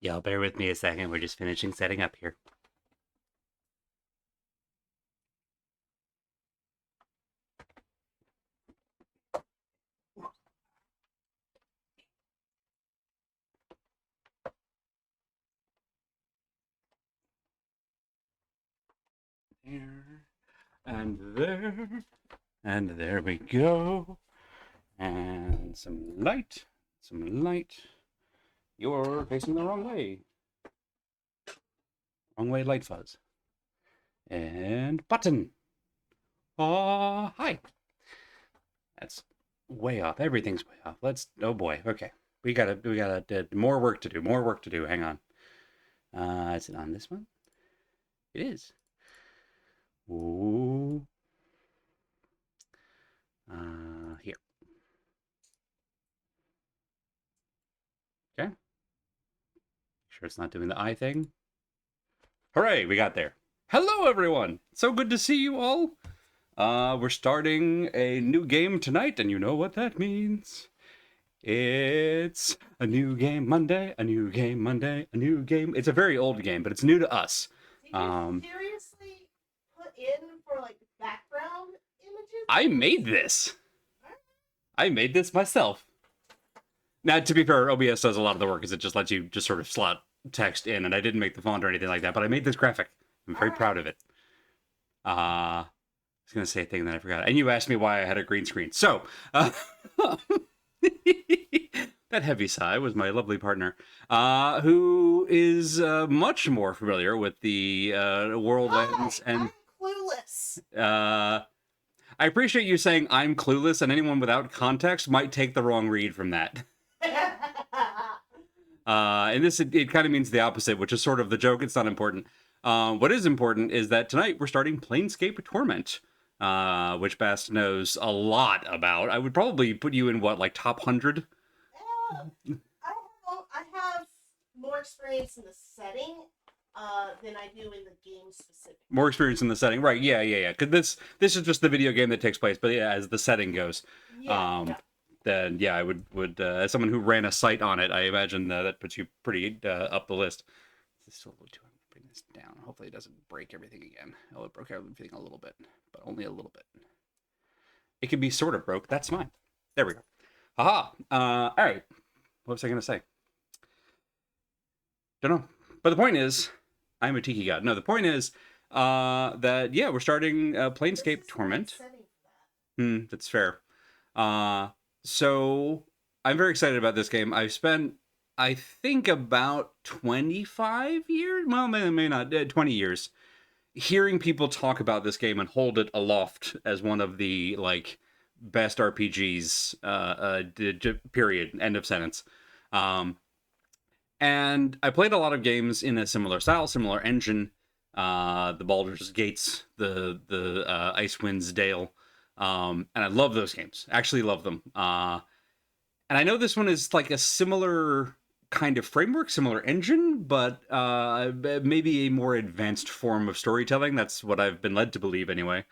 Y'all bear with me a second. We're just finishing setting up here. There and there and there we go. And some light, some light. You're facing the wrong way. Wrong way, light fuzz. And button. Hi. That's way off. Everything's way off. Oh boy. Okay. We gotta, more work to do. More work to do. Hang on. Is it on this one? It is. Ooh. Here. Okay. Sure it's not doing the eye thing. Hooray, we got there. Hello, everyone. So good to see you all. We're starting a new game tonight, and you know what that means. It's a new game Monday, a new game Monday, a new game. It's a very old game, but it's new to us. Did you seriously put in for like background images? I made this. I made this myself. Now, to be fair, OBS does a lot of the work, because it just lets you just sort of slot text in, and I didn't make the font or anything like that, but I made this graphic. I'm very proud of it. I was going to say a thing that I forgot. And you asked me why I had a green screen. So, that heavy sigh was my lovely partner, who is much more familiar with the Whirlwinds. And I'm clueless. I appreciate you saying I'm clueless, and anyone without context might take the wrong read from that. And this, it kind of means the opposite, which is sort of the joke. It's not important. What is important is that tonight we're starting Planescape Torment, which Bast knows a lot about. I would probably put you in, what, like top 100? I have more experience in the setting than I do in the game specific. More experience in the setting, right? Yeah. Because this is just the video game that takes place, but yeah, as the setting goes, then yeah, I would as someone who ran a site on it, I imagine that puts you pretty up the list. This is still a little too. I'm bring this down. Hopefully, it doesn't break everything again. Oh, it broke everything a little bit, but only a little bit. It can be sort of broke. That's fine. There we go. Haha. All right. What was I gonna say? Don't know. But the point is, I'm a tiki god. No, the point is that yeah, we're starting Planescape Torment. That's fair. So I'm very excited about this game. I've spent, I think, about 25 years, well, maybe not, 20 years, hearing people talk about this game and hold it aloft as one of the, like, best RPGs, period, end of sentence. And I played a lot of games in a similar style, similar engine, the Baldur's Gates, the Icewind's Dale, and I love those games. Actually love them. And I know this one is like a similar kind of framework, similar engine, but maybe a more advanced form of storytelling. That's what I've been led to believe anyway.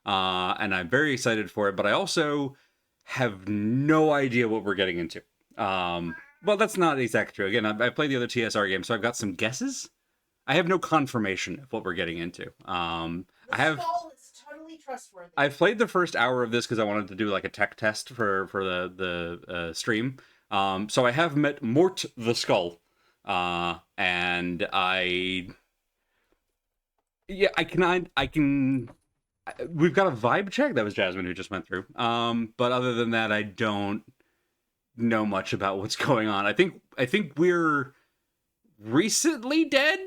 And I'm very excited for it, but I also have no idea what we're getting into. Well, that's not exactly true. Again, I played the other TSR game, so I've got some guesses. I have no confirmation of what we're getting into. The stall is totally trustworthy. I've played the first hour of this because I wanted to do like a tech test for the stream. So I have met Mort the Skull, and I can. We've got a vibe check. That was Jasmine who just went through. But other than that, I don't know much about what's going on. I think we're recently dead,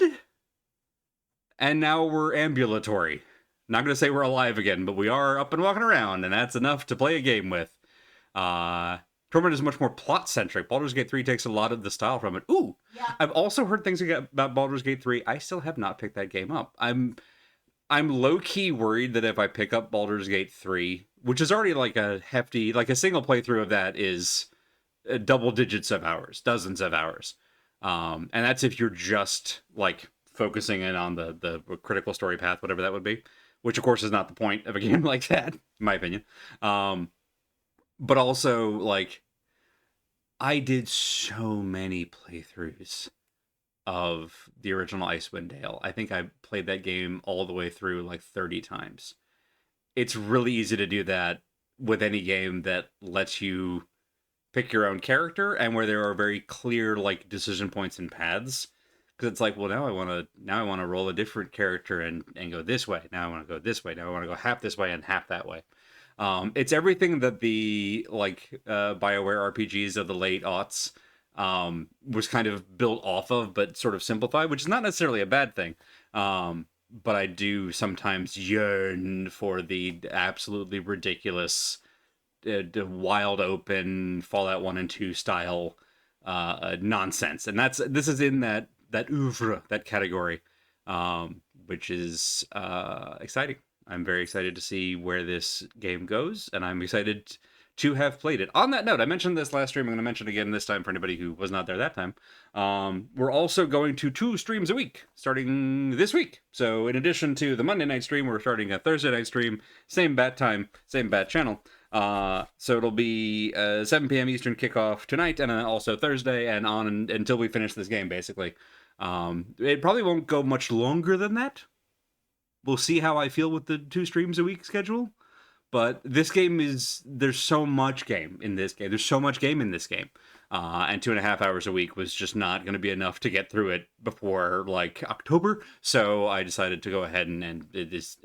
and now we're ambulatory. Not going to say we're alive again, but we are up and walking around, and that's enough to play a game with. Torment is much more plot-centric. Baldur's Gate 3 takes a lot of the style from it. Ooh! Yeah. I've also heard things about Baldur's Gate 3. I still have not picked that game up. I'm low-key worried that if I pick up Baldur's Gate 3, which is already like a hefty, like a single playthrough of that is double digits of hours, dozens of hours. And that's if you're just, like, focusing in on the critical story path, whatever that would be. Which, of course, is not the point of a game like that, in my opinion. But also, like, I did so many playthroughs of the original Icewind Dale. I think I played that game all the way through like 30 times. It's really easy to do that with any game that lets you pick your own character and where there are very clear like decision points and paths. Because it's like, well, now I want to roll a different character and go this way. Now I want to go this way. Now I want to go half this way and half that way. It's everything that the like BioWare RPGs of the late aughts was kind of built off of, but sort of simplified, which is not necessarily a bad thing. But I do sometimes yearn for the absolutely ridiculous, wild open Fallout 1 and 2 style nonsense, and this is in that oeuvre, that category, which is exciting. I'm very excited to see where this game goes, and I'm excited to have played it. On that note, I mentioned this last stream. I'm going to mention it again this time for anybody who was not there that time. We're also going to 2 streams a week starting this week. So in addition to the Monday night stream, we're starting a Thursday night stream, same bat time, same bat channel. So it'll be 7 p.m. Eastern kickoff tonight, and then also Thursday, and on until we finish this game, basically. It probably won't go much longer than that. We'll see how I feel with the 2 streams a week schedule. But this game there's so much game in this game. There's so much game in this game. And 2.5 hours a week was just not going to be enough to get through it before, like, October. So I decided to go ahead and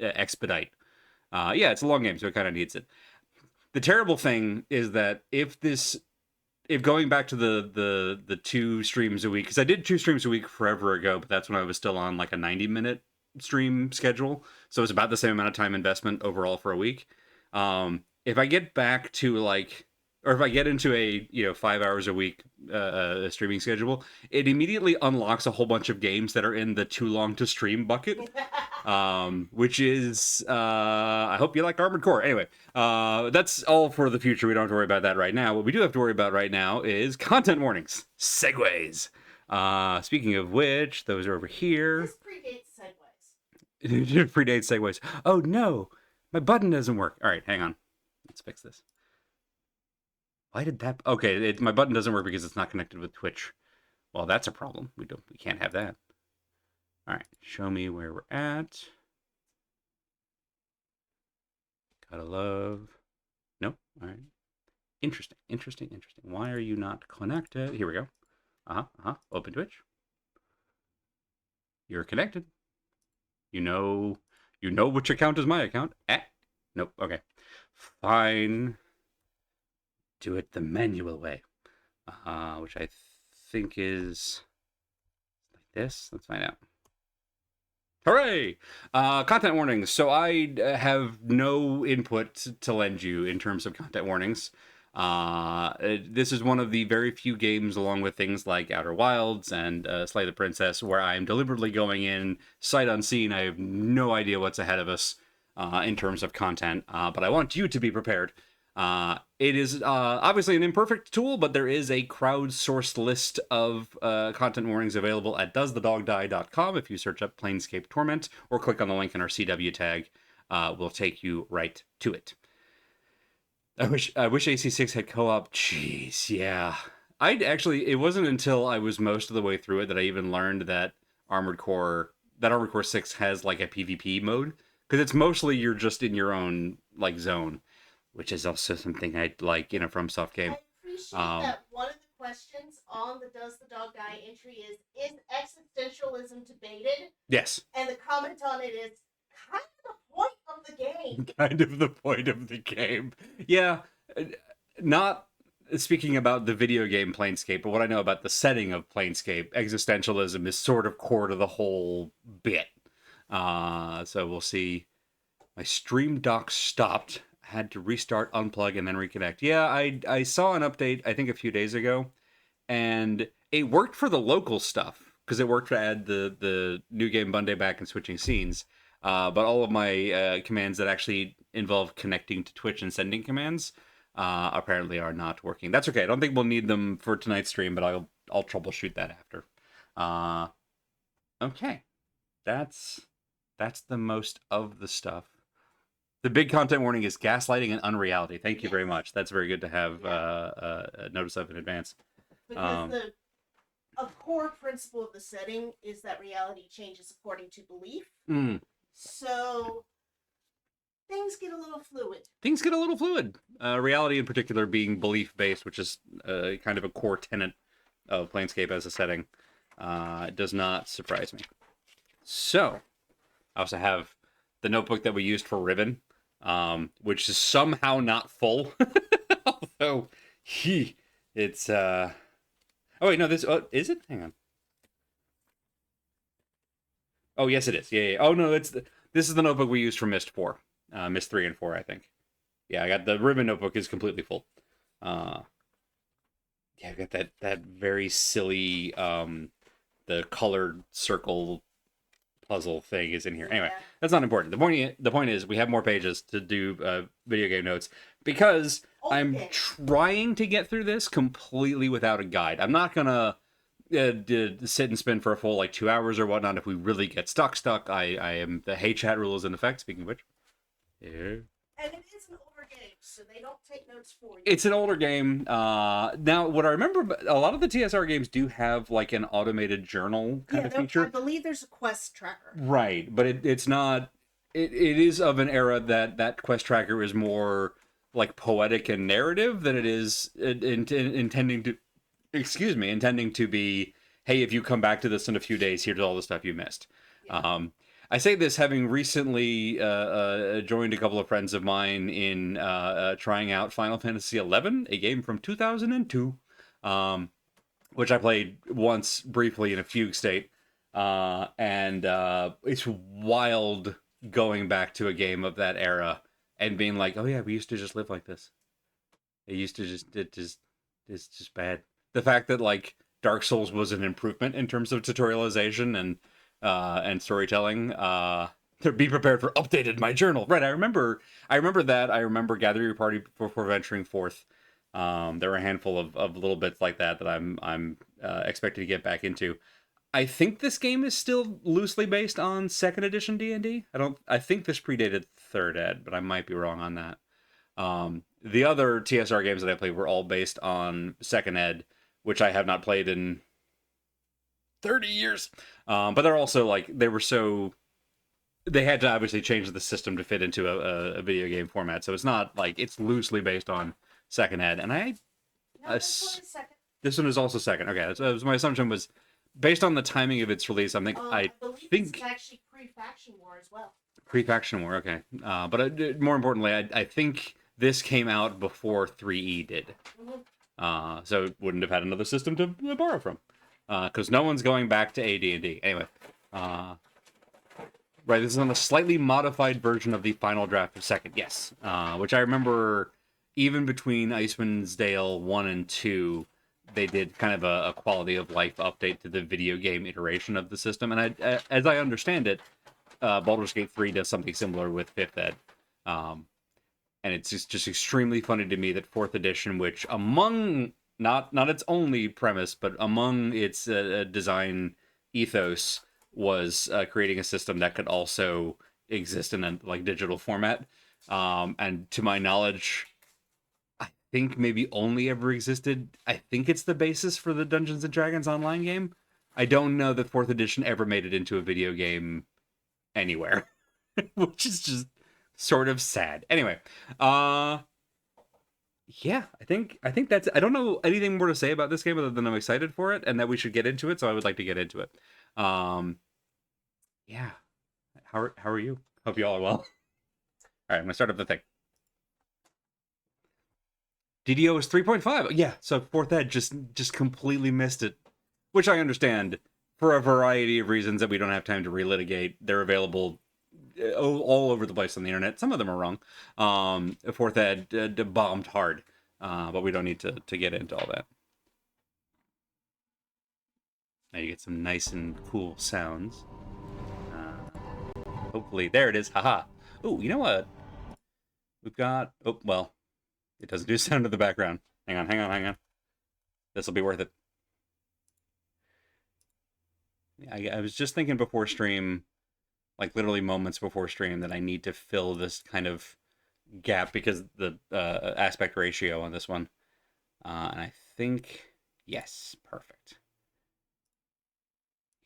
expedite. Yeah, it's a long game, so it kind of needs it. The terrible thing is that if going back to the 2 streams a week, because I did 2 streams a week forever ago, but that's when I was still on, like, a 90-minute stream schedule. So it's about the same amount of time investment overall for a week. If I get back to like, or if I get into a 5 hours a week streaming schedule, it immediately unlocks a whole bunch of games that are in the too long to stream bucket, which is I hope you like Armored Core. Anyway, that's all for the future. We don't have to worry about that right now. What we do have to worry about right now is content warnings, segues. Speaking of which, those are over here. This predates segues. It predates segues. Oh no, my button doesn't work. All right, hang on. Let's fix this. Why did that? Okay, my button doesn't work because it's not connected with Twitch. Well, that's a problem. We can't have that. All right, show me where we're at. Gotta love. Nope. All right. Interesting. Why are you not connected? Here we go. Open Twitch. You're connected. You know which account is my account. Nope. Okay. Fine. Do it the manual way. Which I think is like this. Let's find out. Hooray! Content warnings. So I have no input to lend you in terms of content warnings. This is one of the very few games, along with things like Outer Wilds and Slay the Princess, where I'm deliberately going in sight unseen. I have no idea what's ahead of us in terms of content, but I want you to be prepared. It is obviously an imperfect tool, but there is a crowdsourced list of content warnings available at doesthedogdie.com. If you search up Planescape Torment or click on the link in our CW tag, we'll take you right to it. I wish AC6 had co-op. Jeez, yeah. It wasn't until I was most of the way through it that I even learned that Armored Core 6 has like a PvP mode, because it's mostly you're just in your own like zone, which is also something I'd like in a FromSoft game. I appreciate that one of the questions on the Does the Dog Die entry is existentialism debated? Yes. And the comment on it is kind of the point of the game. Kind of the point of the game. Yeah. Not speaking about the video game Planescape, but what I know about the setting of Planescape, existentialism is sort of core to the whole bit. So we'll see. My stream dock stopped. Had to restart, unplug, and then reconnect. Yeah, I saw an update, I think a few days ago, and it worked for the local stuff, because it worked to add the New Game Monday back and switching scenes. But all of my commands that actually involve connecting to Twitch and sending commands apparently are not working. That's okay. I don't think we'll need them for tonight's stream, but I'll troubleshoot that after. Okay. That's the most of the stuff. The big content warning is gaslighting and unreality. Thank you very much. That's very good to have notice of in advance. Because a core principle of the setting is that reality changes according to belief. Mm. So things get a little fluid. Things get a little fluid. Reality in particular being belief-based, which is kind of a core tenet of Planescape as a setting, does not surprise me. So, I also have the notebook that we used for Ribbon, which is somehow not full. Although, it's... Oh, wait, no, this... is it? Hang on. Oh, yes, it is. Yeah. Oh, no, this is the notebook we used for Mist 4. Mist 3 and 4, I think. Yeah, I got the Ribbon notebook is completely full. Yeah, I got that very silly the colored circle puzzle thing is in here. Anyway, Yeah. that's not important. The point is we have more pages to do video game notes because I'm trying to get through this completely without a guide. I'm not gonna sit and spin for a full like 2 hours or whatnot. If we really get stuck, I am the hey chat rule is in effect. Speaking of which, yeah. And it is an older game, so they don't take notes for you. It's an older game. Now, what I remember, a lot of the TSR games do have like an automated journal kind of feature. I believe there's a quest tracker. Right, but it's not. It is of an era that quest tracker is more like poetic and narrative than it is intending to. Excuse me, intending to be. Hey, if you come back to this in a few days, here's all the stuff you missed. Yeah. I say this having recently joined a couple of friends of mine in trying out Final Fantasy XI, a game from 2002, which I played once briefly in a fugue state. And it's wild going back to a game of that era and being like, oh yeah, we used to just live like this. It's just bad. The fact that like Dark Souls was an improvement in terms of tutorialization and storytelling. Be prepared for updated my journal. Right, I remember that. I remember gathering your party before venturing forth. There were a handful of little bits like that I'm expected to get back into. I think this game is still loosely based on second edition D&D. I think this predated third ed, but I might be wrong on that. The other TSR games that I played were all based on second ed, which I have not played in 30 years. But they're also like they had to obviously change the system to fit into a video game format. So it's not like it's loosely based on second ed. And this one is also second. Okay, so my assumption was based on the timing of its release. I think it's actually pre-faction war as well. Pre-faction war, okay. But more importantly, I think this came out before 3E did. Mm-hmm. So it wouldn't have had another system to borrow from. Because no one's going back to AD&D. Anyway, right, this is on a slightly modified version of the final draft of second, yes. Which I remember even between Icewind Dale 1 and 2, they did kind of a quality of life update to the video game iteration of the system. And as I understand it, Baldur's Gate 3 does something similar with 5th Ed. And it's just extremely funny to me that 4th edition, which among, not its only premise, but among its design ethos, was creating a system that could also exist in a like digital format. And to my knowledge, I think maybe only ever existed. I think it's the basis for the Dungeons and Dragons online game. I don't know that 4th edition ever made it into a video game anywhere, which is just sort of sad. Anyway, yeah, I think that's. I don't know anything more to say about this game other than I'm excited for it and that we should get into it. So I would like to get into it. Yeah. How are you? Hope you all are well. All right, I'm gonna start up the thing. DDO is 3.5. Yeah, so 4th Ed just completely missed it, which I understand for a variety of reasons that we don't have time to relitigate. They're available all over the place on the internet. Some of them are wrong. 4th Ed bombed hard, but we don't need to get into all that. Now you get some nice and cool sounds. Hopefully, there it is. Haha. Oh, you know what? We've got. Oh well, it doesn't do sound in the background. Hang on. This will be worth it. I was just thinking before stream, like literally moments before stream, that I need to fill this kind of gap because the aspect ratio on this one. And I think, yes, perfect.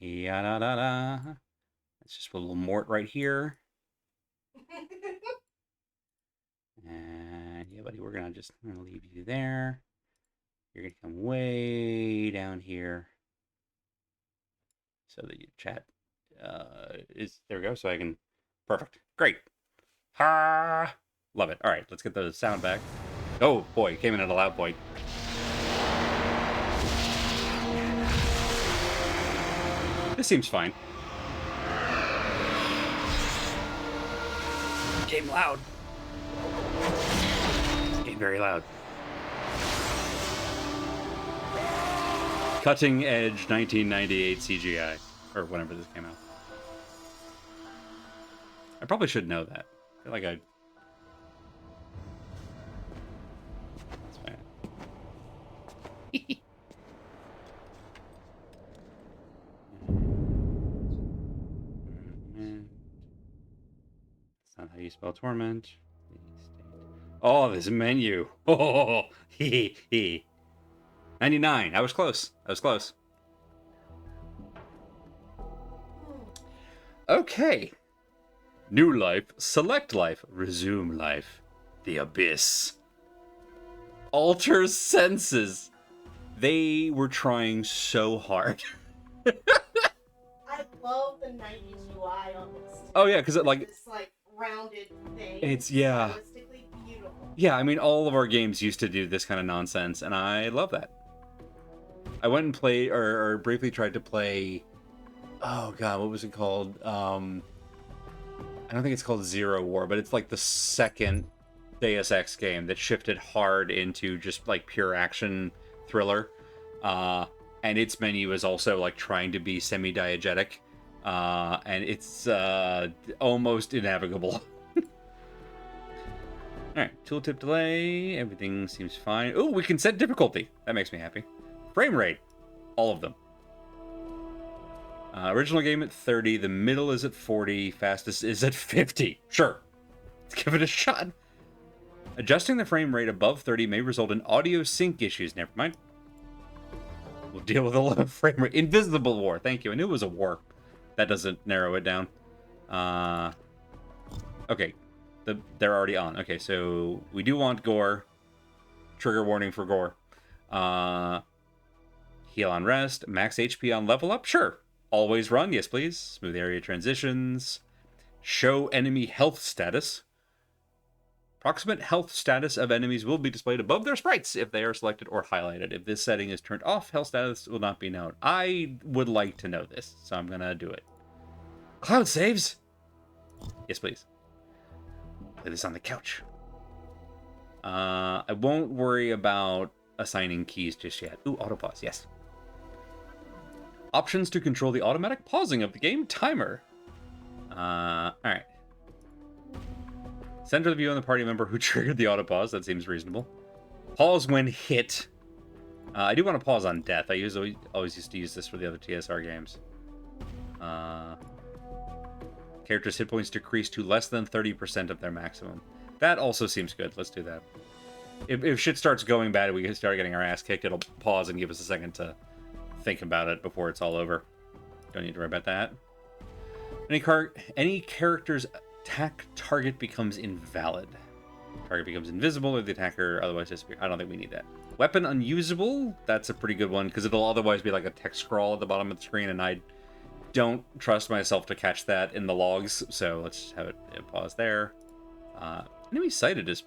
Da da da. Let's just put a little mort right here. And yeah, buddy, we're gonna leave you there. You're gonna come way down here so that your chat is there. We go. So I can. Perfect. Great. Ha! Love it. All right, let's get the sound back. Oh boy, came in at a loud point. This seems fine. Came loud. Came very loud. Cutting edge 1998 CGI, or whenever this came out. I probably should know that. I feel like I. That's fine. That's not how you spell torment. Oh, this menu. Oh, hee hee. 99. I was close. I was close. Okay. New life. Select life. Resume life. The abyss. Alter senses. They were trying so hard. I love the 90s UI on this. Oh yeah, because this like rounded thing. It's yeah. Stylistically beautiful. Yeah, I mean all of our games used to do this kind of nonsense, and I love that. I went and played, or briefly tried to play. Oh god, what was it called? I don't think it's called Zero War, but it's like the second Deus Ex game that shifted hard into just like pure action thriller. And its menu is also like trying to be semi-diegetic. And it's almost innavigable. Alright, tooltip delay. Everything seems fine. Oh, we can set difficulty. That makes me happy. Frame rate. All of them. Original game at 30. The middle is at 40. Fastest is at 50. Sure. Let's give it a shot. Adjusting the frame rate above 30 may result in audio sync issues. Never mind. We'll deal with a low frame rate. Invisible War. Thank you. I knew it was a war. That doesn't narrow it down. Okay. They're already on. Okay, so we do want gore. Trigger warning for gore. Heal on rest. Max HP on level up? Sure. Always run. Yes, please. Smooth area transitions. Show enemy health status. Approximate health status of enemies will be displayed above their sprites if they are selected or highlighted. If this setting is turned off, health status will not be known. I would like to know this, so I'm going to do it. Cloud saves? Yes, please. Play this on the couch. I won't worry about assigning keys just yet. Ooh, autopause, yes. Options to control the automatic pausing of the game timer. Alright. Center the view on the party member who triggered the autopause. That seems reasonable. Pause when hit. I do want to pause on death. I always used to use this for the other TSR games. Characters' hit points decrease to less than 30% of their maximum. That also seems good. Let's do that. If shit starts going bad and we start getting our ass kicked, it'll pause and give us a second to think about it before it's all over. Don't need to worry about that. Any character's attack target becomes invalid. Target becomes invisible or the attacker otherwise disappears. I don't think we need that. Weapon unusable? That's a pretty good one because it'll otherwise be like a text scroll at the bottom of the screen, and I don't trust myself to catch that in the logs, so let's have it pause there. Enemy sighted is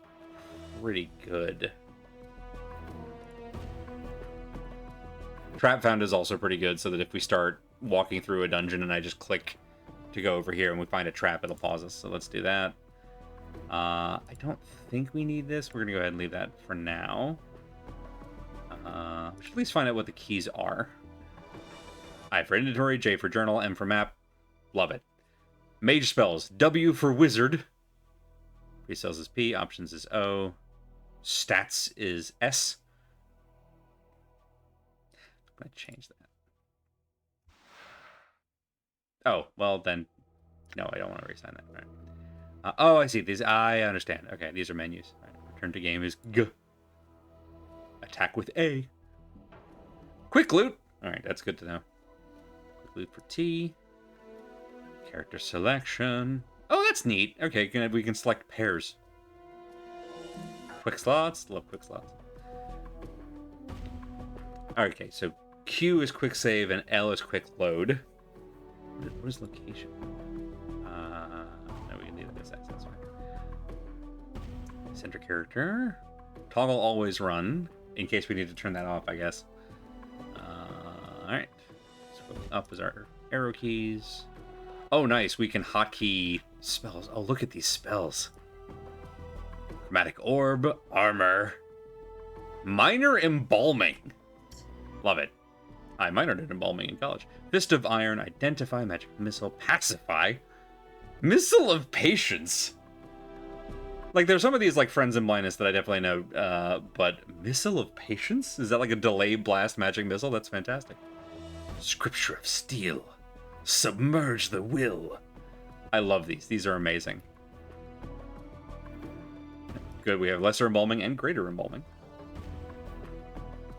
pretty good. Trap found is also pretty good, so that if we start walking through a dungeon and I just click to go over here and we find a trap, it'll pause us. So let's do that. I don't think we need this. We're gonna go ahead and leave that for now. We should at least find out what the keys are. I for inventory, J for journal, M for map. Love it. Mage spells. W for wizard. Pre-sales is P. Options is O. Stats is S. I'm going to change that. Oh, well then. No, I don't want to reassign that. Right. Oh, I see. These. I understand. Okay, these are menus. Right. Return to game is G. Attack with A. Quick loot. All right, that's good to know. include for T. Character selection. Oh, that's neat. Okay, we can select pairs. Quick slots. Love quick slots. Okay, so Q is quick save and L is quick load. What is location? No, we can do this access. Center character. Toggle always run, in case we need to turn that off, I guess. Alright. Up is our arrow keys. Oh, nice. We can hotkey spells. Oh, look at these spells. Chromatic Orb, Armor, Minor Embalming. Love it. I minored in Embalming in college. Fist of Iron, Identify, Magic Missile, Pacify, Missile of Patience. Like, there's some of these, like, Friends in Blindness that I definitely know, but Missile of Patience? Is that like a delay blast magic missile? That's fantastic. Scripture of Steel, Submerge the Will. I love these. These are amazing. Good, we have Lesser Embalming and Greater Embalming.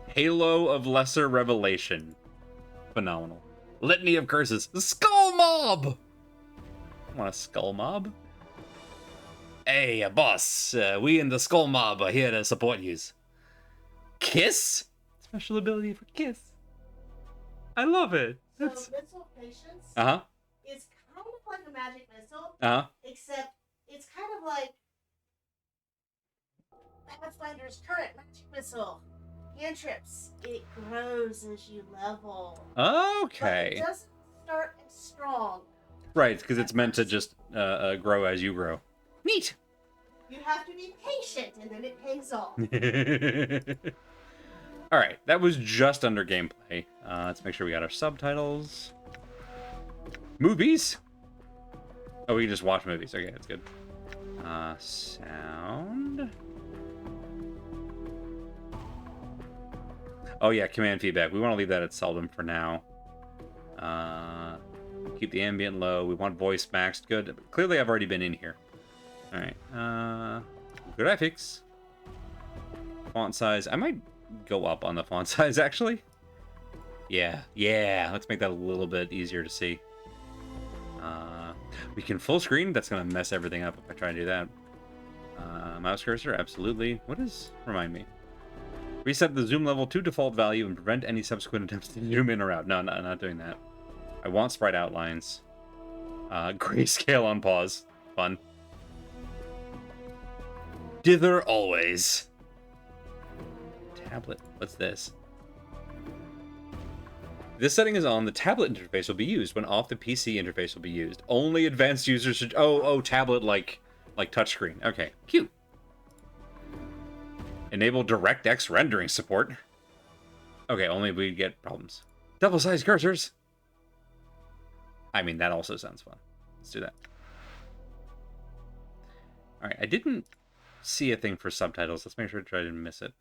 Halo of Lesser Revelation. Phenomenal. Litany of Curses. Skull Mob! Want a Skull Mob? Hey, boss. We in the Skull Mob are here to support yous. Kiss? Special ability for Kiss. I love it. So, Missile of Patience Uh-huh. is kind of like a magic missile, Uh-huh. except it's kind of like Pathfinder's current magic missile. Cantrips. It grows as you level. Okay. But it doesn't start as strong. Right, because it's meant to just grow as you grow. Neat. You have to be patient, and then it pays off. All right, that was just under gameplay. Let's make sure we got our subtitles. Movies. Oh, we can just watch movies. Okay, that's good. Sound. Oh yeah, command feedback. We want to leave that at seldom for now. Keep the ambient low. We want voice maxed. Good. Clearly, I've already been in here. All right. Graphics. Font size. I might go up on the font size, actually. Yeah. Let's make that a little bit easier to see. We can full screen. That's going to mess everything up if I try to do that. Mouse cursor. Absolutely. What is... Remind me. Reset the zoom level to default value and prevent any subsequent attempts to zoom in or out. No, not doing that. I want sprite outlines. Grayscale on pause. Fun. Dither always. Tablet. What's this? This setting is on. The tablet interface will be used. When off, the PC interface will be used. Only advanced users should... Oh, tablet like touchscreen. Okay, cute. Enable DirectX rendering support. Okay, only if we get problems. Double-sized cursors. I mean, that also sounds fun. Let's do that. All right, I didn't see a thing for subtitles. Let's make sure I didn't miss it.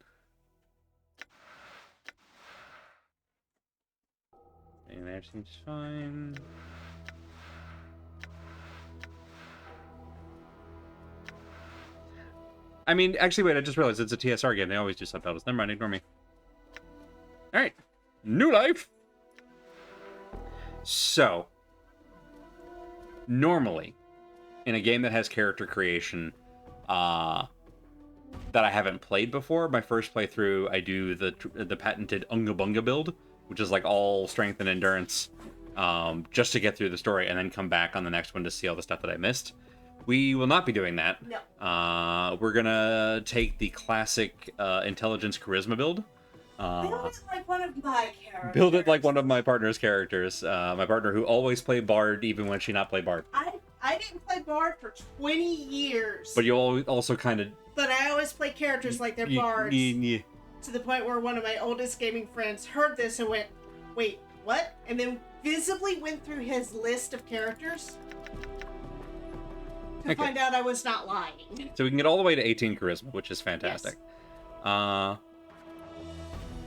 And that seems fine. I mean, actually, wait, I just realized it's a TSR game. They always do subtitles. Never mind, ignore me. All right. New life. So, normally, in a game that has character creation that I haven't played before, my first playthrough, I do the patented Unga Bunga build, which is like all strength and endurance, just to get through the story, and then come back on the next one to see all the stuff that I missed. We will not be doing that. No. We're gonna take the classic intelligence charisma build. Build it like one of my characters. Build it like one of my partner's characters. My partner who always played Bard even when she not played Bard. I didn't play Bard for 20 years. But you also kind of... But I always play characters like they're Bards. To the point where one of my oldest gaming friends heard this and went, wait, what? And then visibly went through his list of characters to find out I was not lying. So we can get all the way to 18 charisma, which is fantastic. Yes.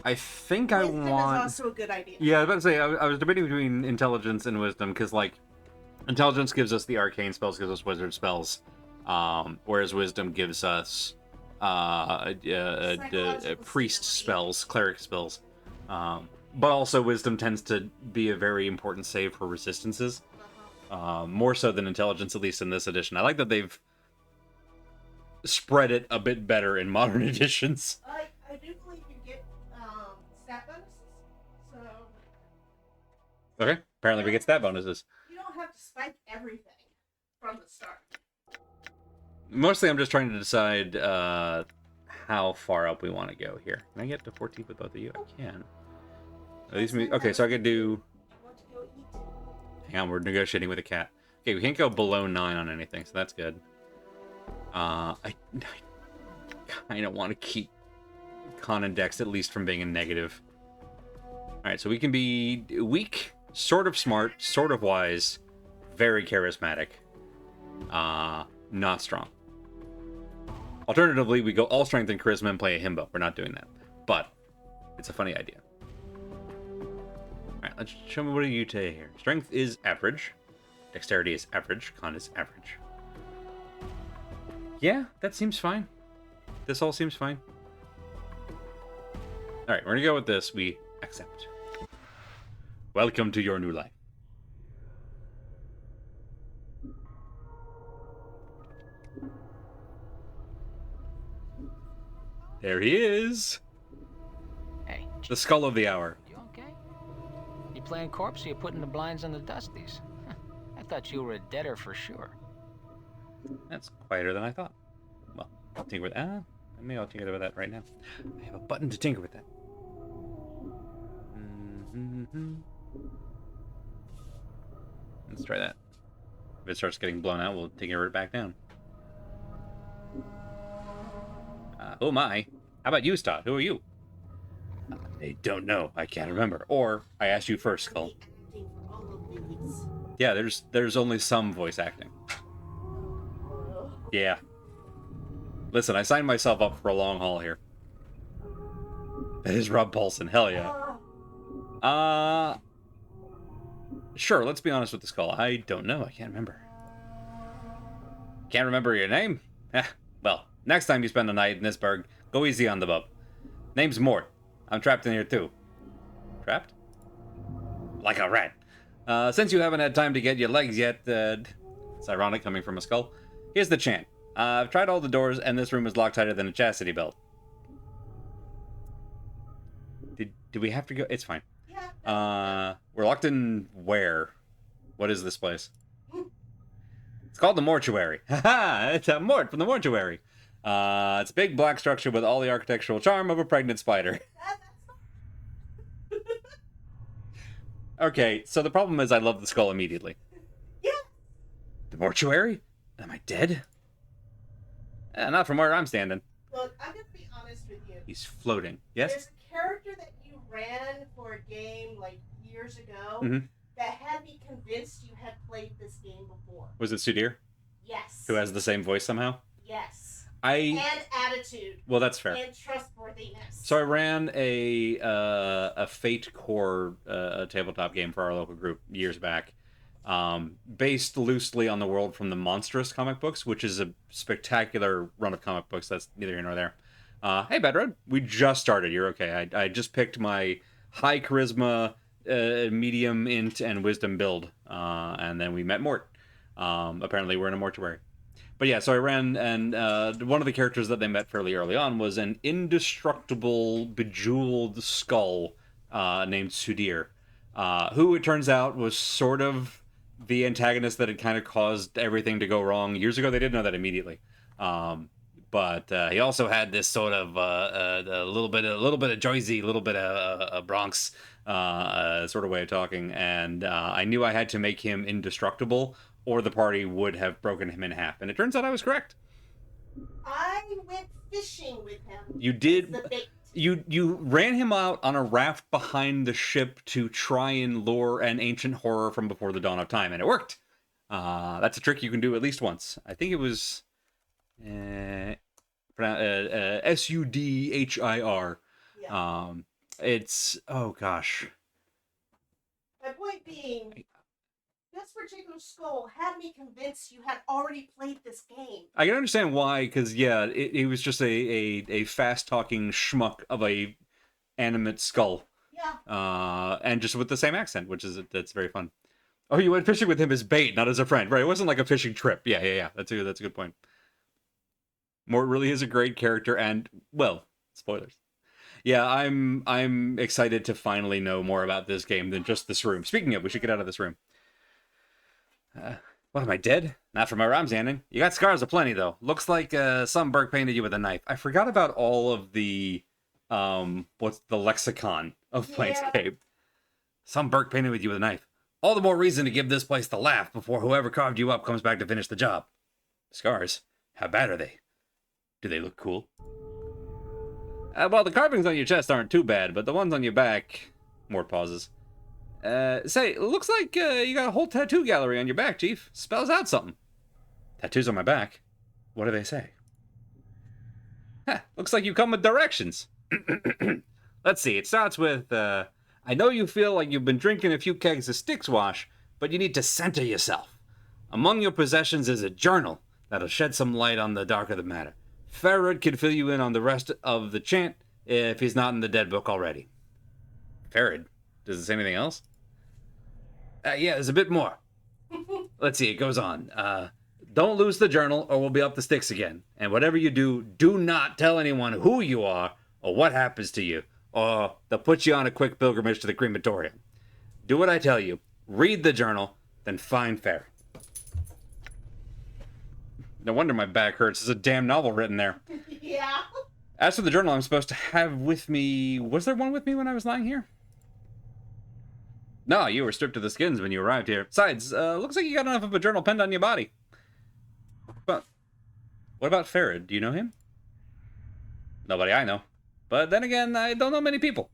I think Wisdom I want... is also a good idea. Yeah, I was about to say, I was debating between intelligence and wisdom, because, like, intelligence gives us the arcane spells, gives us wizard spells, whereas wisdom gives us priest spells, cleric spells. But also, wisdom tends to be a very important save for resistances. More so than intelligence, at least in this edition. I like that they've spread it a bit better in modern editions. I do believe you get stat bonuses. So. Okay, apparently we get stat bonuses. You don't have to spike everything from the start. Mostly I'm just trying to decide how far up we want to go here. Can I get to 14 with both of you? I can. At least okay, so I could do... Hang on, we're negotiating with a cat. Okay, we can't go below 9 on anything, so that's good. I kind of want to keep con and dex at least from being a negative. Alright, so we can be weak, sort of smart, sort of wise, very charismatic. Not strong. Alternatively, we go all strength and charisma and play a himbo. We're not doing that. But it's a funny idea. Alright, let's show me what do you take here. Strength is average. Dexterity is average. Con is average. Yeah, that seems fine. This all seems fine. Alright, we're gonna go with this. We accept. Welcome to your new life. There he is. Hey. The skull of the hour. You okay? You playing corpse or you putting the blinds on the dusties? I thought you were a deader for sure. That's quieter than I thought. Well, I'll tinker with that. Maybe I'll tinker with that right now. I have a button to tinker with that. Let's try that. If it starts getting blown out, we'll tinker it back down. Oh my. How about you, Stott? Who are you? I don't know. I can't remember. Or, I asked you first, Skull. Yeah, there's only some voice acting. Yeah. Listen, I signed myself up for a long haul here. That is Rob Paulson. Hell yeah. Sure, let's be honest with the Skull. I don't know. I can't remember. Can't remember your name? Well, next time you spend a night in this burg, go easy on the bub. Name's Mort. I'm trapped in here too. Trapped? Like a rat. Since you haven't had time to get your legs yet, it's ironic coming from a skull. Here's the chant. I've tried all the doors, and this room is locked tighter than a chastity belt. Did we have to go? It's fine. Yeah. We're locked in where? What is this place? It's called the Mortuary. Haha! It's a Mort from the Mortuary. It's a big black structure with all the architectural charm of a pregnant spider. Okay, so the problem is I love the skull immediately. Yeah. The Mortuary? Am I dead? Not from where I'm standing. Look, I'm gonna be honest with you. He's floating. Yes? There's a character that you ran for a game like years ago that had me convinced you had played this game before. Was it Sudir? Yes. Who has the same voice somehow? Yes. And attitude. Well, that's fair. And trustworthiness. So I ran a Fate Core tabletop game for our local group years back, based loosely on the world from the Monstrous comic books, which is a spectacular run of comic books. That's neither here nor there. Hey, Bedrod, we just started. You're okay. I just picked my high charisma, medium int, and wisdom build, and then we met Mort. Apparently, we're in a mortuary. But yeah, so I ran, and one of the characters that they met fairly early on was an indestructible, bejeweled skull named Sudir, who it turns out was sort of the antagonist that had kind of caused everything to go wrong. Years ago, they didn't know that immediately. But he also had this sort of a little bit of Joyzy, a little bit of Bronx sort of way of talking, and I knew I had to make him indestructible, or the party would have broken him in half. And it turns out I was correct. I went fishing with him. You did. You ran him out on a raft behind the ship to try and lure an ancient horror from before the dawn of time, and it worked. That's a trick you can do at least once. I think it was Sudhir. Yeah. It's, oh gosh. My point being, this particular skull had me convinced you had already played this game. I can understand why, because yeah, it was just a fast talking schmuck of a animate skull. Yeah, Yeah. And just with the same accent, that's very fun. Oh, you went fishing with him as bait, not as a friend, right? It wasn't like a fishing trip. Yeah. That's a good point. Mort really is a great character, and well, spoilers. Yeah, I'm excited to finally know more about this game than just this room. Speaking of, we should get out of this room. What, am I dead? Not from my Ramsey ending. You got scars aplenty, though. Looks like some Burke painted you with a knife. I forgot about all of the, what's the lexicon of Planescape. Some Burke painted with you with a knife. All the more reason to give this place the laugh before whoever carved you up comes back to finish the job. Scars? How bad are they? Do they look cool? Well, the carvings on your chest aren't too bad, but the ones on your back... Mort pauses. Say, looks like you got a whole tattoo gallery on your back, Chief. Spells out something. Tattoos on my back? What do they say? Looks like you come with directions. Let's see, it starts with, I know you feel like you've been drinking a few kegs of Styx wash, but you need to center yourself. Among your possessions is a journal that'll shed some light on the dark of the matter. Farad can fill you in on the rest of the chant if he's not in the dead book already. Farad? Does it say anything else? Yeah, there's a bit more. Let's see, it goes on. Don't lose the journal or we'll be up the sticks again. And whatever you do, do not tell anyone who you are or what happens to you, or they'll put you on a quick pilgrimage to the crematorium. Do what I tell you. Read the journal, then find Farad. No wonder my back hurts. There's a damn novel written there. Yeah. As for the journal I'm supposed to have with me... Was there one with me when I was lying here? No, you were stripped to the skins when you arrived here. Besides, looks like you got enough of a journal penned on your body. But what about Farad? Do you know him? Nobody I know. But then again, I don't know many people.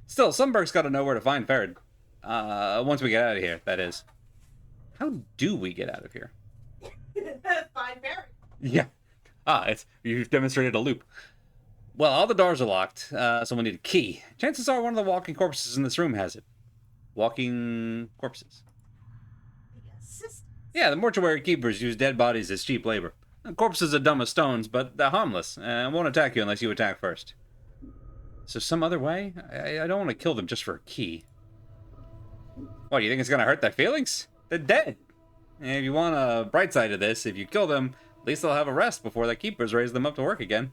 Still, Sunberg's got to know where to find Farad. Once we get out of here, that is. How do we get out of here? Find Barry. Yeah. You've demonstrated a loop. Well, all the doors are locked, so we'll need a key. Chances are one of the walking corpses in this room has it. Walking corpses. Yeah, the mortuary keepers use dead bodies as cheap labor. Corpses are dumb as stones, but they're harmless, and won't attack you unless you attack first. So some other way? I don't want to kill them just for a key. What, you think it's going to hurt their feelings? They're dead. And if you want a bright side of this, if you kill them, at least they'll have a rest before the keepers raise them up to work again.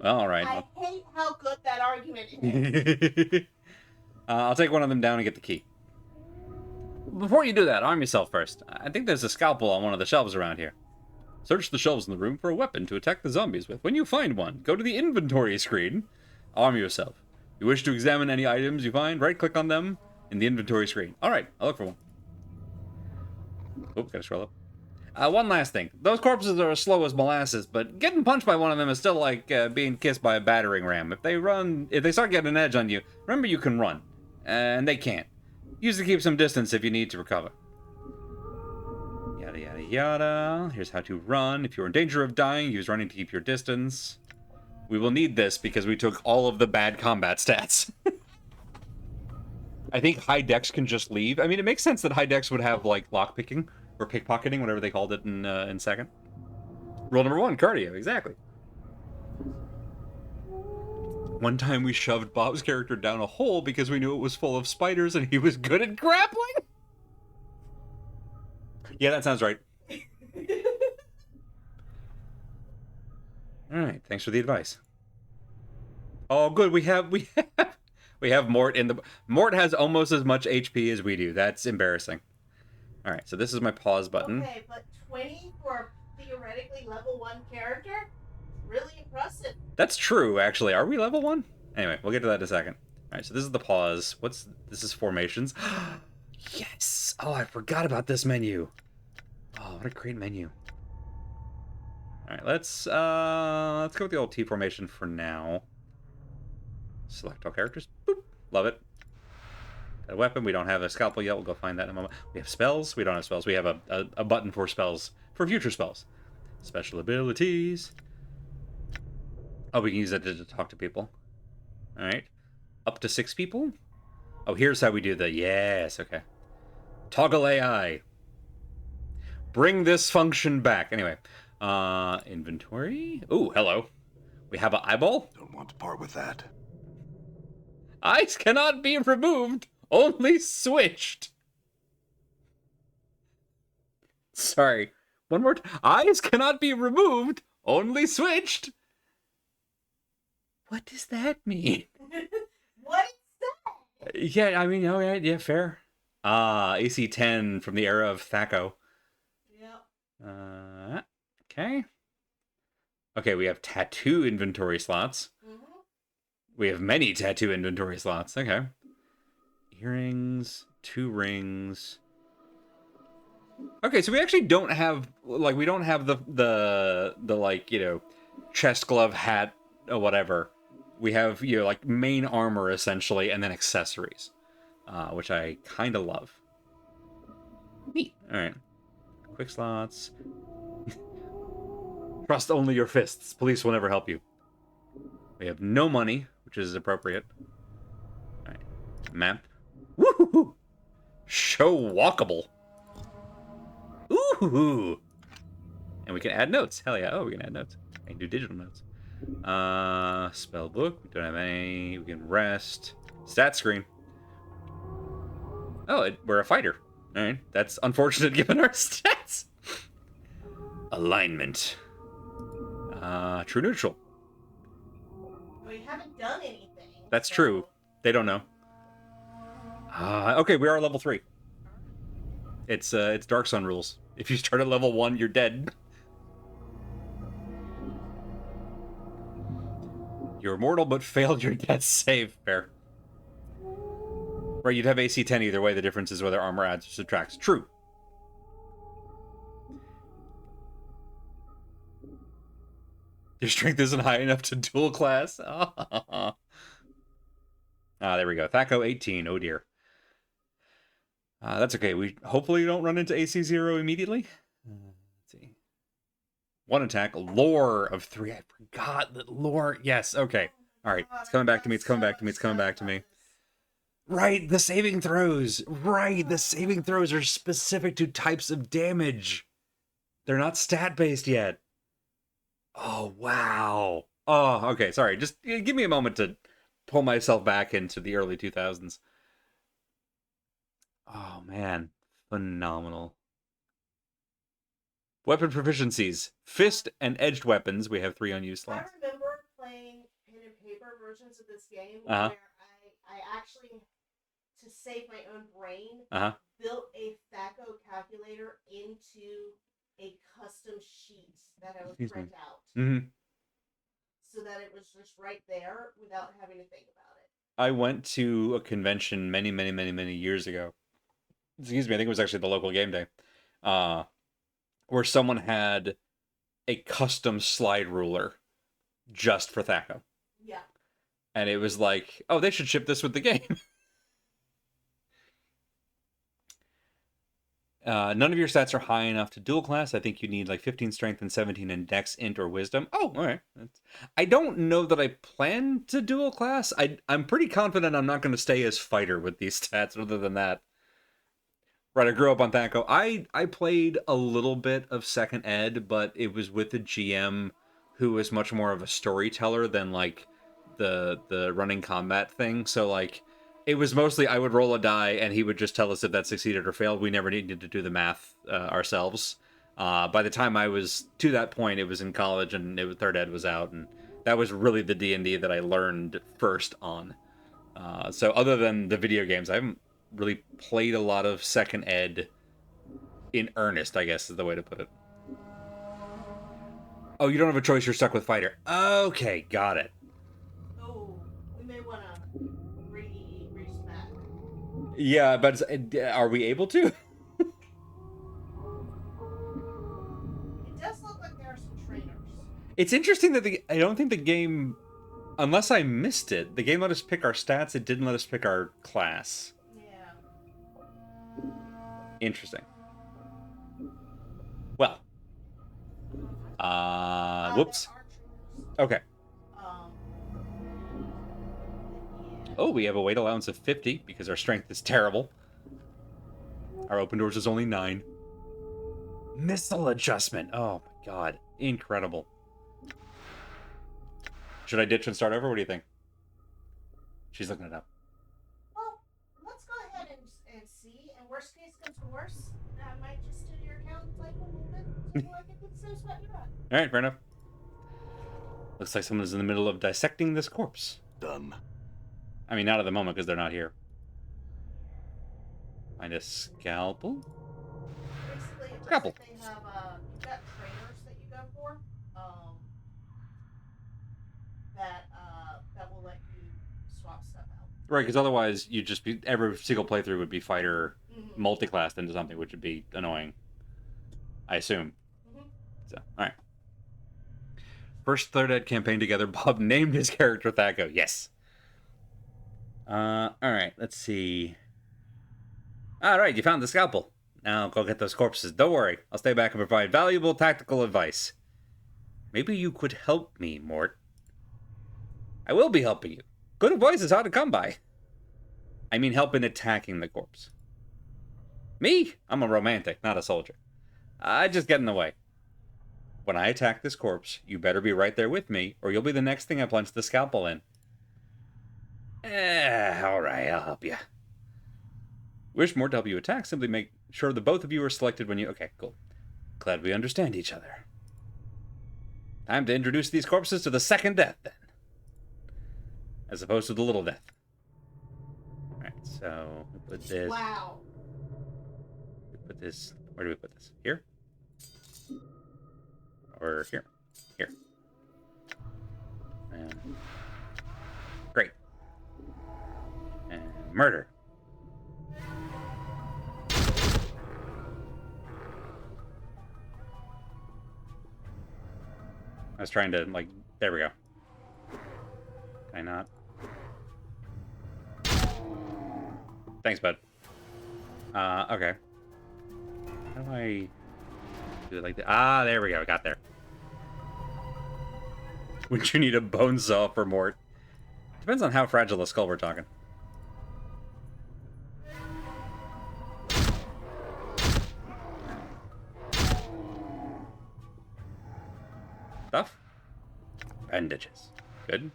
Well, all right. I hate how good that argument is. I'll take one of them down and get the key. Before you do that, arm yourself first. I think there's a scalpel on one of the shelves around here. Search the shelves in the room for a weapon to attack the zombies with. When you find one, go to the inventory screen. Arm yourself. You wish to examine any items you find, right-click on them in the inventory screen. All right, I'll look for one. Oh, gotta scroll up. One last thing. Those corpses are as slow as molasses, but getting punched by one of them is still like being kissed by a battering ram. If they start getting an edge on you, remember you can run. And they can't. Use to keep some distance if you need to recover. Yada yada yada. Here's how to run. If you're in danger of dying, use running to keep your distance. We will need this because we took all of the bad combat stats. I think high dex can just leave. I mean, it makes sense that high dex would have, like, lockpicking or pickpocketing, whatever they called it in second. Rule number 1, cardio, exactly. One time we shoved Bob's character down a hole because we knew it was full of spiders and he was good at grappling. Yeah, that sounds right. All right, thanks for the advice. Oh, good. We have Mort in the... Mort has almost as much HP as we do. That's embarrassing. All right, so this is my pause button. Okay, but 20 for a theoretically level 1 character? Really impressive. That's true, actually. Are we level 1? Anyway, we'll get to that in a second. All right, so this is the pause. This is formations. Yes! Oh, I forgot about this menu. Oh, what a great menu. All right, let's go with the old T formation for now. Select all characters. Boop. Love it. Got a weapon. We don't have a scalpel yet. We'll go find that in a moment. We have spells. We don't have spells. We have a button for spells. For future spells. Special abilities. Oh, we can use that to talk to people. All right. Up to 6 people? Oh, here's how we do the... Yes, okay. Toggle AI. Bring this function back. Anyway. Inventory. Ooh, hello. We have an eyeball. Don't want to part with that. Eyes cannot be removed, only switched. Sorry. One more time. Eyes cannot be removed, only switched. What does that mean? What is that? Yeah, I mean, oh yeah, fair. AC 10 from the era of Thaco. Yep. Okay. Okay, we have tattoo inventory slots. Mm-hmm. We have many tattoo inventory slots. Okay. Earrings, 2 rings. Okay, so we actually don't have, like, we don't have the like, you know, chest, glove, hat, or whatever. We have, you know, like, main armor, essentially, and then accessories. Which I kind of love. Neat. Alright. Quick slots. Trust only your fists. Police will never help you. We have no money, which is appropriate. Alright. Map. Woohoo! Show walkable. Ooh! And we can add notes. Hell yeah. Oh, we can add notes. I can do digital notes. Spell book. We don't have any. We can rest. Stat screen. Oh, we're a fighter. Alright. That's unfortunate given our stats. Alignment. True neutral. We haven't done anything. That's true. They don't know. Okay, we are level 3. It's Dark Sun rules. If you start at level 1, you're dead. You're immortal, but failed your death save. Fair. Right, you'd have AC 10 either way. The difference is whether armor adds or subtracts. True. Your strength isn't high enough to dual class. Ah, there we go. Thaco 18. Oh dear. That's okay. We hopefully don't run into AC 0 immediately. Let's see. 1 attack. Lore of 3. I forgot that lore. Yes. Okay. All right. It's coming back to me. It's coming back to me. It's coming back to me. Right. The saving throws. Right. The saving throws are specific to types of damage. They're not stat based yet. Oh, wow. Oh, okay. Sorry. Just give me a moment to pull myself back into the early 2000s. Oh, man. Phenomenal. Weapon proficiencies. Fist and edged weapons. We have 3 unused slots. I remember playing pen and paper versions of this game Uh-huh. where I actually, to save my own brain, Uh-huh. built a Thaco calculator into a custom sheet that I would Excuse me. print out. Mm-hmm. So that it was just right there without having to think about it. I went to a convention many years ago. Excuse me, I think it was actually the local game day. Where someone had a custom slide ruler just for Thaco. Yeah. And it was like, oh, they should ship this with the game. None of your stats are high enough to dual class. I think you need like 15 strength and 17 in dex, int, or wisdom. Oh, all right. I don't know that I plan to dual class. I'm pretty confident I'm not going to stay as fighter with these stats other than that. Right, I grew up on Thaco. I played a little bit of second ed, but it was with a GM who was much more of a storyteller than like the running combat thing. So like it was mostly I would roll a die and he would just tell us if that succeeded or failed. We never needed to do the math ourselves. By the time I was to that point, it was in college and third ed was out, and that was really the D&D that I learned first on. So other than the video games, I haven't really played a lot of second ed in earnest, I guess is the way to put it. Oh, you don't have a choice, you're stuck with fighter. Okay, got it. Oh, we may want to respec. Yeah, but are we able to? It does look like there are some trainers. It's interesting that I don't think the game, unless I missed it, the game let us pick our stats, it didn't let us pick our class. Interesting. Well. Whoops. Okay. Oh, we have a weight allowance of 50 because our strength is terrible. Our open doors is only 9. Missile adjustment. Oh my god. Incredible. Should I ditch and start over? What do you think? She's looking it up. Well, let's go ahead and see. And worst case comes to worst, I might just steal your account and play for a little bit until I get to the same spot you're at. All right, fair enough. Looks like someone is in the middle of dissecting this corpse. Done. I mean, not at the moment because they're not here. Find a scalpel? Basically, it looks Scalpel. like they have you've got trainers that you go for. That will let you swap stuff out. Right, because otherwise you'd just be every single playthrough would be fighter Mm-hmm. multiclassed into something, which would be annoying. I assume. Mm-hmm. So, all right. First Third Ed campaign together, Bob named his character Thaco. Yes. All right, let's see. All right, you found the scalpel. Now go get those corpses. Don't worry, I'll stay back and provide valuable tactical advice. Maybe you could help me, Mort. I will be helping you. Good advice is hard to come by. I mean help in attacking the corpse. Me? I'm a romantic, not a soldier. I just get in the way. When I attack this corpse, you better be right there with me, or you'll be the next thing I plunge the scalpel in. Alright, I'll help you. Wish Mort to help you attack, simply make sure the both of you are selected when you... Okay, cool. Glad we understand each other. Time to introduce these corpses to the second death, then. As opposed to the little death. Alright, so we put this... Wow. We put this... Where do we put this? Here? Or here? Here. And... Great. And murder. I was trying to, like... There we go. Can I not? Thanks, bud. Okay. How do I do it like that? Ah, there we go. Got there. Would you need a bone saw for Mort? Depends on how fragile a skull we're talking. Stuff? Bandages. Good.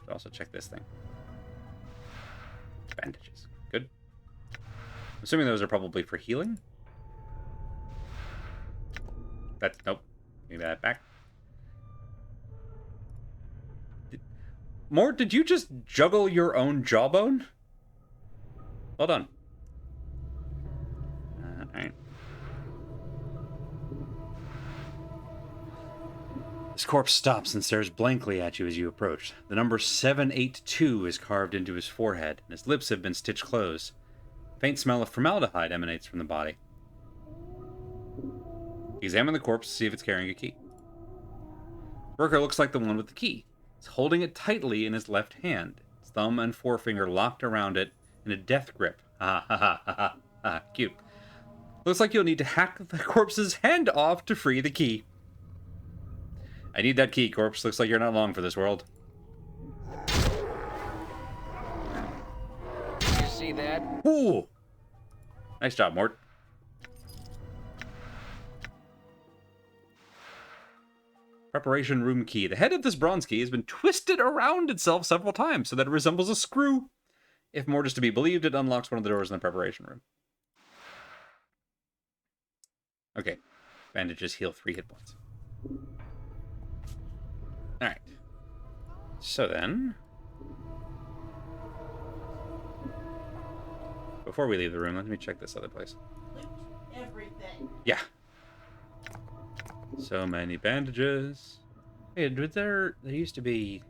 Should also check this thing. Bandages. Good. I'm assuming those are probably for healing. That's... Nope. Give me that back. Mort, did you just juggle your own jawbone? Well done. Alright. This corpse stops and stares blankly at you as you approach. The number 782 is carved into his forehead, and his lips have been stitched closed. A faint smell of formaldehyde emanates from the body. Examine the corpse to see if it's carrying a key. Worker looks like the one with the key. He's holding it tightly in his left hand, his thumb and forefinger locked around it in a death grip. Ha ha ha ha ha. Cute. Looks like you'll need to hack the corpse's hand off to free the key. I need that key, corpse. Looks like you're not long for this world. You see that? Ooh! Nice job, Mort. Preparation room key. The head of this bronze key has been twisted around itself several times so that it resembles a screw. If Mort is to be believed, it unlocks one of the doors in the preparation room. Okay. Bandages heal 3 hit points. Alright. So then... Before we leave the room, let me check this other place. Loot everything. Yeah. So many bandages. Hey, there used to be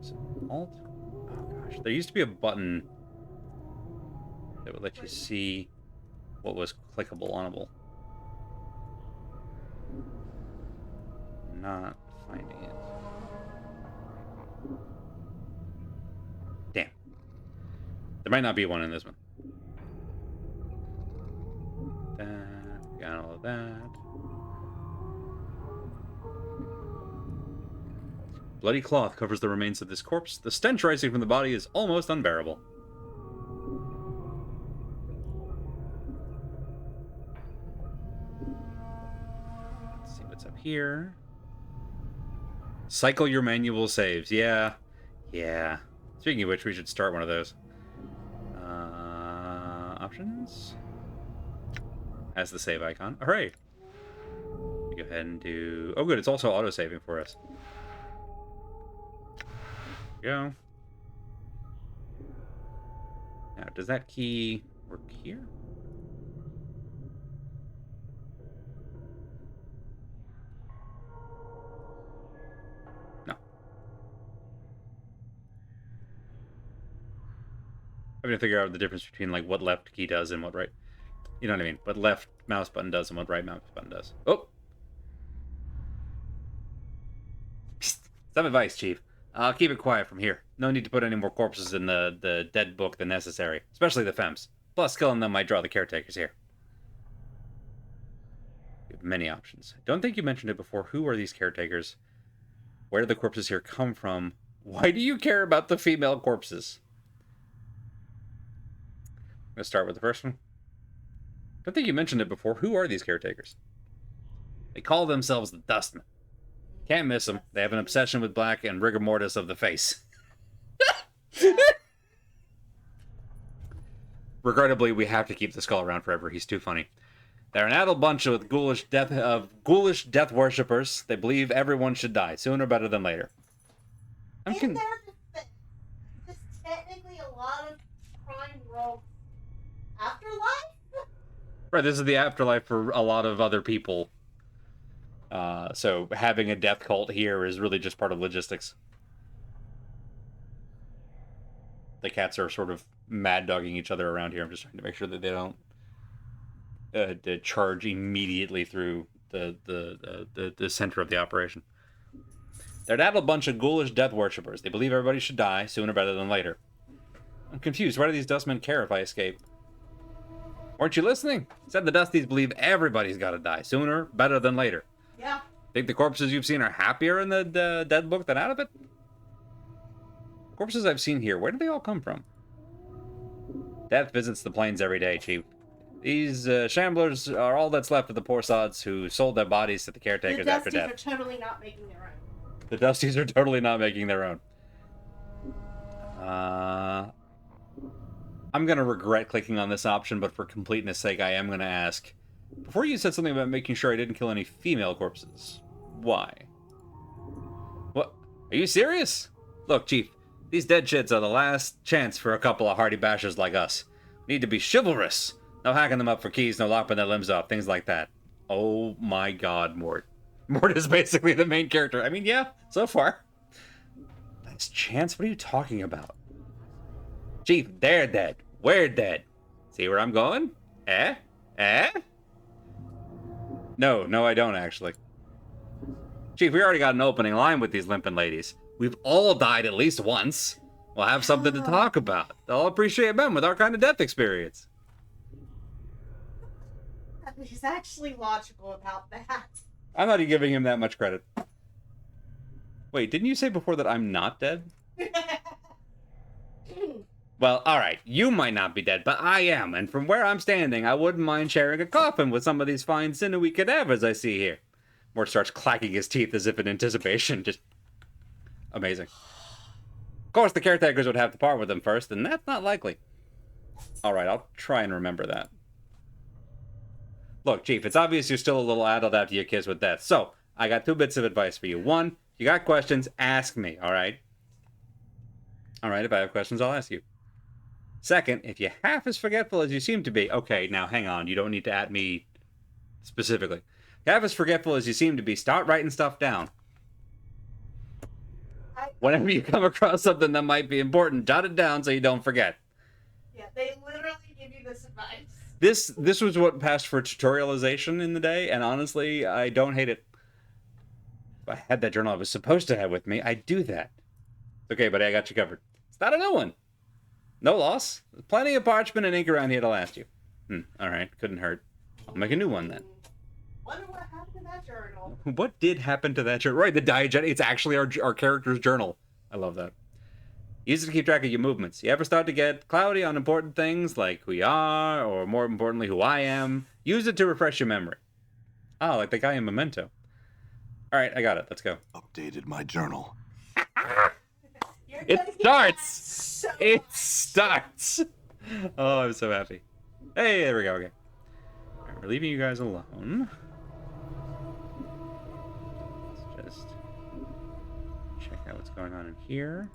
some alt? Oh gosh, there used to be a button that would let you see what was clickable onable. Not finding it. Damn. There might not be one in this one. That, got all of that. Bloody cloth covers the remains of this corpse. The stench rising from the body is almost unbearable. Let's see what's up here. Cycle your manual saves. Yeah. It's Speaking of which, we should start one of those. Options. As the save icon. Hooray! Go ahead and do... Oh, good. It's also auto-saving for us. There we go. Now, does that key work here? No. I'm gonna figure out the difference between, like, what left key does and what right... You know what I mean? What left mouse button does and what right mouse button does. Oh! Psst. Some advice, Chief. I'll keep it quiet from here. No need to put any more corpses in the dead book than necessary. Especially the Fems. Plus, killing them might draw the caretakers here. You have many options. Don't think you mentioned it before. Who are these caretakers? Where do the corpses here come from? Why do you care about the female corpses? I'm going to start with the first one. Don't think you mentioned it before. Who are these caretakers? They call themselves the Dustmen. Can't miss them. They have an obsession with black and rigor mortis of the face. Regrettably, we have to keep the skull around forever. He's too funny. They're an adult bunch of ghoulish death worshippers. They believe everyone should die, sooner better than later. There's technically a lot of crime roll afterlife? Right, this is the afterlife for a lot of other people. So having a death cult here is really just part of logistics. The cats are sort of mad dogging each other around here. I'm just trying to make sure that they don't charge immediately through the center of the operation. They're an adult bunch of ghoulish death worshippers. They believe everybody should die, sooner rather than later. I'm confused. Why do these dustmen care if I escape? Weren't you listening? Said the Dusties believe everybody's got to die, sooner, better than later. Yeah. Think the corpses you've seen are happier in the dead book than out of it? Corpses I've seen here, where do they all come from? Death visits the plains every day, Chief. These shamblers are all that's left of the poor sods who sold their bodies to the caretakers after death. The Dusties are totally not making their own. The Dusties are totally not making their own. I'm going to regret clicking on this option, but for completeness sake, I am going to ask. Before you said something about making sure I didn't kill any female corpses. Why? What? Are you serious? Look, Chief, these dead shits are the last chance for a couple of hardy bashers like us. We need to be chivalrous. No hacking them up for keys, no lopping their limbs off, things like that. Oh my god, Mort. Mort is basically the main character. I mean, yeah, so far. Last chance? What are you talking about? Chief, they're dead. We're dead. See where I'm going? Eh? Eh? No, I don't actually. Chief, we already got an opening line with these limping ladies. We've all died at least once. We'll have something to talk about. They'll appreciate men with our kind of death experience. He's actually logical about that. I'm not even giving him that much credit. Wait, didn't you say before that I'm not dead? Well, alright, you might not be dead, but I am, and from where I'm standing, I wouldn't mind sharing a coffin with some of these fine sinewy cadavers I see here. Mort starts clacking his teeth as if in anticipation, just amazing. Of course, the caretakers would have to part with them first, and that's not likely. Alright, I'll try and remember that. Look, Chief, it's obvious you're still a little addled after your kiss with death, so I got 2 bits of advice for you. 1, you got questions, ask me, alright? Alright, if I have questions, I'll ask you. 2nd, if you're half as forgetful as you seem to be... Okay, now hang on, you don't need to at me specifically. Half as forgetful as you seem to be, start writing stuff down. Whenever you come across something that might be important, jot it down so you don't forget. Yeah, they literally give you this advice. This was what passed for tutorialization in the day, and honestly, I don't hate it. If I had that journal I was supposed to have with me, I'd do that. Okay, buddy, I got you covered. Start a new one. No loss. There's plenty of parchment and ink around here to last you. Alright, couldn't hurt. I'll make a new one then. Wonder what happened to that journal. What did happen to that journal? Right, the diegetic. It's actually our character's journal. I love that. Use it to keep track of your movements. You ever start to get cloudy on important things like who you are, or more importantly, who I am? Use it to refresh your memory. Oh, like the guy in Memento. Alright, I got it. Let's go. Updated my journal. It starts! so It starts! Oh, I'm so happy. Hey, there we go, okay. Alright, we're leaving you guys alone. Let's just check out what's going on in here.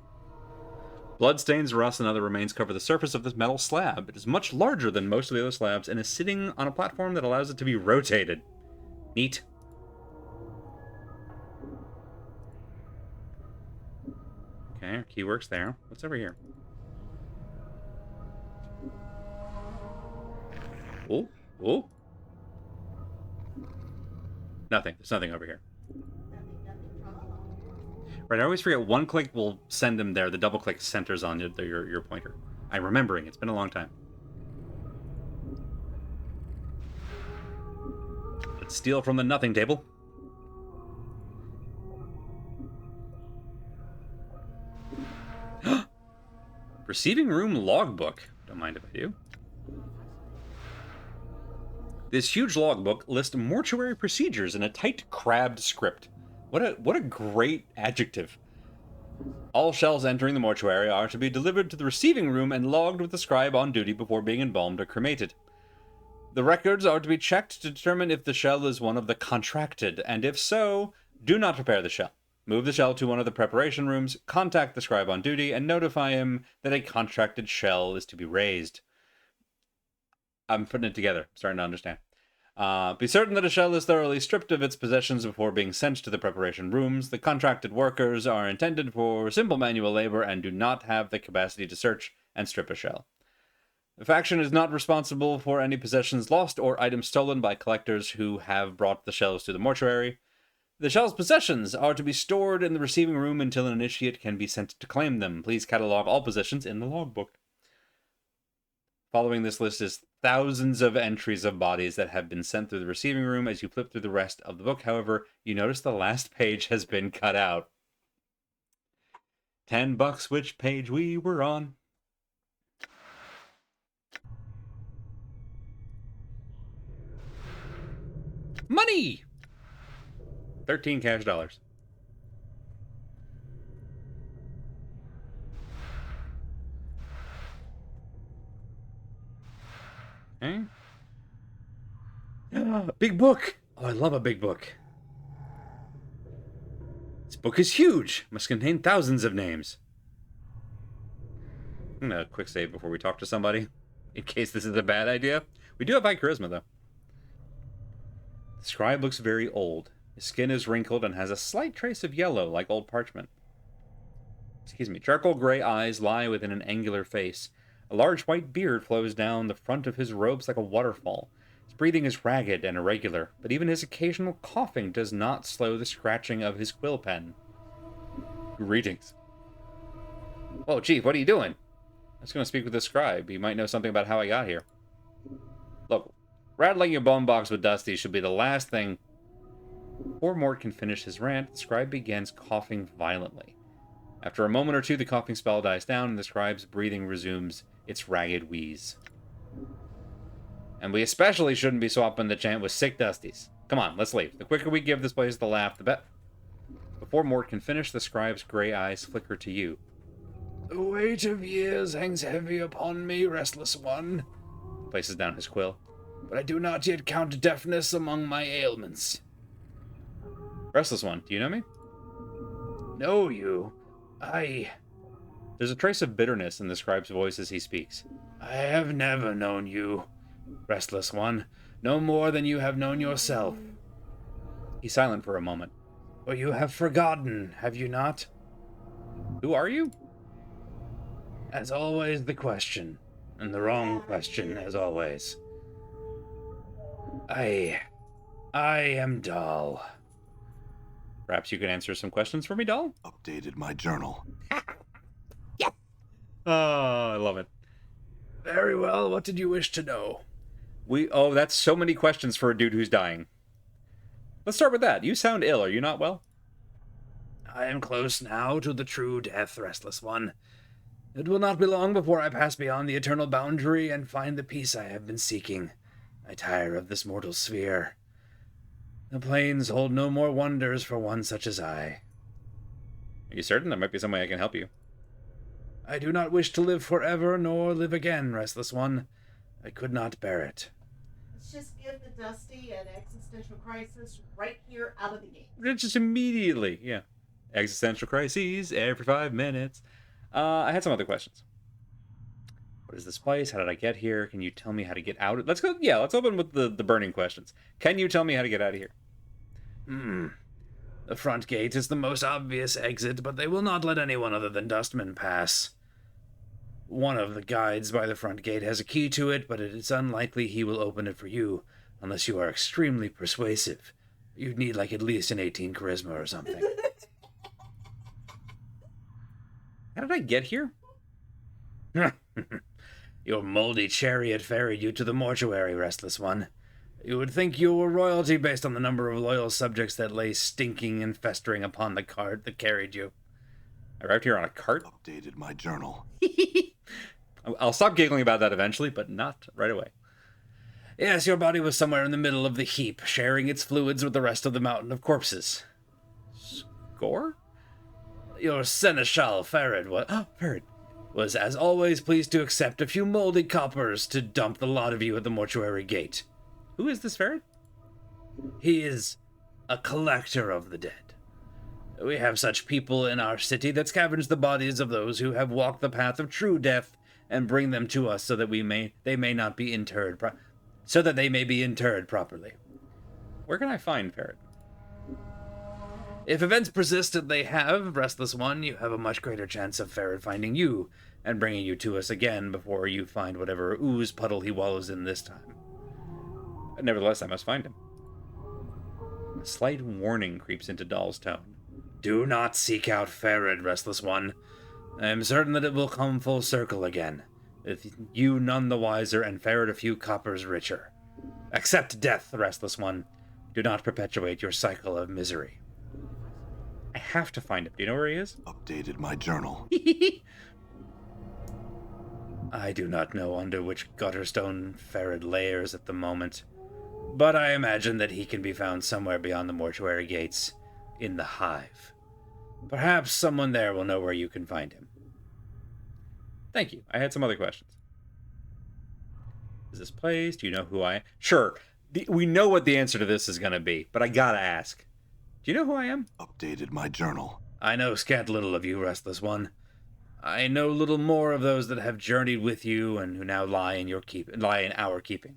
Bloodstains, rust, and other remains cover the surface of this metal slab. It is much larger than most of the other slabs and is sitting on a platform that allows it to be rotated. Neat. Okay, our key works there. What's over here? Oh, oh. Nothing. There's nothing over here. Right, I always forget one click will send them there. The double click centers on your pointer. I'm remembering. It's been a long time. Let's steal from the nothing table. Receiving room logbook. Don't mind if I do. This huge logbook lists mortuary procedures in a tight, crabbed script. What a great adjective. All shells entering the mortuary are to be delivered to the receiving room and logged with the scribe on duty before being embalmed or cremated. The records are to be checked to determine if the shell is one of the contracted, and if so, do not prepare the shell. Move the shell to one of the preparation rooms, contact the scribe on duty, and notify him that a contracted shell is to be raised. I'm putting it together. Starting to understand. Be certain that a shell is thoroughly stripped of its possessions before being sent to the preparation rooms. The contracted workers are intended for simple manual labor and do not have the capacity to search and strip a shell. The faction is not responsible for any possessions lost or items stolen by collectors who have brought the shells to the mortuary. The shell's possessions are to be stored in the receiving room until an initiate can be sent to claim them. Please catalog all possessions in the logbook. Following this list is thousands of entries of bodies that have been sent through the receiving room. As you flip through the rest of the book, however, you notice the last page has been cut out. $10 which page we were on. Money! 13 cash dollars. Okay. Big book! Oh, I love a big book. This book is huge. Must contain thousands of names. I'm gonna quick save before we talk to somebody, in case this is a bad idea. We do have high charisma, though. The scribe looks very old. His skin is wrinkled and has a slight trace of yellow, like old parchment. Excuse me. Charcoal gray eyes lie within an angular face. A large white beard flows down the front of his robes like a waterfall. His breathing is ragged and irregular, but even his occasional coughing does not slow the scratching of his quill pen. Greetings. Whoa, Chief, what are you doing? I was going to speak with the scribe. He might know something about how I got here. Look, rattling your bone box with Dusty should be the last thing. Before Mort can finish his rant, the scribe begins coughing violently. After a moment or two, the coughing spell dies down, and the scribe's breathing resumes its ragged wheeze. And we especially shouldn't be swapping the chant with sick Dusties. Come on, let's leave. The quicker we give this place the laugh, the better. Before Mort can finish, the scribe's gray eyes flicker to you. The weight of years hangs heavy upon me, restless one. Places down his quill. But I do not yet count deafness among my ailments. Restless one, do you know me? Know you? There's a trace of bitterness in the scribe's voice as he speaks. I have never known you, restless one, no more than you have known yourself. He's silent for a moment. But you have forgotten, have you not? Who are you? As always, the question, and the wrong question, as always. I am Dahl. Perhaps you could answer some questions for me, Dahl? Updated my journal. Yes! Oh, I love it. Very well, what did you wish to know? Oh, that's so many questions for a dude who's dying. Let's start with that. You sound ill, are you not well? I am close now to the true death, restless one. It will not be long before I pass beyond the eternal boundary and find the peace I have been seeking. I tire of this mortal sphere. The plains hold no more wonders for one such as I. Are you certain? There might be some way I can help you. I do not wish to live forever, nor live again, Restless One. I could not bear it. Let's just give the Dusty an existential crisis right here out of the gate. Just immediately, yeah. Existential crises every 5 minutes. I had some other questions. What is this place? How did I get here? Can you tell me how to get out? Let's go. Yeah, let's open with the burning questions. Can you tell me how to get out of here? The front gate is the most obvious exit, but they will not let anyone other than Dustman pass. One of the guides by the front gate has a key to it, but it is unlikely he will open it for you, unless you are extremely persuasive. You'd need like at least an 18 charisma or something. How did I get here? Your moldy chariot ferried you to the mortuary, Restless One. You would think you were royalty based on the number of loyal subjects that lay stinking and festering upon the cart that carried you. I arrived here on a cart. Updated my journal. I'll stop giggling about that eventually, but not right away. Yes, your body was somewhere in the middle of the heap, sharing its fluids with the rest of the mountain of corpses. Score? Your seneschal, Farid, was, as always, pleased to accept a few moldy coppers to dump the lot of you at the mortuary gate. Who is this Farid? He is a collector of the dead. We have such people in our city that scavenge the bodies of those who have walked the path of true death and bring them to us so that they may be interred properly. Where can I find Farid? If events persist as they have, Restless One, you have a much greater chance of Farid finding you and bringing you to us again before you find whatever ooze puddle he wallows in this time. Nevertheless, I must find him. A slight warning creeps into Dahl's tone. Do not seek out Farid, Restless One. I am certain that it will come full circle again, with you none the wiser and Farid a few coppers richer. Accept death, Restless One. Do not perpetuate your cycle of misery. I have to find him. Do you know where he is? Updated my journal. I do not know under which gutterstone Farid layers at the moment, but I imagine that he can be found somewhere beyond the mortuary gates, in the hive. Perhaps someone there will know where you can find him. Thank you. I had some other questions. Is this place? Do you know who I am? Sure. We know what the answer to this is going to be, but I gotta ask. Do you know who I am? Updated my journal. I know scant little of you, Restless One. I know little more of those that have journeyed with you and who now lie in our keeping.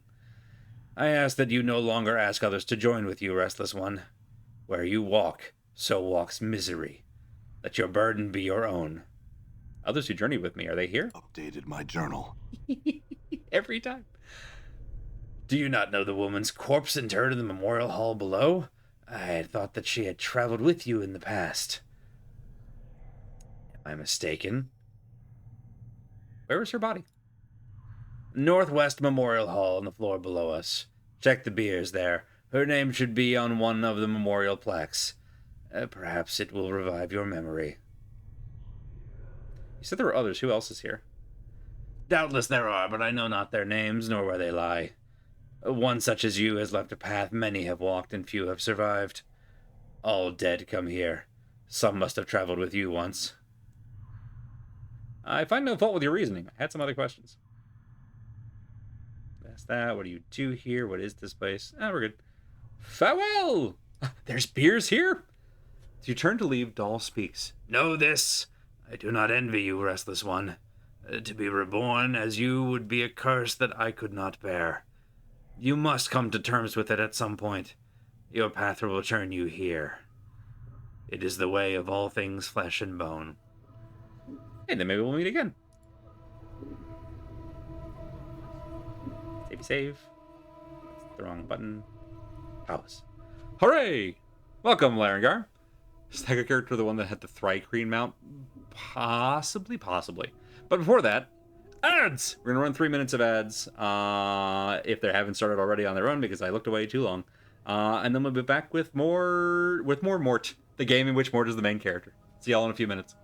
I ask that you no longer ask others to join with you, Restless One. Where you walk, so walks misery. Let your burden be your own. Others who journeyed with me, are they here? Updated my journal. Every time. Do you not know the woman's corpse interred in the memorial hall below? I had thought that she had traveled with you in the past. Am I mistaken? Where is her body? Northwest Memorial Hall on the floor below us. Check the biers there. Her name should be on one of the memorial plaques. Perhaps it will revive your memory. You said there were others. Who else is here? Doubtless there are, but I know not their names nor where they lie. One such as you has left a path many have walked and few have survived. All dead come here. Some must have traveled with you once. I find no fault with your reasoning. I had some other questions. That's that. What do you do here? What is this place? We're good. Farewell! There's beers here? As you turn to leave, Dahl speaks. Know this. I do not envy you, Restless One. To be reborn as you would be a curse that I could not bear. You must come to terms with it at some point. Your path will return you here. It is the way of all things flesh and bone. Hey, then maybe we'll meet again. Save. That's the wrong button. Pause. Hooray! Welcome, Larengar. Is that a character the one that had the Thri-Kreen mount? Possibly. But before that, ads! We're gonna run 3 minutes of ads, if they haven't started already on their own, because I looked away too long. And then we'll be back with more Mort, the game in which Mort is the main character. See y'all in a few minutes.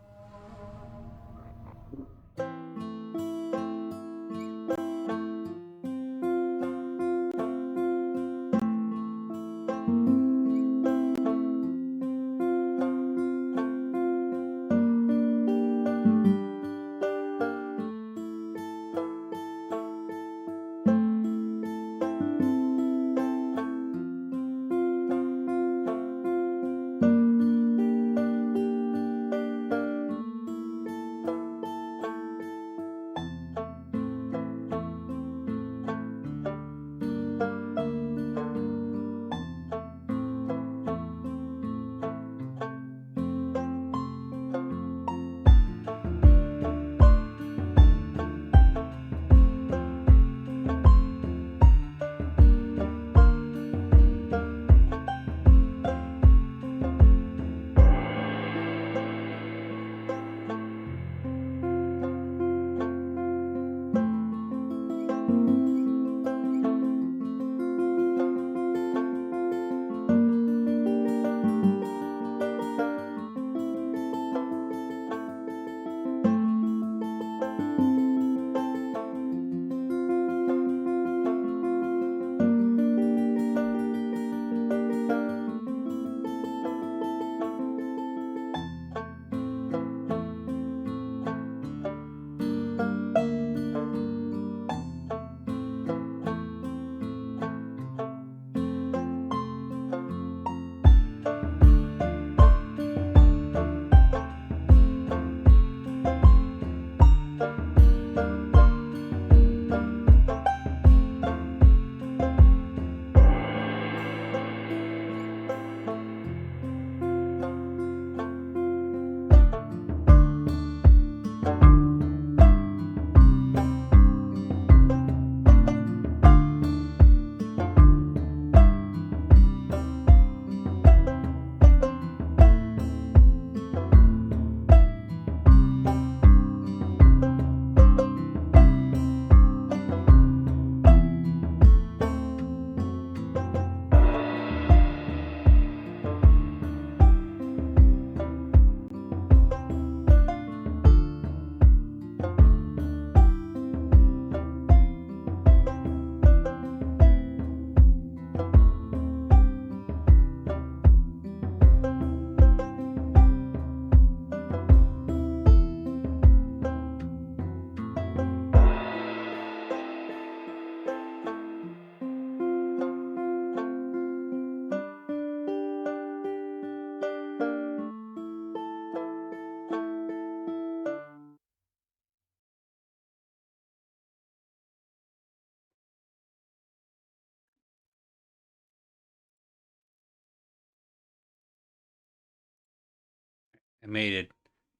I made a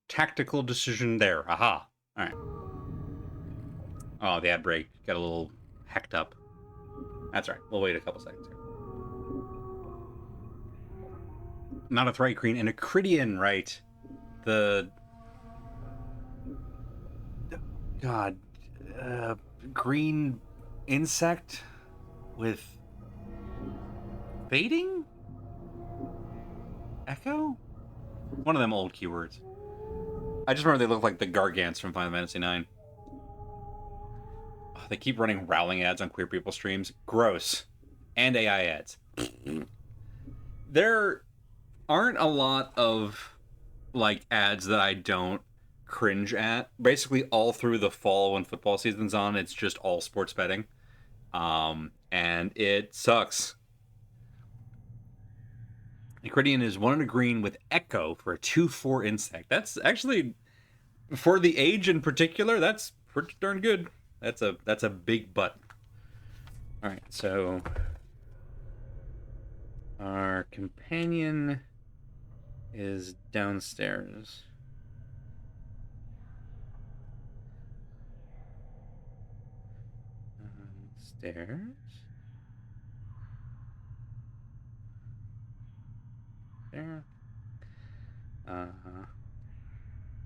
tactical decision there. Aha. All right. Oh, the ad break got a little hecked up. That's right. We'll wait a couple seconds here. Not a Thri-Kreen, and a Cridian, right? The... God. Green insect with... Fading? Echo? One of them old keywords. I just remember they look like the Gargants from Final Fantasy IX. Oh, they keep running Rowling ads on Queer People streams. Gross. And AI ads. There aren't a lot of, like, ads that I don't cringe at. Basically, all through the fall when football season's on, it's just all sports betting. And it sucks. Icridian is 1 in a green with Echo for a 2/4 insect. That's actually, for the age in particular, that's pretty darn good. That's a big butt. All right, so our companion is downstairs. Stairs. There.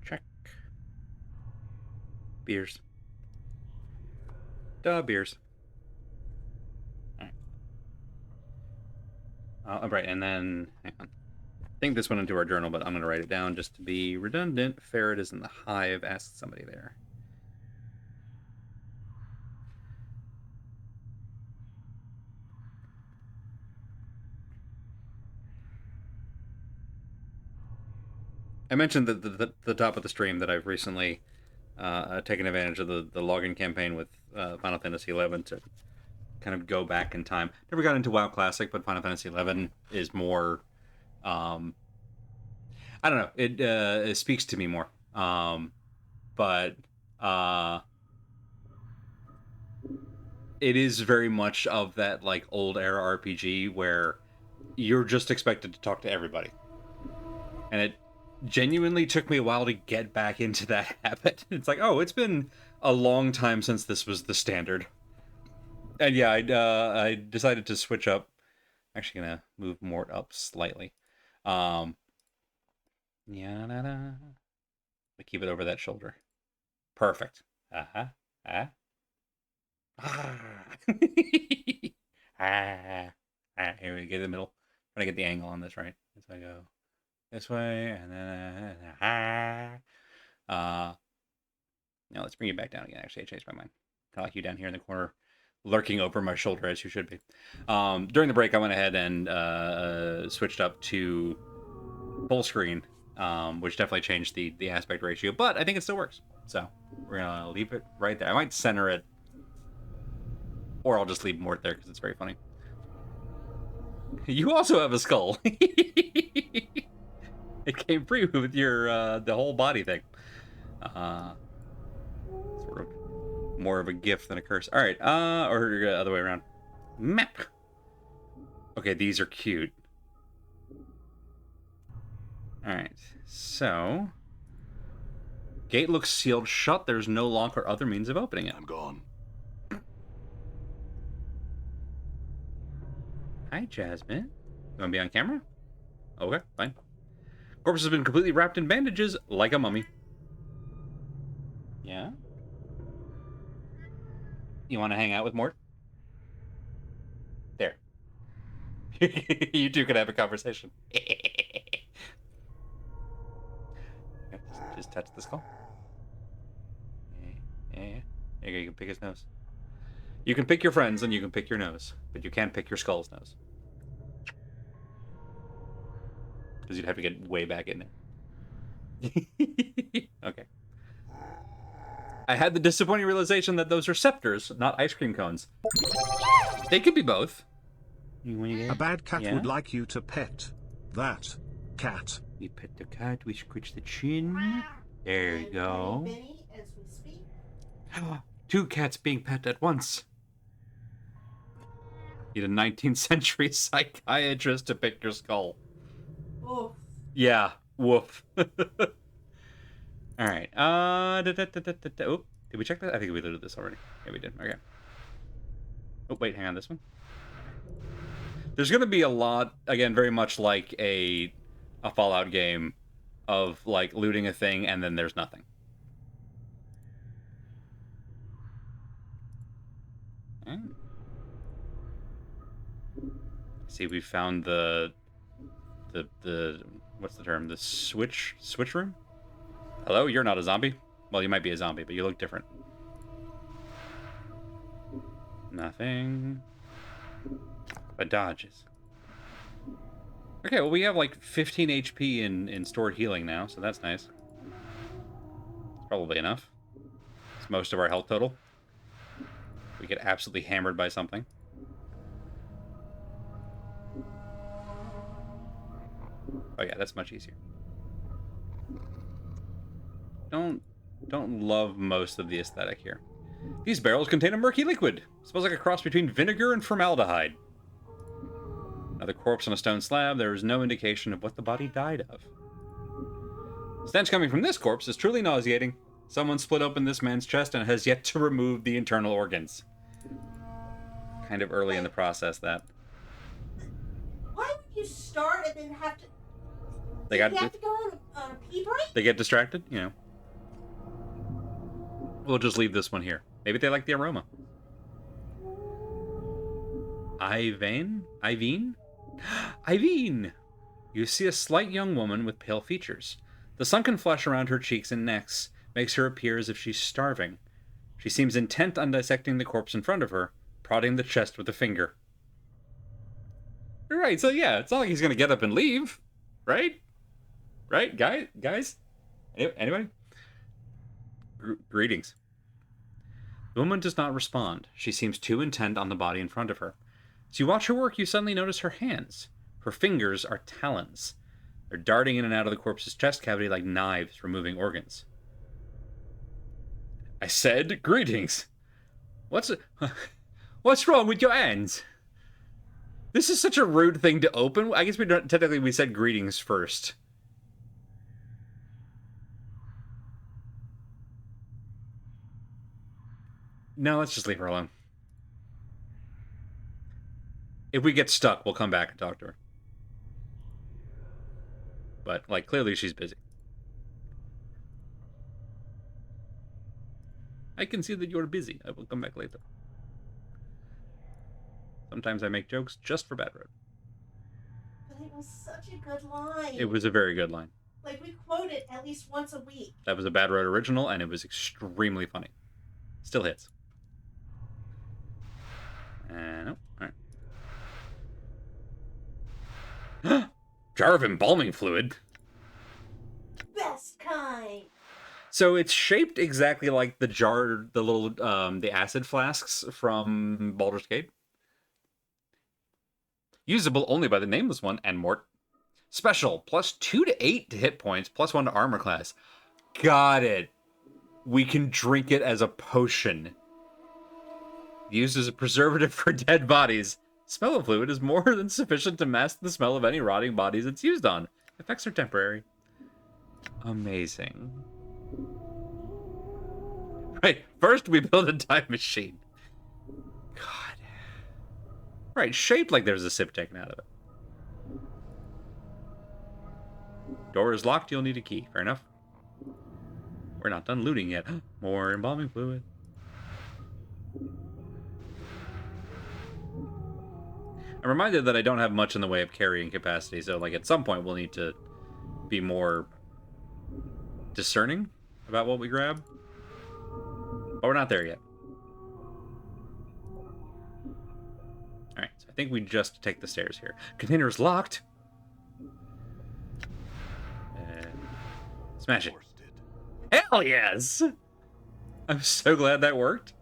Check. Beers. Beers. Alright. Right, and then, hang on. I think this went into our journal, but I'm going to write it down just to be redundant. Ferret is in the hive. Ask somebody there. I mentioned at the top of the stream that I've recently taken advantage of the login campaign with Final Fantasy XI to kind of go back in time. Never got into WoW Classic, but Final Fantasy XI is more... I don't know. It speaks to me more. But it is very much of that, like, old era RPG where you're just expected to talk to everybody. And it genuinely took me a while to get back into that habit. It's like, oh, it's been a long time since this was the standard. And yeah, I decided to switch up. Actually gonna move Mort up slightly. Yeah, keep it over that shoulder. Perfect. Here we get in the middle. Trying to get the angle on this right. As I go this way, and then now let's bring you back down again. Actually, I changed my mind. Kind of like you down here in the corner, lurking over my shoulder as you should be. During the break, I went ahead and switched up to full screen, which definitely changed the aspect ratio, but I think it still works. So we're gonna leave it right there. I might center it, or I'll just leave Mort there because it's very funny. You also have a skull. It came free with your the whole body thing. Sort of more of a gift than a curse. All right, or the other way around. Map. Okay, these are cute. All right, so gate looks sealed shut. There's no lock or other means of opening it. I'm gone. Hi, Jasmine. You want to be on camera? Okay, fine. Corpse has been completely wrapped in bandages, like a mummy. Yeah? You want to hang out with Mort? There. You two can have a conversation. Just touch the skull. Yeah. There you go, you can pick his nose. You can pick your friends and you can pick your nose, but you can't pick your skull's nose. Because you'd have to get way back in there. Okay. I had the disappointing realization that those are scepters, not ice cream cones. They could be both. A bad cat would like you to pet that cat. We pet the cat, we scratch the chin. There you go. As we speak. 2 cats being pet at once. Need a 19th century psychiatrist to pick your skull. Oh. Yeah, Woof. All right. Oh, did we check that? I think we looted this already. Yeah, we did. Okay. Oh, wait, hang on. This one. There's going to be a lot, again, very much like a Fallout game of, like, looting a thing and then there's nothing. Okay. See, we found the what's the term? The switch room? Hello, you're not a zombie? Well, you might be a zombie, but you look different. Nothing but dodges. Okay, well, we have like 15 HP in stored healing now, so that's nice. It's probably enough. It's most of our health total. We get absolutely hammered by something. Oh yeah, that's much easier. Don't love most of the aesthetic here. These barrels contain a murky liquid. It smells like a cross between vinegar and formaldehyde. Another corpse on a stone slab. There is no indication of what the body died of. The stench coming from this corpse is truly nauseating. Someone split open this man's chest and has yet to remove the internal organs. Kind of early in the process, that. Why would you start and then have to... They have to go on a pee break? They get distracted, you know. We'll just leave this one here. Maybe they like the aroma. Iveen? Iveen! You see a slight young woman with pale features. The sunken flesh around her cheeks and necks makes her appear as if she's starving. She seems intent on dissecting the corpse in front of her, prodding the chest with a finger. Right, so yeah, it's not like he's gonna get up and leave. Right? Right, guys? Anybody? Greetings. The woman does not respond. She seems too intent on the body in front of her. As you watch her work, you suddenly notice her hands. Her fingers are talons. They're darting in and out of the corpse's chest cavity like knives, removing organs. I said, greetings. What's wrong with your hands? This is such a rude thing to open. I guess we said greetings first. No, let's just leave her alone. If we get stuck, we'll come back and talk to her. But, like, clearly she's busy. I can see that you're busy. I will come back later. Sometimes I make jokes just for Bad Road. But it was such a good line. It was a very good line. Like, we quote it at least once a week. That was a Bad Road original, and it was extremely funny. Still hits. No. Alright. Jar of embalming fluid. Best kind. So it's shaped exactly like the jar, the little, the acid flasks from Baldur's Gate. Usable only by the Nameless One and Mort. Special, +2 to 8 to hit points, +1 to armor class. Got it. We can drink it as a potion. Used as a preservative for dead bodies. Smell of fluid is more than sufficient to mask the smell of any rotting bodies it's used on. Effects are temporary. Amazing. Right, first we build a time machine. God. Right, shaped like there's a sip taken out of it. Door is locked, you'll need a key. Fair enough. We're not done looting yet. More embalming fluid. I'm reminded that I don't have much in the way of carrying capacity, so like at some point we'll need to be more discerning about what we grab. But we're not there yet. Alright, so I think we just take the stairs here. Container is locked. Smash it. Hell yes! I'm so glad that worked.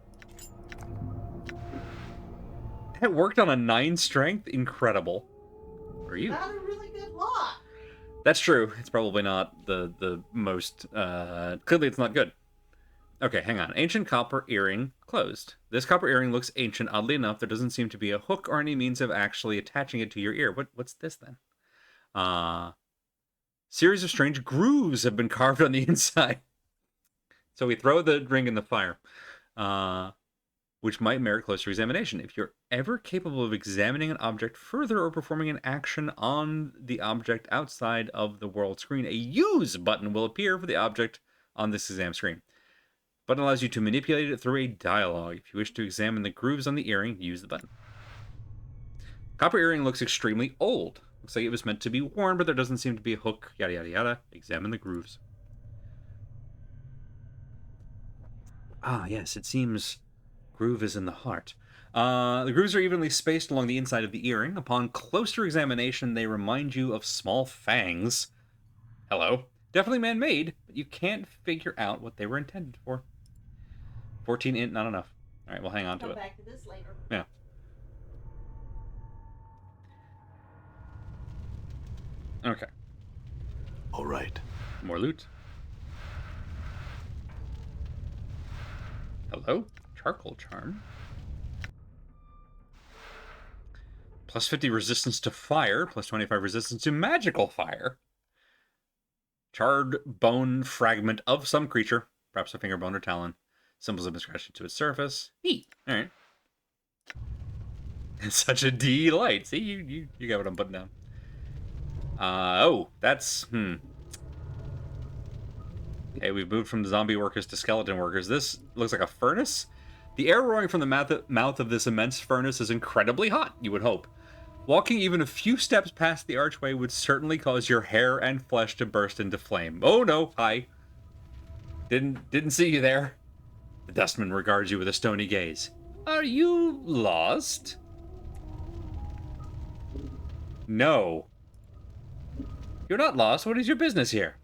That worked on a 9 strength? Incredible. Where are you? Not a really good lock. That's true. It's probably not the most... clearly it's not good. Okay, hang on. Ancient copper earring closed. This copper earring looks ancient. Oddly enough, there doesn't seem to be a hook or any means of actually attaching it to your ear. What's this then? Series of strange grooves have been carved on the inside. So we throw the ring in the fire, which might merit closer examination. If you're ever capable of examining an object further or performing an action on the object outside of the world screen, a use button will appear for the object on this exam screen. Button allows you to manipulate it through a dialogue. If you wish to examine the grooves on the earring, use the button. Copper earring looks extremely old. Looks like it was meant to be worn, but there doesn't seem to be a hook. Yada, yada, yada. Examine the grooves. Ah, yes, it seems groove is in the heart. The grooves are evenly spaced along the inside of the earring. Upon closer examination, they remind you of small fangs. Hello. Definitely man-made, but you can't figure out what they were intended for. 14 int, not enough. All right, we'll hang on to it. Come back to this later. Yeah. Okay. All right. More loot. Hello? Charcoal charm. Plus 50 resistance to fire, plus 25 resistance to magical fire. Charred bone fragment of some creature, perhaps a finger bone or talon. Symbols have been scratched into its surface. Neat. All right. It's such a delight. See, you got what I'm putting down. Oh, that's Okay, we've moved from the zombie workers to skeleton workers. This looks like a furnace. The air roaring from the mouth of this immense furnace is incredibly hot, you would hope. Walking even a few steps past the archway would certainly cause your hair and flesh to burst into flame. Oh no, hi. Didn't see you there. The dustman regards you with a stony gaze. Are you lost? No. You're not lost. What is your business here?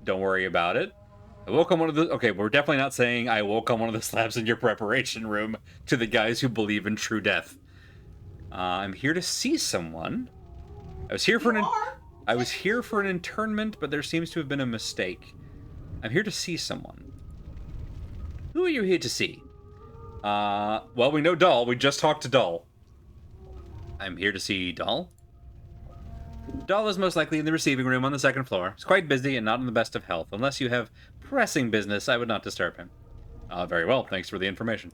Don't worry about it. I woke on one of the... Okay, we're definitely not saying I woke on one of the slabs in your preparation room to the guys who believe in true death. I'm here to see someone. I was here for an internment, but there seems to have been a mistake. I'm here to see someone. Who are you here to see? Well, we know Doll. We just talked to Doll. I'm here to see Doll. Doll is most likely in the receiving room on the second floor. He's quite busy and not in the best of health. Unless you have pressing business, I would not disturb him. Very well. Thanks for the information.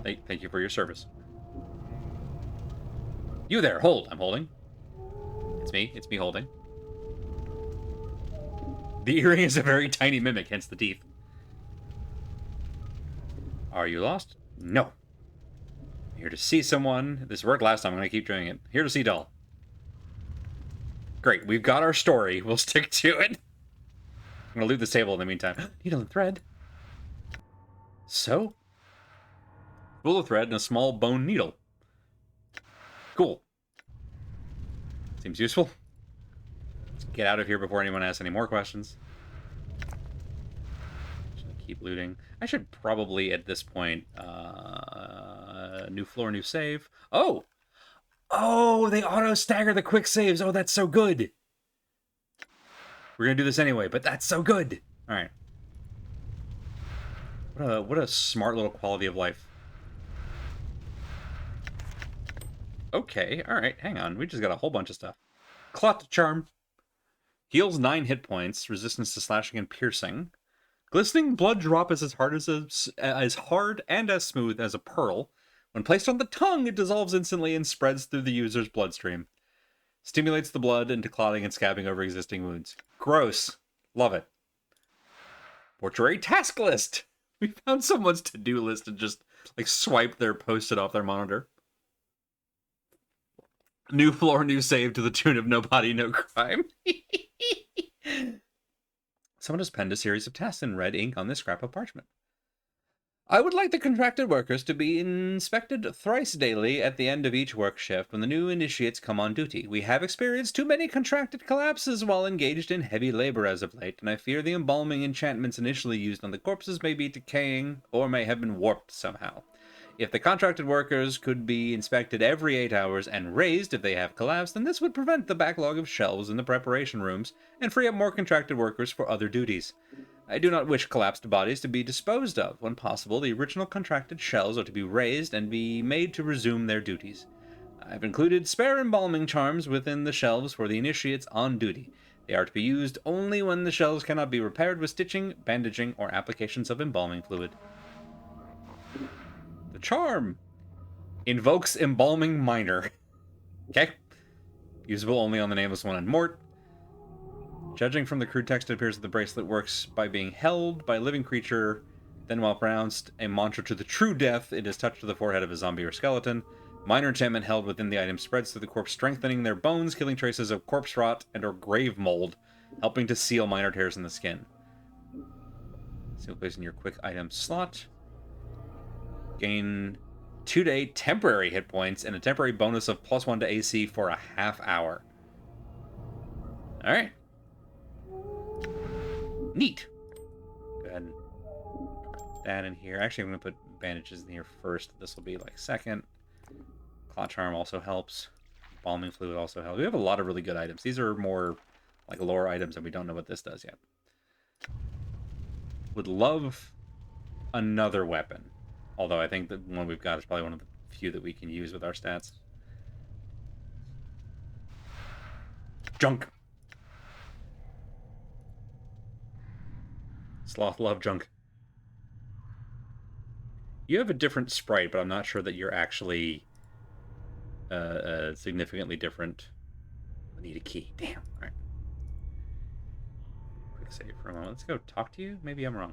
Thank you for your service. You there. Hold. I'm holding. It's me. It's me holding. The earring is a very tiny mimic, hence the teeth. Are you lost? No. Here to see someone. This worked last time. I'm going to keep doing it. Here to see Doll. Great. We've got our story. We'll stick to it. I'm going to loot this table in the meantime. Needle and thread. So? Roll of thread and a small bone needle. Cool. Seems useful. Let's get out of here before anyone asks any more questions. Keep looting. I should probably, at this point, new floor, new save. Oh! Oh, they auto-stagger the quick saves. Oh, that's so good. We're going to do this anyway, but that's so good. All right. What a smart little quality of life. Okay, all right, hang on. We just got a whole bunch of stuff. Clot Charm. Heals 9 hit points. Resistance to slashing and piercing. Glistening blood drop is as hard and as smooth as a pearl. When placed on the tongue, it dissolves instantly and spreads through the user's bloodstream. Stimulates the blood into clotting and scabbing over existing wounds. Gross. Love it. Mortuary task list. We found someone's to-do list and just swipe their post-it off their monitor. New floor, new save to the tune of no body, no crime. Someone has penned a series of tasks in red ink on this scrap of parchment. I would like the contracted workers to be inspected thrice daily at the end of each work shift when the new initiates come on duty. We have experienced too many contracted collapses while engaged in heavy labor as of late, and I fear the embalming enchantments initially used on the corpses may be decaying or may have been warped somehow. If the contracted workers could be inspected every 8 hours and raised if they have collapsed, then this would prevent the backlog of shelves in the preparation rooms and free up more contracted workers for other duties. I do not wish collapsed bodies to be disposed of. When possible, the original contracted shells are to be raised and be made to resume their duties. I've included spare embalming charms within the shelves for the initiates on duty. They are to be used only when the shelves cannot be repaired with stitching, bandaging, or applications of embalming fluid. The charm invokes Embalming Minor. Okay. Usable only on the Nameless One and Mort. Judging from the crude text, it appears that the bracelet works by being held by a living creature. Then, while pronounced a mantra to the true death, it is touched to the forehead of a zombie or skeleton. Minor enchantment held within the item spreads through the corpse, strengthening their bones, killing traces of corpse rot and or grave mold, helping to seal minor tears in the skin. Single place in your quick item slot. Gain 2 to 8 temporary hit points and a temporary bonus of +1 to AC for a half hour. Alright. Neat. Go ahead and put that in here. Actually, I'm going to put bandages in here first. This will be like second. Clot Charm also helps. Balming Fluid also helps. We have a lot of really good items. These are more like lore items, and we don't know what this does yet. Would love another weapon. Although I think the one we've got is probably one of the few that we can use with our stats. Junk. Sloth love junk. You have a different sprite, but I'm not sure that you're actually significantly different. I need a key. Damn. All right. Quick save for a moment. Let's go talk to you. Maybe I'm wrong.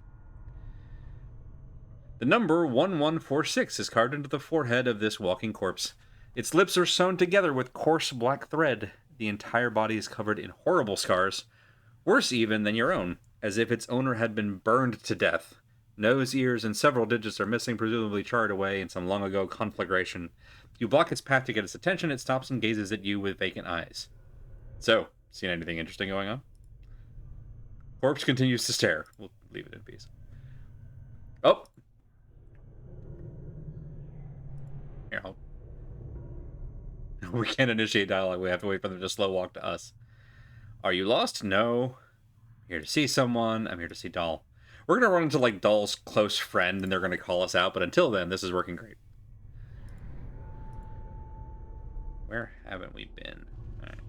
The number 1146 is carved into the forehead of this walking corpse. Its lips are sewn together with coarse black thread. The entire body is covered in horrible scars, worse even than your own, as if its owner had been burned to death. Nose, ears, and several digits are missing, presumably charred away in some long ago conflagration. You block its path to get its attention. It stops and gazes at you with vacant eyes. So, seen anything interesting going on? Corpse continues to stare. We'll leave it in peace. Oh! Here, hold. We can't initiate dialogue. We have to wait for them to slow walk to us. Are you lost? No. I'm here to see someone. I'm here to see Doll. We're going to run into, like, Doll's close friend, and they're going to call us out, but until then, this is working great. Where haven't we been? Alright.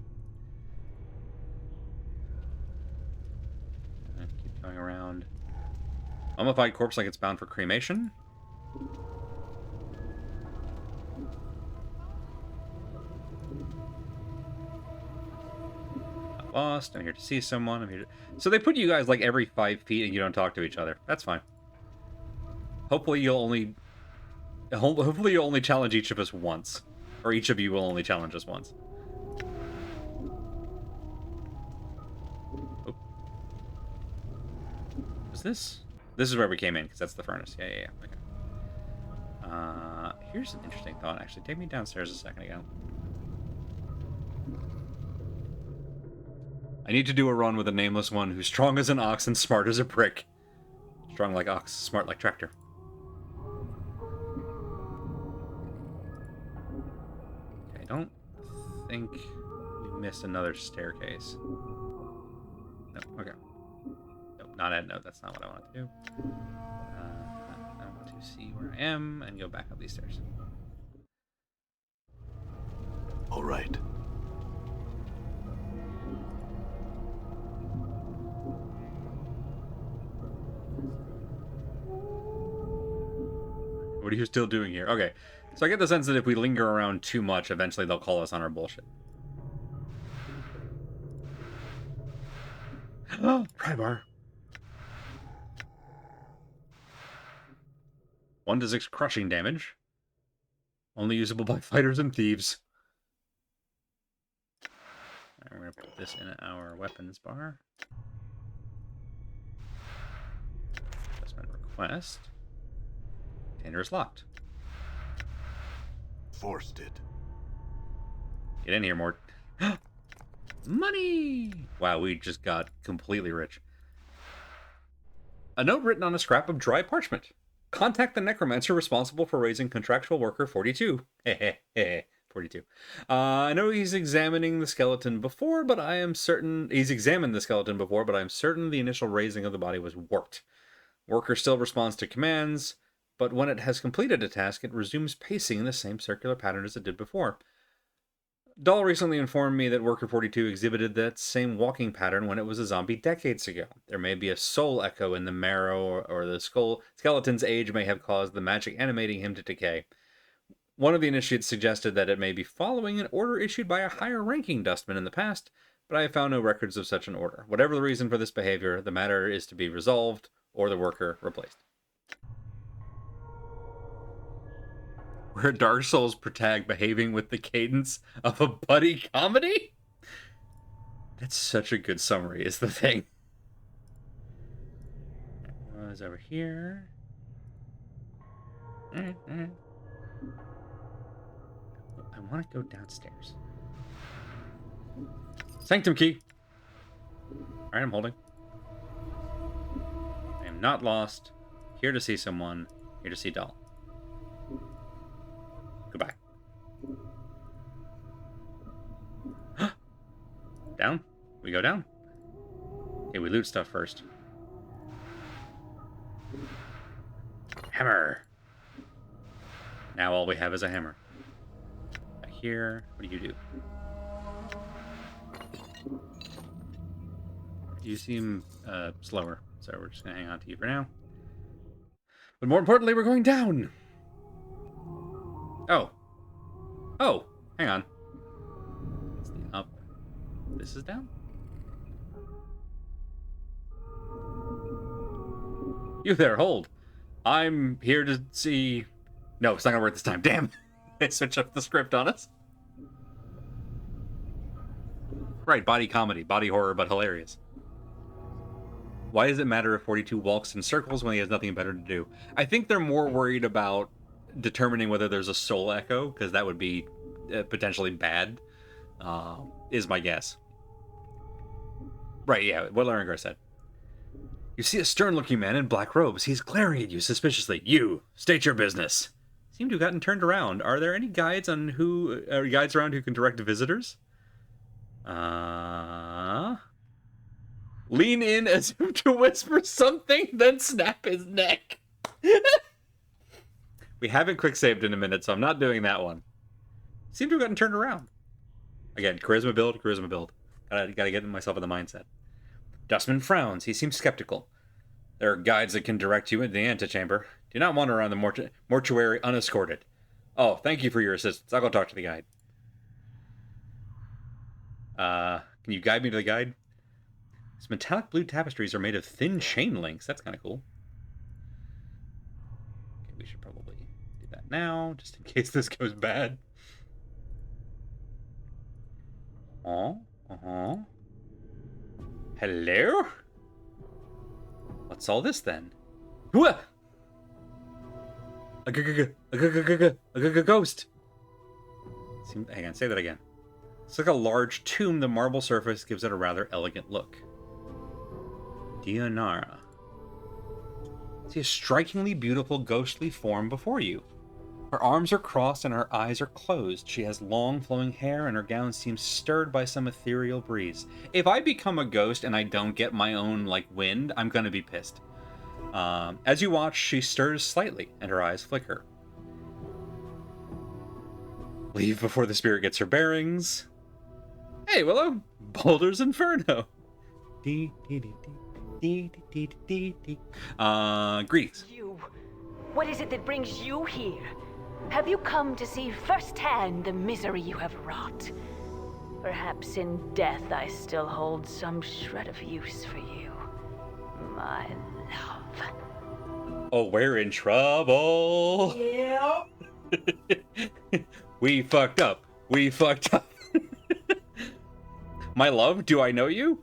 Keep going around. Mummified corpse like it's bound for cremation. Lost. I'm here to see someone. I'm here to... So they put you guys like every 5 feet and you don't talk to each other. That's fine. Hopefully you'll only challenge each of us once. Or each of you will only challenge us once. Oh. Was this? This is where we came in, because that's the furnace. Yeah. Okay. Here's an interesting thought, actually. Take me downstairs a second ago. I need to do a run with a nameless one who's strong as an ox and smart as a brick. Strong like ox, smart like tractor. Okay, I don't think we missed another staircase. No, okay. Nope, not at no, that's not what I want to do. I want to see where I am and go back up these stairs. All right. What are you still doing here? Okay, so I get the sense that if we linger around too much, eventually they'll call us on our bullshit. Oh, Prybar. 1 to 6 crushing damage. Only usable by fighters and thieves. Alright, we're going to put this in our weapons bar. Adjustment request. Container is locked. Forced it. Get in here, Mort. Money! Wow, we just got completely rich. A note written on a scrap of dry parchment. Contact the necromancer responsible for raising contractual worker 42. 42. I know he's examining the skeleton before, but I am certain... He's examined the skeleton before, but I am certain the initial raising of the body was warped. Worker still responds to commands, but when it has completed a task, it resumes pacing in the same circular pattern as it did before. Dahl recently informed me that Worker 42 exhibited that same walking pattern when it was a zombie decades ago. There may be a soul echo in the marrow, or the skeleton's age may have caused the magic animating him to decay. One of the initiates suggested that it may be following an order issued by a higher-ranking dustman in the past, but I have found no records of such an order. Whatever the reason for this behavior, the matter is to be resolved, or the worker replaced. Where Dark Souls protag behaving with the cadence of a buddy comedy? That's such a good summary, is the thing. What was over here? I want to go downstairs. Sanctum key. Alright, I'm holding. I am not lost. Here to see someone. Here to see Dahl. Goodbye. Down? We go down? Okay, we loot stuff first. Hammer! Now all we have is a hammer. Back here, what do you do? You seem slower, so we're just gonna hang on to you for now. But more importantly, we're going down! Oh. Oh, hang on. That's the up. This is down? You there, hold. I'm here to see... No, it's not gonna work this time. Damn! They switched up the script on us. Right, body comedy. Body horror, but hilarious. Why does it matter if 42 walks in circles when he has nothing better to do? I think they're more worried about determining whether there's a soul echo, because that would be potentially bad, is my guess. Right, yeah, what Larengar said. You see a stern-looking man in black robes. He's glaring at you suspiciously. You, state your business. Seem to have gotten turned around. Are there any guides on guides around who can direct visitors? Lean in as if to whisper something, then snap his neck. We haven't quick saved in a minute, so I'm not doing that one. Seem to have gotten turned around. Again, charisma build, charisma build. Gotta get myself in the mindset. Dustman frowns. He seems skeptical. There are guides that can direct you into the antechamber. Do not wander around the mortuary unescorted. Oh, thank you for your assistance. I'll go talk to the guide. Can you guide me to the guide? These metallic blue tapestries are made of thin chain links. That's kind of cool. Okay, we should probably do that now, just in case this goes bad. Hello? What's all this then? What? A ghost. Hang on, say that again. It's like a large tomb. The marble surface gives it a rather elegant look. Dionara. See a strikingly beautiful ghostly form before you. Her arms are crossed and her eyes are closed. She has long flowing hair and her gown seems stirred by some ethereal breeze. If I become a ghost and I don't get my own, wind, I'm gonna be pissed. As you watch, she stirs slightly and her eyes flicker. Leave before the spirit gets her bearings. Hey, Willow! Boulder's Inferno! Greetings. You. What is it that brings you here? Have you come to see firsthand the misery you have wrought? Perhaps in death I still hold some shred of use for you, my love. Oh, we're in trouble. Yep. We fucked up. We fucked up. My love, do I know you?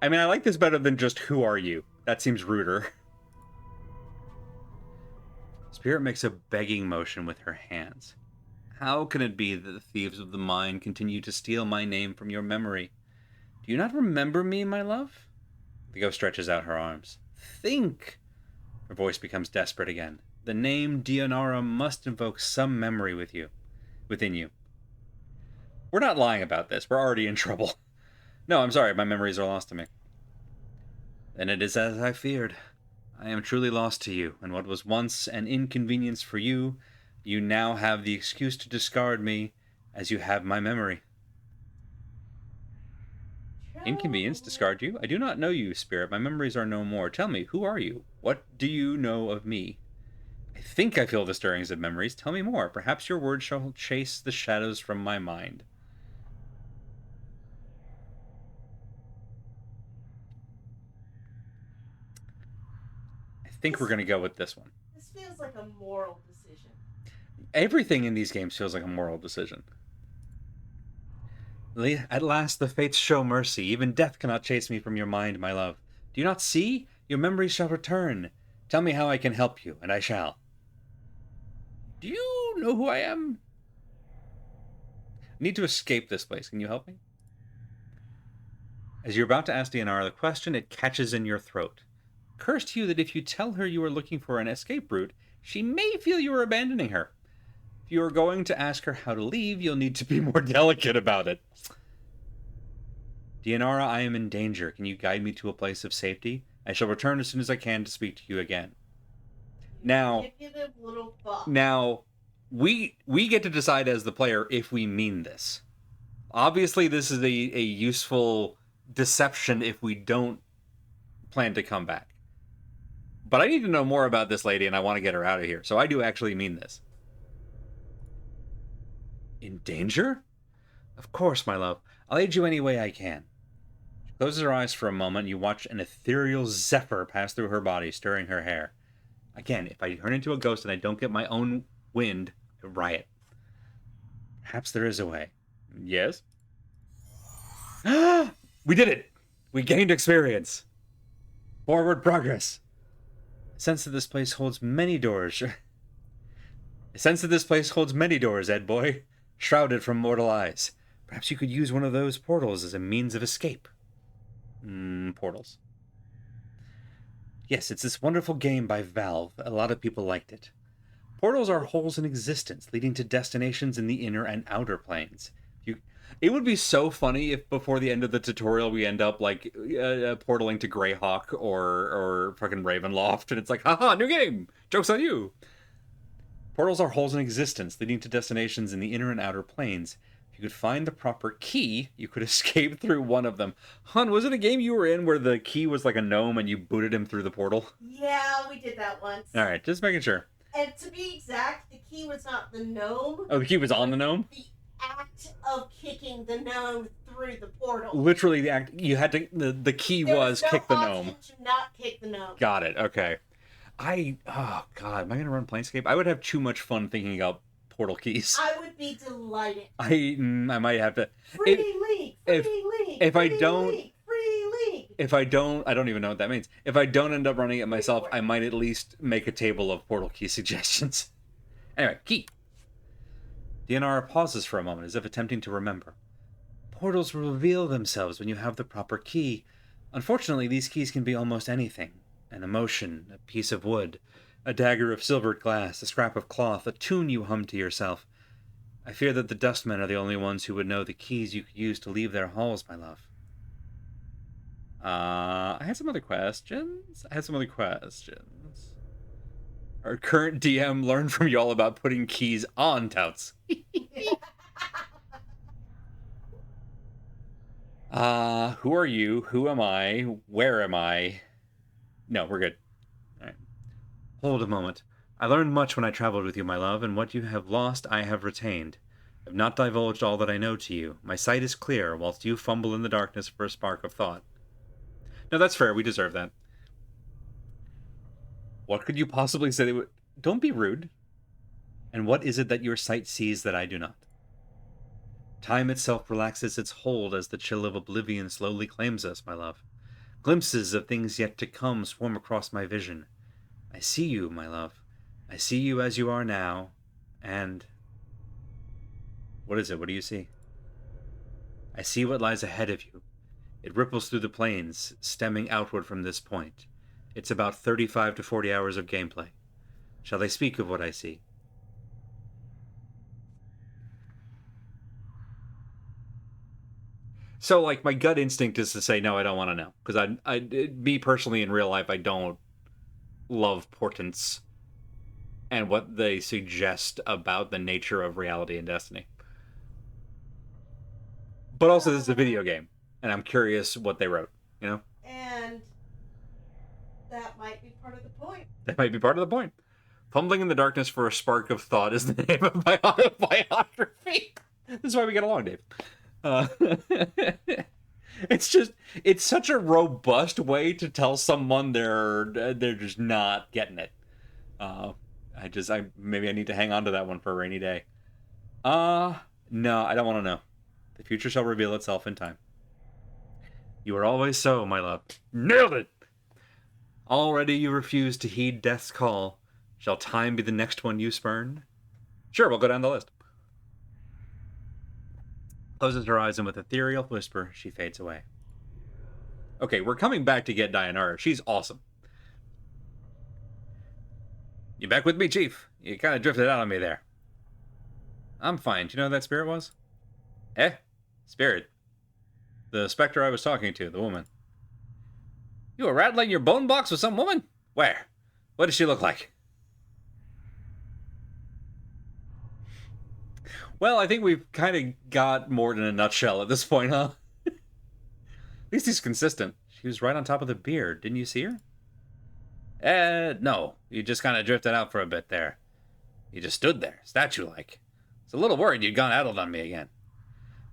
I mean, I like this better than just who are you. That seems ruder. Spirit makes a begging motion with her hands. How can it be that the thieves of the mind continue to steal my name from your memory? Do you not remember me, my love? The ghost stretches out her arms. Think! Her voice becomes desperate again. The name Dionara must invoke some memory within you. We're not lying about this. We're already in trouble. No, I'm sorry. My memories are lost to me. Then it is as I feared. I am truly lost to you, and what was once an inconvenience for you, you now have the excuse to discard me as you have my memory. Inconvenience, discard you. I do not know you, spirit. My memories are no more. Tell me, who are you? What do you know of me? I think I feel the stirrings of memories. Tell me more. Perhaps your words shall chase the shadows from my mind. I think we're going to go with this one. This feels like a moral decision. Everything in these games feels like a moral decision. At last the fates show mercy. Even death cannot chase me from your mind, my love. Do you not see? Your memories shall return. Tell me how I can help you, and I shall. Do you know who I am? I need to escape this place. Can you help me? As you're about to ask Dianara the question, it catches in your throat. Cursed you that if you tell her you are looking for an escape route, she may feel you are abandoning her. If you are going to ask her how to leave, you'll need to be more delicate about it. Dianara, I am in danger. Can you guide me to a place of safety? I shall return as soon as I can to speak to you again. Now, we get to decide as the player if we mean this. Obviously, this is a useful deception if we don't plan to come back. But I need to know more about this lady, and I want to get her out of here. So I do actually mean this. In danger? Of course, my love. I'll aid you any way I can. She closes her eyes for a moment. You watch an ethereal zephyr pass through her body, stirring her hair. Again, if I turn into a ghost and I don't get my own wind, I riot. Perhaps there is a way. Yes? We did it! We gained experience. Forward progress. I sense that this place holds many doors. Ed boy. Shrouded from mortal eyes. Perhaps you could use one of those portals as a means of escape. Portals. Yes, it's this wonderful game by Valve. A lot of people liked it. Portals are holes in existence, leading to destinations in the inner and outer planes. It would be so funny if before the end of the tutorial we end up like portaling to Greyhawk or fucking Ravenloft, and it's like, haha, new game! Joke's on you! Portals are holes in existence, leading to destinations in the inner and outer planes. If you could find the proper key, you could escape through one of them. Hun, was it a game you were in where the key was like a gnome and you booted him through the portal? Yeah, we did that once. Alright, just making sure. And to be exact, the key was not the gnome. Oh, the key was on the gnome? The act of kicking the gnome through the portal. Literally the act, you had to, the key was kick the gnome. To not kick the gnome. Got it, okay. Oh god, am I gonna run Planescape? I would have too much fun thinking about portal keys. I would be delighted. I might have to. If I don't even know what that means. If I don't end up running it myself, I might at least make a table of portal key suggestions. Anyway, key. Dianara pauses for a moment as if attempting to remember. Portals will reveal themselves when you have the proper key. Unfortunately, these keys can be almost anything. An emotion, a piece of wood, a dagger of silvered glass, a scrap of cloth, a tune you hum to yourself. I fear that the dustmen are the only ones who would know the keys you could use to leave their halls, my love. I had some other questions. Our current DM learned from y'all about putting keys on touts. Who are you? Who am I? Where am I? No, we're good. All right. Hold a moment. I learned much when I traveled with you, my love, and what you have lost I have retained. I have not divulged all that I know to you. My sight is clear, whilst you fumble in the darkness for a spark of thought. No, that's fair. We deserve that. What could you possibly say? Don't be rude. And what is it that your sight sees that I do not? Time itself relaxes its hold as the chill of oblivion slowly claims us, my love. Glimpses of things yet to come swarm across my vision. I see you, my love. I see you as you are now, and... What is it? What do you see? I see what lies ahead of you. It ripples through the plains, stemming outward from this point. It's about 35 to 40 hours of gameplay. Shall I speak of what I see? So, like, my gut instinct is to say, no, I don't want to know. Because me personally, in real life, I don't love portents and what they suggest about the nature of reality and destiny. But also, this is a video game, and I'm curious what they wrote, you know? And that might be part of the point. That might be part of the point. Fumbling in the darkness for a spark of thought is the name of my autobiography. This is why we get along, Dave. It's such a robust way to tell someone they're just not getting it. Maybe I need to hang on to that one for a rainy day. No, I don't want to know. The future shall reveal itself in time. You are always so, my love. Nailed it! Already you refuse to heed death's call. Shall time be the next one you spurn? Sure, we'll go down the list. Closes her eyes, and with ethereal whisper, she fades away. Okay, we're coming back to get Dianara. She's awesome. You back with me, Chief? You kind of drifted out on me there. I'm fine. Do you know who that spirit was? Spirit. The specter I was talking to, the woman. You were rattling your bone box with some woman? Where? What does she look like? Well, I think we've kind of got more than a nutshell at this point, huh? At least he's consistent. She was right on top of the beard. Didn't you see her? No. You just kind of drifted out for a bit there. You just stood there, statue-like. I was a little worried you'd gone addled on me again.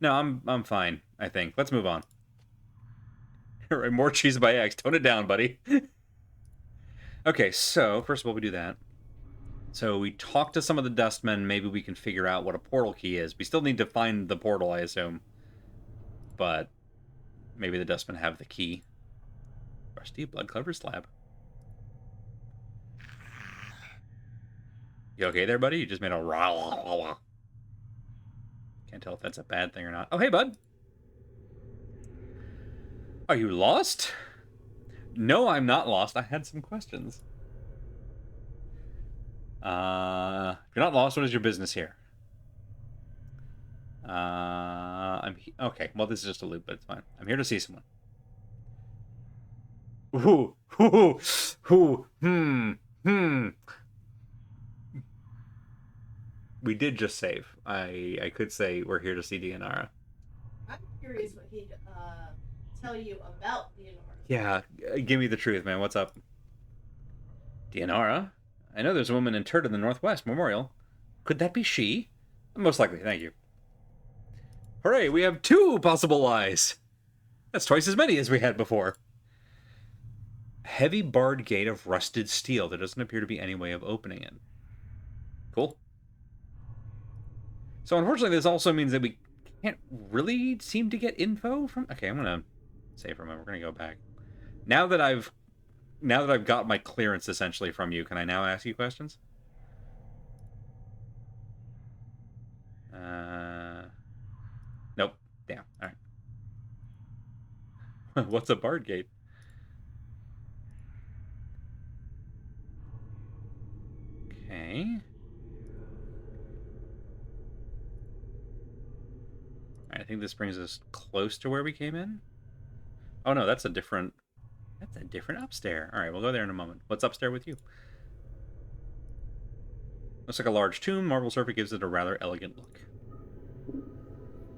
No, I'm fine, I think. Let's move on. More cheese by X. Tone it down, buddy. Okay, so, first of all, we do that. So we talk to some of the dustmen. Maybe we can figure out what a portal key is. We still need to find the portal, I assume. But maybe the dustmen have the key. Rusty blood clever slab. You okay there, buddy? You just made a rah. Can't tell if that's a bad thing or not. Oh, hey, bud. Are you lost? No, I'm not lost. I had some questions. If you're not lost, what is your business here? Okay, well, this is just a loop, but it's fine. I'm here to see someone. We did just save. I could say we're here to see Dianara. I'm curious what he'd tell you about Dianara. Yeah, give me the truth, man. What's up? Dianara? I know there's a woman interred in the Northwest Memorial. Could that be she? Most likely, thank you. Hooray, we have 2 possible lies. That's twice as many as we had before. Heavy barred gate of rusted steel. There doesn't appear to be any way of opening it. Cool. So unfortunately, this also means that we can't really seem to get info from... Okay, I'm going to save for a moment. We're going to go back. Now that I've got my clearance, essentially, from you, can I now ask you questions? Nope. Damn. All right. What's a barred gate? Okay. I think this brings us close to where we came in. Oh no, that's a different upstairs. All right, we'll go there in a moment. What's upstairs with you? Looks like a large tomb. Marble surface gives it a rather elegant look.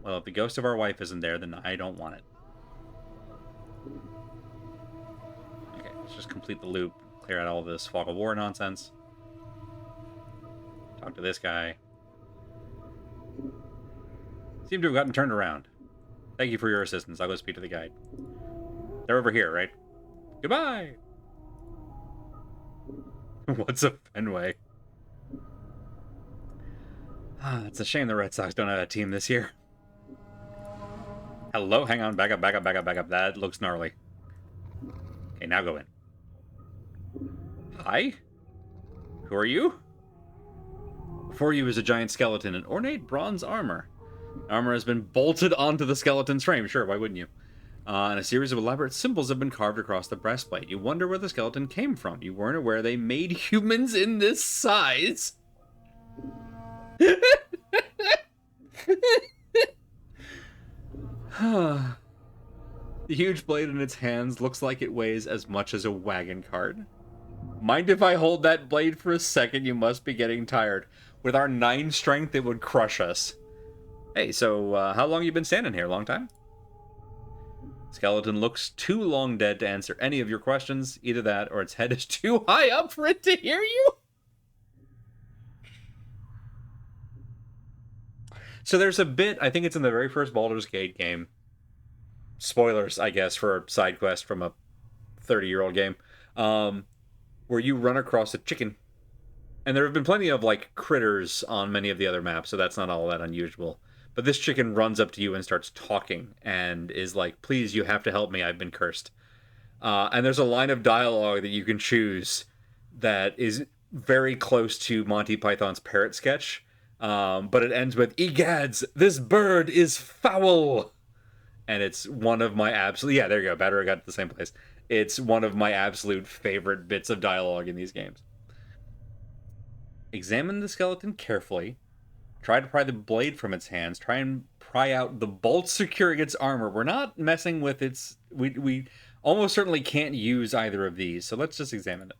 Well, if the ghost of our wife isn't there, then I don't want it. Okay, let's just complete the loop. Clear out all this fog of war nonsense. Talk to this guy. Seem to have gotten turned around. Thank you for your assistance. I'll go speak to the guide. They're over here, right? Goodbye! What's a Fenway? It's a shame the Red Sox don't have a team this year. Hello? Hang on. Back up. That looks gnarly. Okay, now go in. Hi? Who are you? Before you is a giant skeleton in ornate bronze armor. Armor has been bolted onto the skeleton's frame. Sure, why wouldn't you? And a series of elaborate symbols have been carved across the breastplate. You wonder where the skeleton came from. You weren't aware they made humans in this size. The huge blade in its hands looks like it weighs as much as a wagon cart. Mind if I hold that blade for a second? You must be getting tired. With our 9 strength, it would crush us. Hey, so how long you been standing here? Long time? Skeleton looks too long dead to answer any of your questions. Either that, or its head is too high up for it to hear you. So there's a bit, I think it's in the very first Baldur's Gate game. Spoilers, I guess, for a side quest from a 30-year-old game. Where you run across a chicken. And there have been plenty of, like, critters on many of the other maps, so that's not all that unusual. But this chicken runs up to you and starts talking and is like, please, you have to help me, I've been cursed. And there's a line of dialogue that you can choose that is very close to Monty Python's parrot sketch. But it ends with, egads, this bird is foul! And it's one of my absolute... Yeah, there you go, Battery got to the same place. It's one of my absolute favorite bits of dialogue in these games. Examine the skeleton carefully. Try to pry the blade from its hands. Try and pry out the bolts securing its armor. We're not messing with its... We almost certainly can't use either of these, so let's just examine it.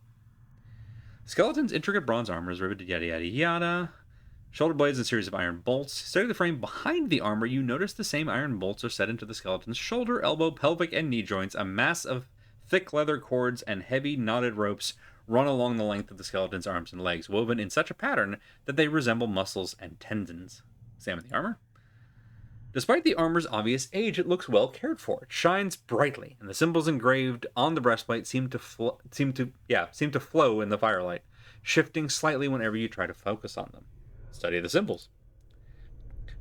Skeleton's intricate bronze armor is riveted yada yada yada. Shoulder blades and a series of iron bolts. Study the frame behind the armor. You notice the same iron bolts are set into the skeleton's shoulder, elbow, pelvic, and knee joints. A mass of thick leather cords and heavy knotted ropes run along the length of the skeleton's arms and legs, woven in such a pattern that they resemble muscles and tendons. Examine the armor. Despite the armor's obvious age, it looks well cared for. It shines brightly, and the symbols engraved on the breastplate seem to flow in the firelight, shifting slightly whenever you try to focus on them. Study the symbols.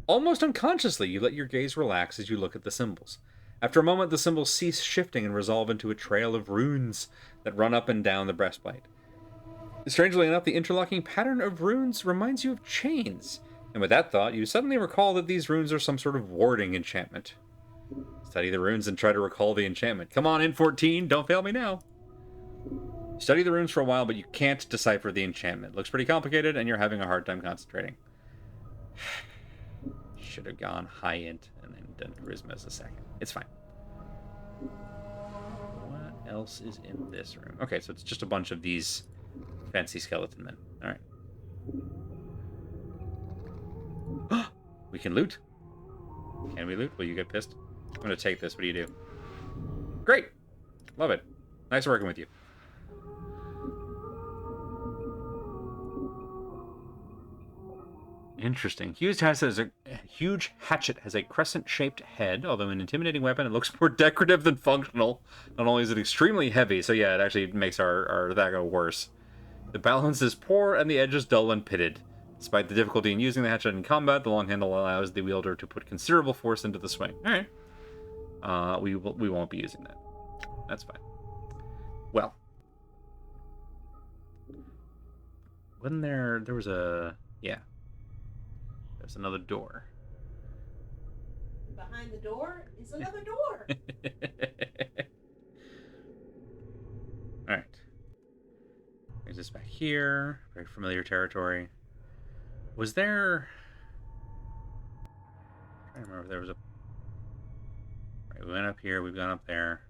Almost unconsciously, you let your gaze relax as you look at the symbols. After a moment, the symbols cease shifting and resolve into a trail of runes that run up and down the breastplate. Strangely enough, the interlocking pattern of runes reminds you of chains, and with that thought, you suddenly recall that these runes are some sort of warding enchantment. Study the runes and try to recall the enchantment. Come on, N14, don't fail me now. Study the runes for a while, but you can't decipher the enchantment. Looks pretty complicated, and you're having a hard time concentrating. Should have gone high int and then done charisma as a second. It's fine. What else is in this room? Okay, so it's just a bunch of these fancy skeleton men. Alright. We can loot. Can we loot? Will you get pissed? I'm going to take this. What do you do? Great. Love it. Nice working with you. Interesting. Huge hatchet has a crescent-shaped head, although an intimidating weapon, it looks more decorative than functional. Not only is it extremely heavy, so yeah, it actually makes our that go worse. The balance is poor, and the edge is dull and pitted. Despite the difficulty in using the hatchet in combat, the long handle allows the wielder to put considerable force into the swing. Alright. We won't be using that. That's fine. Well. Wasn't there was a... Yeah. There's another door. Behind the door is another door. Alright. There's this back here. Very familiar territory. Was there... I'm trying to remember if there was a... Right, we went up here, we've gone up there.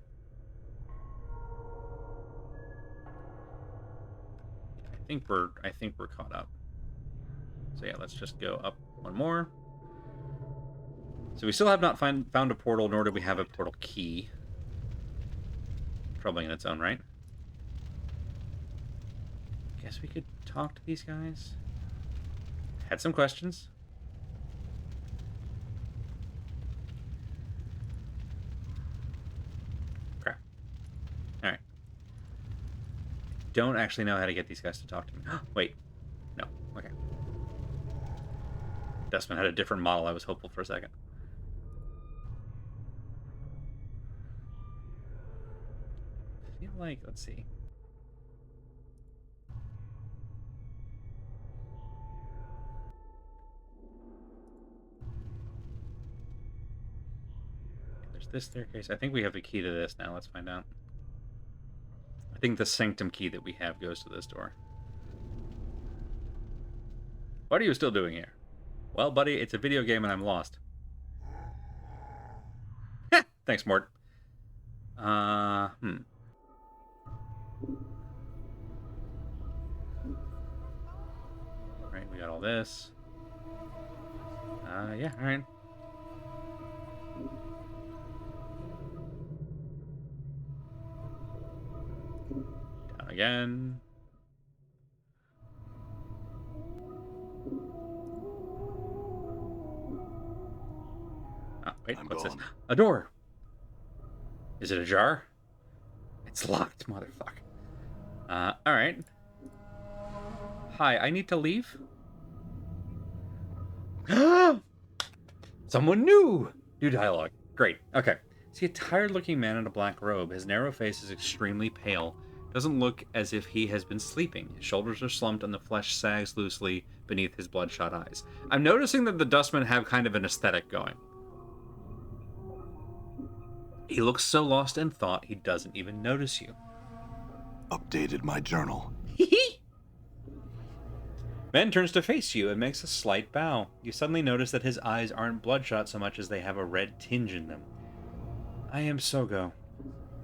I think we're caught up. So yeah, let's just go up one more. So we still have not found a portal, nor do we have a portal key. Troubling in its own right. Guess we could talk to these guys. Had some questions. Crap. Alright. Don't actually know how to get these guys to talk to me. Wait. No. Okay. Dustman had a different model. I was hopeful for a second. I feel like, let's see. There's this staircase. I think we have the key to this now. Let's find out. I think the sanctum key that we have goes to this door. What are you still doing here? Well, buddy, it's a video game and I'm lost. Thanks, Mort. Right, we got all this. Yeah, alright. Down again. Oh, wait, what's this? A door. Is it ajar? It's locked, motherfucker. Alright. Hi, I need to leave? Someone new! New dialogue. Great. Okay. See a tired-looking man in a black robe. His narrow face is extremely pale. Doesn't look as if he has been sleeping. His shoulders are slumped and the flesh sags loosely beneath his bloodshot eyes. I'm noticing that the Dustmen have kind of an aesthetic going. He looks so lost in thought he doesn't even notice you. Updated my journal. Ben turns to face you and makes a slight bow. You suddenly notice that his eyes aren't bloodshot so much as they have a red tinge in them. I am Sogo.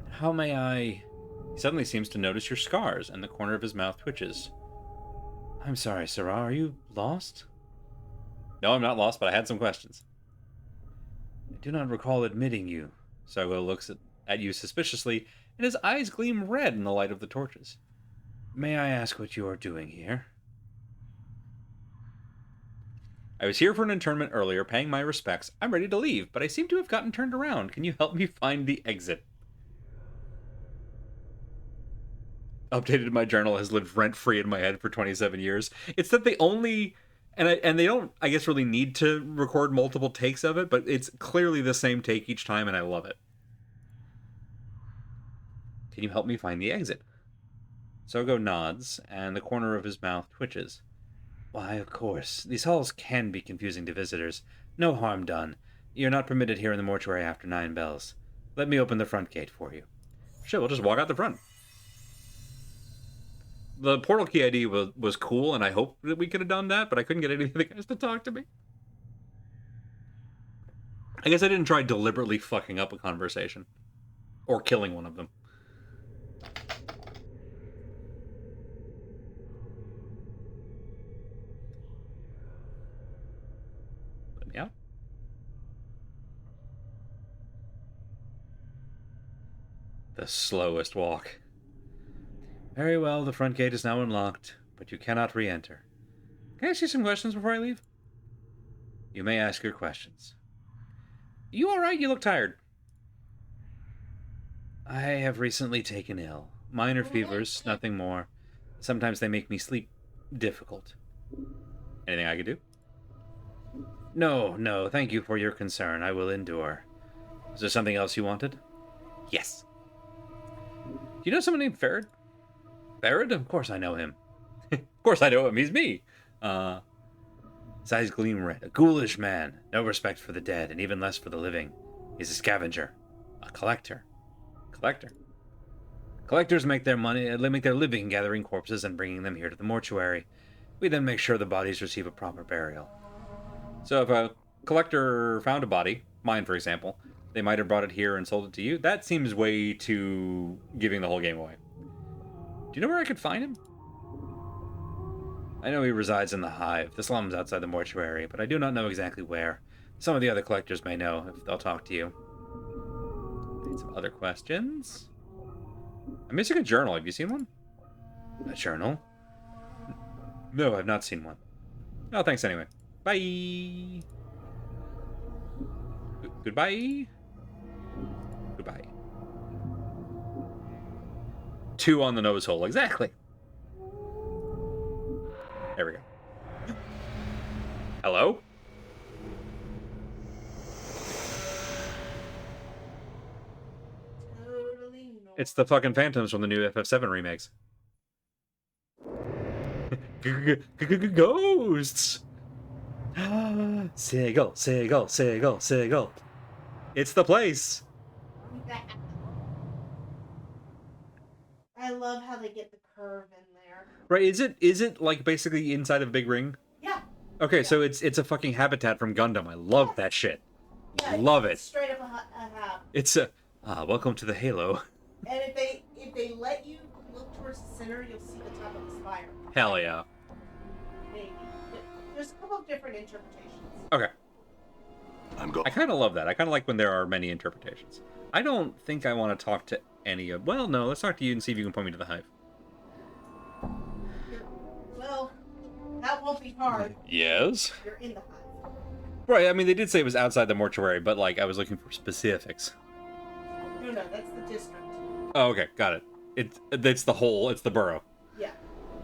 How may I... He suddenly seems to notice your scars, and the corner of his mouth twitches. I'm sorry, Sarah, are you lost? No, I'm not lost, but I had some questions. I do not recall admitting you. Sogo looks at you suspiciously, and his eyes gleam red in the light of the torches. May I ask what you are doing here? I was here for an internment earlier, paying my respects. I'm ready to leave, but I seem to have gotten turned around. Can you help me find the exit? Updated my journal has lived rent-free in my head for 27 years. It's that they only... And they don't, I guess, really need to record multiple takes of it, but it's clearly the same take each time, and I love it. Can you help me find the exit? Sogo nods, and the corner of his mouth twitches. Why, of course. These halls can be confusing to visitors. No harm done. You're not permitted here in the mortuary after 9 bells. Let me open the front gate for you. Sure, we'll just walk out the front. The portal key ID was cool, and I hope that we could have done that, but I couldn't get any of the guys to talk to me. I guess I didn't try deliberately fucking up a conversation. Or killing one of them. Let me out. The slowest walk. Very well, the front gate is now unlocked, but you cannot re-enter. Can I ask you some questions before I leave? You may ask your questions. You alright? You look tired. I have recently taken ill. Minor fevers, nothing more. Sometimes they make me sleep difficult. Anything I could do? No, thank you for your concern. I will endure. Is there something else you wanted? Yes. Do you know someone named Farad? Farad? Of course I know him. Of course I know him. He's me. His eyes gleam red. A ghoulish man. No respect for the dead, and even less for the living. He's a scavenger. A collector. Collectors make their living gathering corpses and bringing them here to the mortuary. We then make sure the bodies receive a proper burial. So if a collector found a body, mine for example, they might have brought it here and sold it to you. That seems way too giving the whole game away. Do you know where I could find him? I know he resides in the Hive, the slums outside the mortuary, but I do not know exactly where. Some of the other collectors may know, if they'll talk to you. Need some other questions? I'm missing a journal. Have you seen one? A journal? No, I've not seen one. Oh, thanks anyway. Bye! Goodbye? Goodbye. 2 on the nose hole, exactly. There we go. Hello? Totally normal. It's the fucking phantoms from the new FF7 remakes. Ghosts! Seagull. It's the place. I love how they get the curve in there. Right, is it like basically inside of a big ring? Yeah. Okay, Yeah. so it's a fucking habitat from Gundam. I love that shit. Yeah, Love it's it. straight up a hab. It's a welcome to the Halo. And if they let you look towards the center, you'll see the top of the spire. Hell yeah. Maybe. There's a couple of different interpretations. Okay. I kind of love that. I kind of like when there are many interpretations. I don't think I want to talk to any of... Well, no, let's talk to you and see if you can point me to the hive. Well, that won't be hard. Yes? You're in the hive. Right, I mean, they did say it was outside the mortuary, but, like, I was looking for specifics. No, that's the district. Oh, okay, got it. It's the borough. Yeah.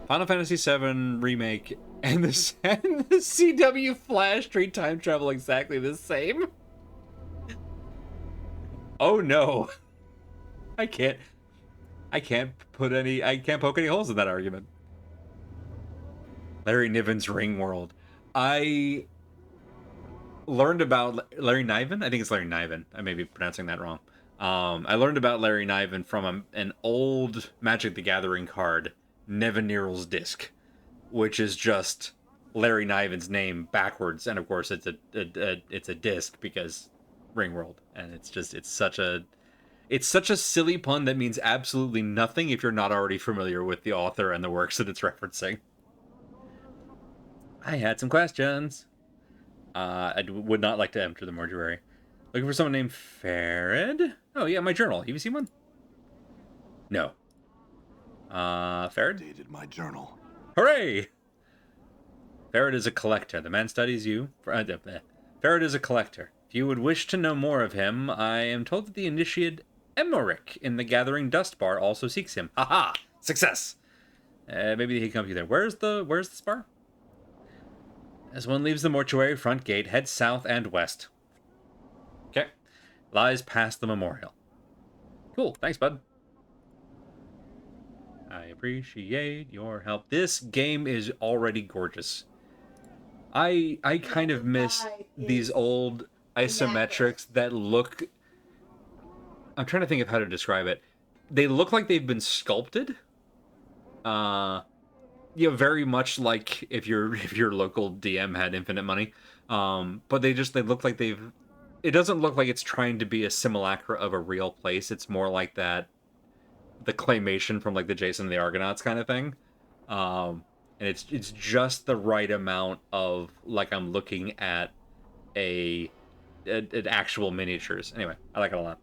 Final Fantasy VII Remake and the CW Flash treat time travel exactly the same? Oh no. I can't poke any holes in that argument. Larry Niven's Ring World. I learned about Larry Niven. I think it's Larry Niven. I may be pronouncing that wrong. I learned about Larry Niven from an old Magic the Gathering card, Nevinyrral's Disc, which is just Larry Niven's name backwards, and of course it's a disc because Ring World, and it's such a silly pun that means absolutely nothing if you're not already familiar with the author and the works that it's referencing. I had some questions. I would not like to enter the mortuary. Looking for someone named Farid? Oh, yeah, my journal. Have you seen one? No. Farid? Updated my journal. Hooray! Farid is a collector. The man studies you. Farid is a collector. If you would wish to know more of him, I am told that the initiate Emmerich in the Gathering Dust Bar also seeks him. Haha! Success! Maybe he can help you there. Where's this bar? As one leaves the mortuary front gate, head south and west. Okay. Lies past the memorial. Cool. Thanks, bud. I appreciate your help. This game is already gorgeous. I kind of miss these old isometrics that look... I'm trying to think of how to describe it. They look like they've been sculpted. Very much like if your local DM had infinite money. But they look like they've... It doesn't look like it's trying to be a simulacra of a real place. It's more like the claymation from like the Jason and the Argonauts kind of thing. And it's just the right amount of like I'm looking at an actual miniatures. Anyway, I like it a lot.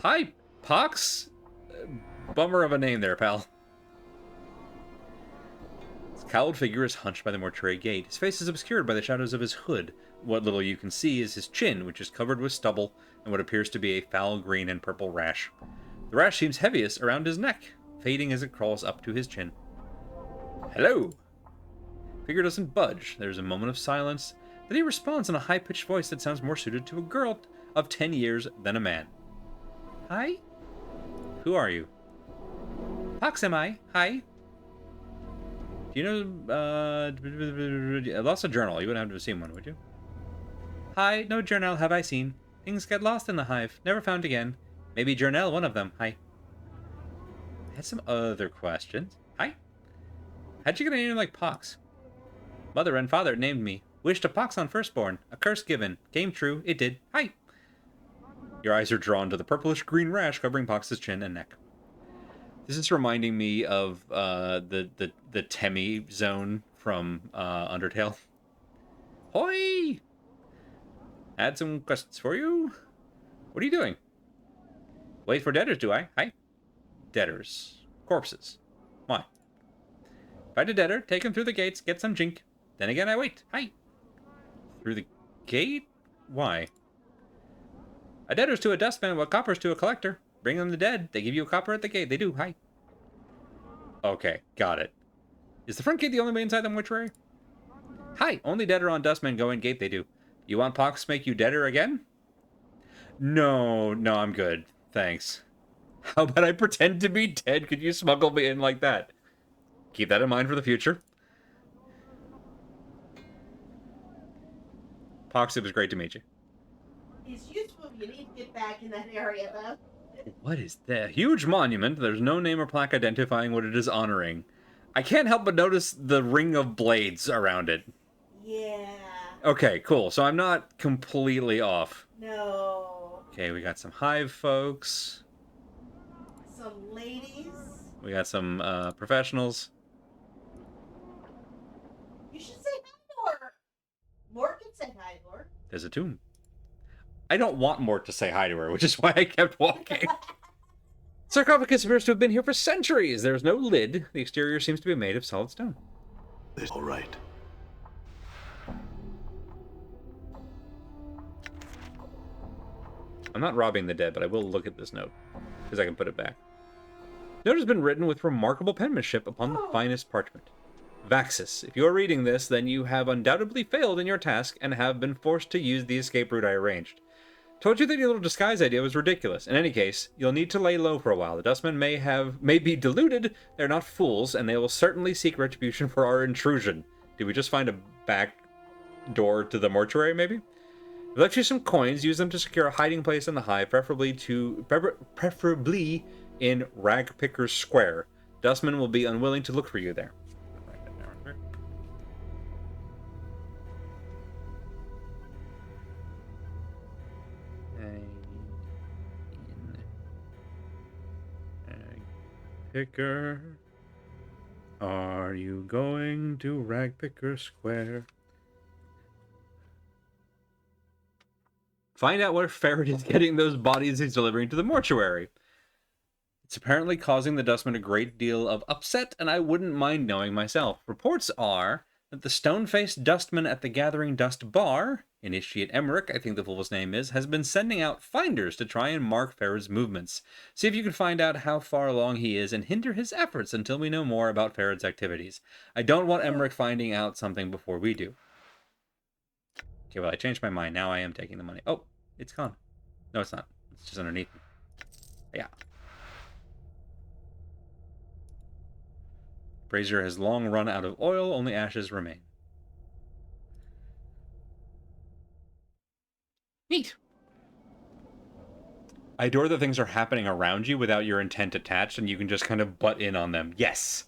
Hi, Pox. Bummer of a name there, pal. His cowled figure is hunched by the mortuary gate. His face is obscured by the shadows of his hood. What little you can see is his chin, which is covered with stubble and what appears to be a foul green and purple rash. The rash seems heaviest around his neck, fading as it crawls up to his chin. Hello! Figure doesn't budge. There's a moment of silence. Then he responds in a high-pitched voice that sounds more suited to a girl of 10 years than a man. Hi? Who are you? Pox am I? Hi. Do you know, I lost a journal. You wouldn't have to have seen one, would you? Hi, no journal have I seen. Things get lost in the hive, never found again. Maybe journal one of them. Hi. I had some other questions. Hi. How'd you get a name like Pox? Mother and father named me. Wished a pox on firstborn. A curse given. Came true. It did. Hi. Your eyes are drawn to the purplish green rash covering Pox's chin and neck. This is reminding me of the Temi zone from Undertale. Hoi! Had some questions for you. What are you doing? Wait for debtors, do I? Hi. Debtors. Corpses. Why? Find a debtor, take him through the gates, get some jink. Then again, I wait. Hi. Through the gate? Why? A debtor's to a dustman, what copper's to a collector. Bring them the dead. They give you a copper at the gate. They do. Hi. Okay, got it. Is the front gate the only way inside the mortuary? Hi. Only debtor on dustman go in gate. They do. You want Pox make you deader again? No, I'm good. Thanks. How about I pretend to be dead? Could you smuggle me in like that? Keep that in mind for the future. Pox, it was great to meet you. He's useful if you need to get back in that area, though. What is that? Huge monument. There's no name or plaque identifying what it is honoring. I can't help but notice the ring of blades around it. Yeah. Okay, cool. So I'm not completely off. No. Okay, we got some hive folks. Some ladies. We got some professionals. You should say hi more. There's a tomb. I don't want Mort to say hi to her, which is why I kept walking. Sarcophagus appears to have been here for centuries. There's no lid. The exterior seems to be made of solid stone. This all right. I'm not robbing the dead, but I will look at this note, because I can put it back. Note has been written with remarkable penmanship upon the finest parchment. Vaxis, if you are reading this, then you have undoubtedly failed in your task and have been forced to use the escape route I arranged. Told you that your little disguise idea was ridiculous. In any case, you'll need to lay low for a while. The Dustmen may be deluded, they're not fools, and they will certainly seek retribution for our intrusion. Did we just find a back door to the mortuary, maybe? We left you some coins. Use them to secure a hiding place in the hive, preferably in Ragpicker's Square. Dustmen will be unwilling to look for you there. Write that down here. Ragpicker, are you going to Ragpicker Square? Find out where Ferret is getting those bodies he's delivering to the mortuary. It's apparently causing the Dustmen a great deal of upset, and I wouldn't mind knowing myself. Reports are that the stone-faced dustman at the Gathering Dust Bar, Initiate Emmerich, I think the fullest name is, has been sending out finders to try and mark Ferret's movements. See if you can find out how far along he is and hinder his efforts until we know more about Ferret's activities. I don't want Emmerich finding out something before we do. Okay, well, I changed my mind. Now I am taking the money. Oh, it's gone. No, it's not. It's just underneath. Yeah. Brazier has long run out of oil. Only ashes remain. Neat. I adore that things are happening around you without your intent attached, and you can just kind of butt in on them. Yes.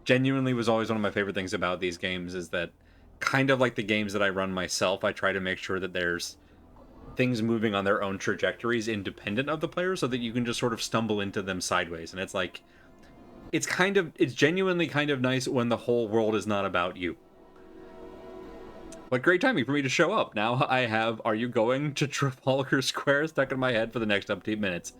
Genuinely was always one of my favorite things about these games is that, kind of like the games that I run myself, I try to make sure that there's things moving on their own trajectories independent of the player so that you can just sort of stumble into them sideways. And it's like, it's genuinely kind of nice when the whole world is not about you. What great timing for me to show up. Now I have, are you going to Trafalgar Square stuck in my head for the next 10 minutes.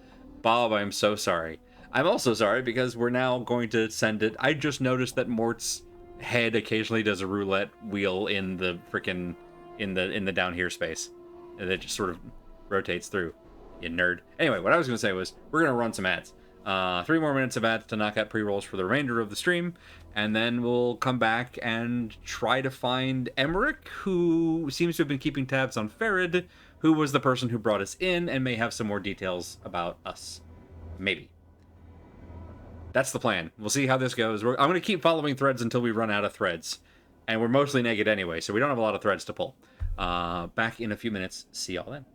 Bob, I'm so sorry. I'm also sorry because we're now going to send it. I just noticed that Mort's head occasionally does a roulette wheel in the frickin' in the down here space. And it just sort of rotates through. You nerd. Anyway, what I was going to say was, we're going to run some ads. 3 more minutes of ads to knock out pre-rolls for the remainder of the stream, and then we'll come back and try to find Emmerich, who seems to have been keeping tabs on Ferret, who was the person who brought us in, and may have some more details about us. Maybe. That's the plan. We'll see how this goes. I'm going to keep following threads until we run out of threads, and we're mostly naked anyway, so we don't have a lot of threads to pull. Back in a few minutes. See y'all then.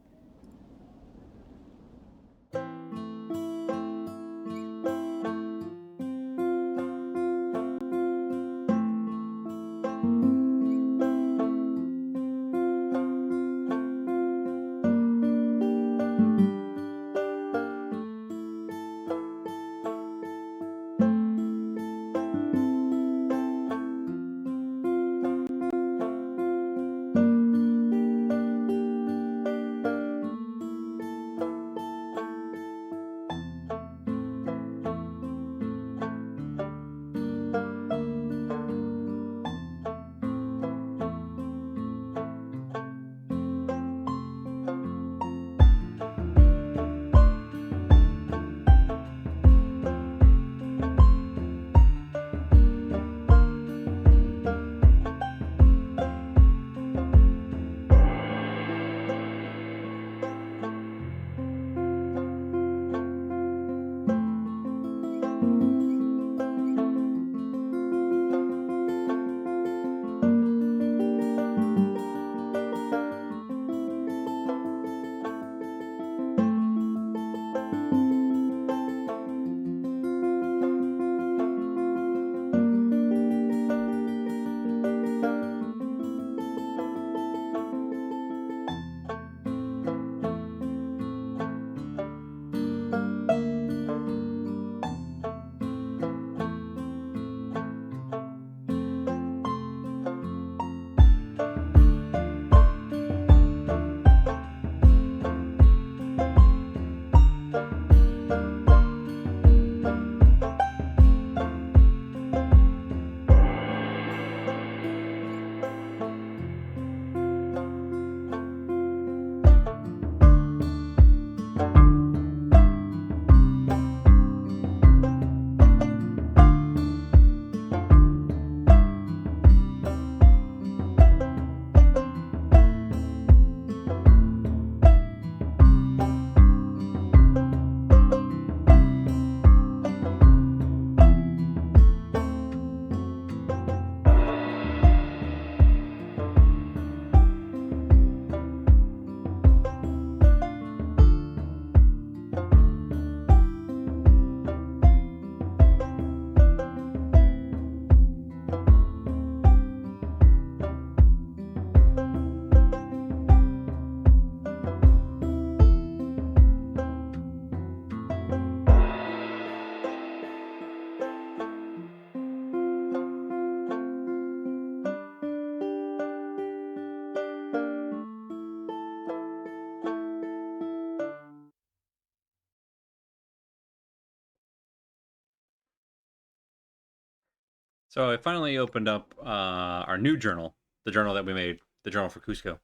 So I finally opened up our new journal, the journal that we made, the journal for Cusco.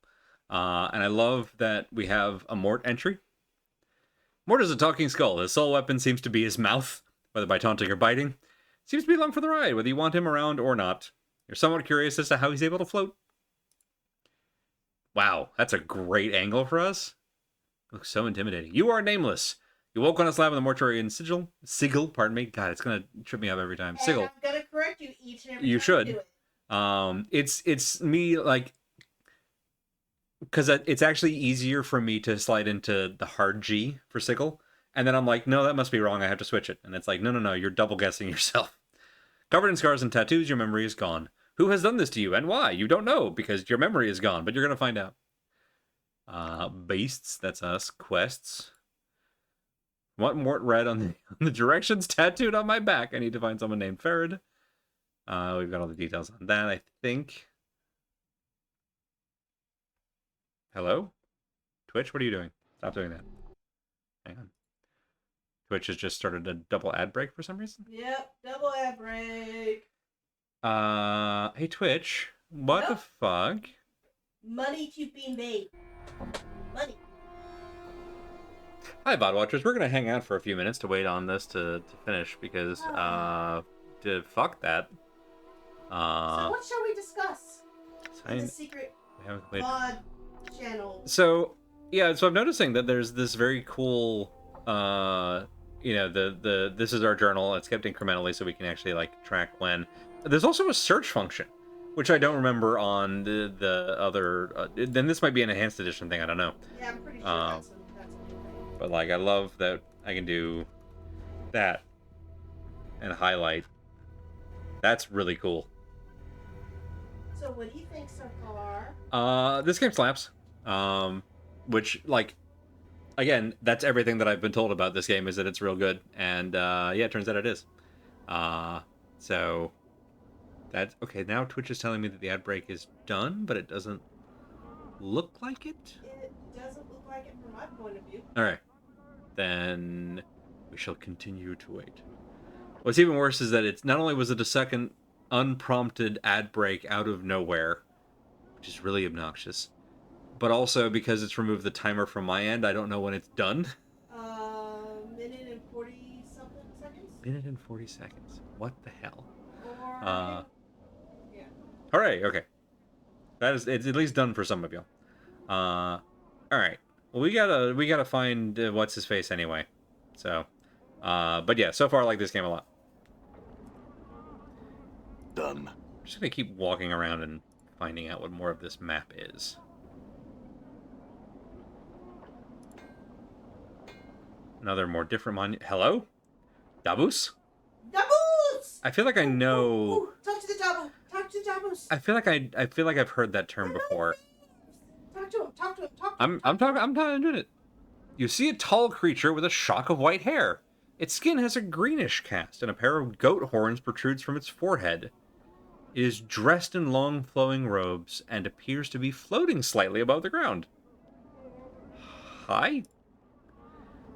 And I love that we have a Mort entry. Mort is a talking skull. His sole weapon seems to be his mouth, whether by taunting or biting. Seems to be along for the ride, whether you want him around or not. You're somewhat curious as to how he's able to float. Wow, that's a great angle for us. Looks so intimidating. You are nameless. You woke on a slab in the mortuary in Sigil, pardon me. God, it's gonna trip me up every time. Sigil. I'm gonna correct you each and every You time should. you do it. It's me, like, because it's actually easier for me to slide into the hard G for Sigil, and then I'm like, no, that must be wrong. I have to switch it, and it's like, no, you're double guessing yourself. Covered in scars and tattoos, your memory is gone. Who has done this to you and why? You don't know because your memory is gone, but you're gonna find out. Beasts, that's us. Quests. What Mort read on the directions tattooed on my back. I need to find someone named Farid. We've got all the details on that, I think. Hello? Twitch, what are you doing? Stop doing that. Hang on. Twitch has just started a double ad break for some reason. Yep, double ad break. Hey Twitch, what the fuck? Money to be made. Money. Hi, VOD watchers. We're gonna hang out for a few minutes to wait on this to finish because fuck that. So what shall we discuss? In the secret VOD channel. So yeah, so I'm noticing that there's this very cool this is our journal. It's kept incrementally so we can actually like track when. There's also a search function, which I don't remember on the other. Then this might be an enhanced edition thing. I don't know. Yeah, I'm pretty sure that's a new thing. But like, I love that I can do that and highlight. That's really cool. So what do you think so far? This game slaps. Which, like, again, that's everything that I've been told about this game is that it's real good, and yeah, it turns out it is. So that's okay. Now Twitch is telling me that the ad break is done, but it doesn't look like it. It doesn't look like it from my point of view. All right, then we shall continue to wait. What's even worse is that it's not only was it a second unprompted ad break out of nowhere, which is really obnoxious, but also because it's removed the timer from my end, I don't know when it's done. Minute and 40 something seconds. Minute and 40 seconds. What the hell? Or yeah. Hooray! Okay, it's at least done for some of you. All right. Well, we gotta find what's his face anyway. So, but yeah, so far I like this game a lot. Done. I'm just gonna keep walking around and finding out what more of this map is. Another more different monument. Hello? Dabus? Dabus! I feel like I know. Ooh, talk to the Dabu. Talk to the Dabus. I feel like I've heard that term before. Talk to him. Talk to him. Talk to him. I'm doing it. You see a tall creature with a shock of white hair. Its skin has a greenish cast, and a pair of goat horns protrudes from its forehead. It is dressed in long flowing robes and appears to be floating slightly above the ground. Hi?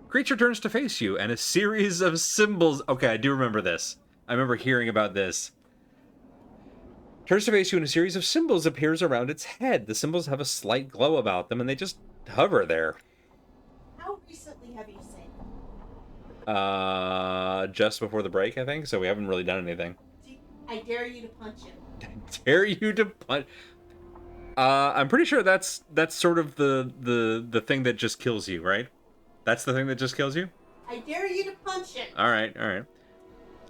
Creature turns to face you, and a series of symbols... Okay, I do remember this. I remember hearing about this. Turns to face you, and a series of symbols appears around its head. The symbols have a slight glow about them, and they just hover there. How recently have you seen? Just before the break, I think, so we haven't really done anything. I dare you to punch him. I dare you to punch... I'm pretty sure that's sort of the thing that just kills you, right? That's the thing that just kills you? I dare you to punch him. Alright.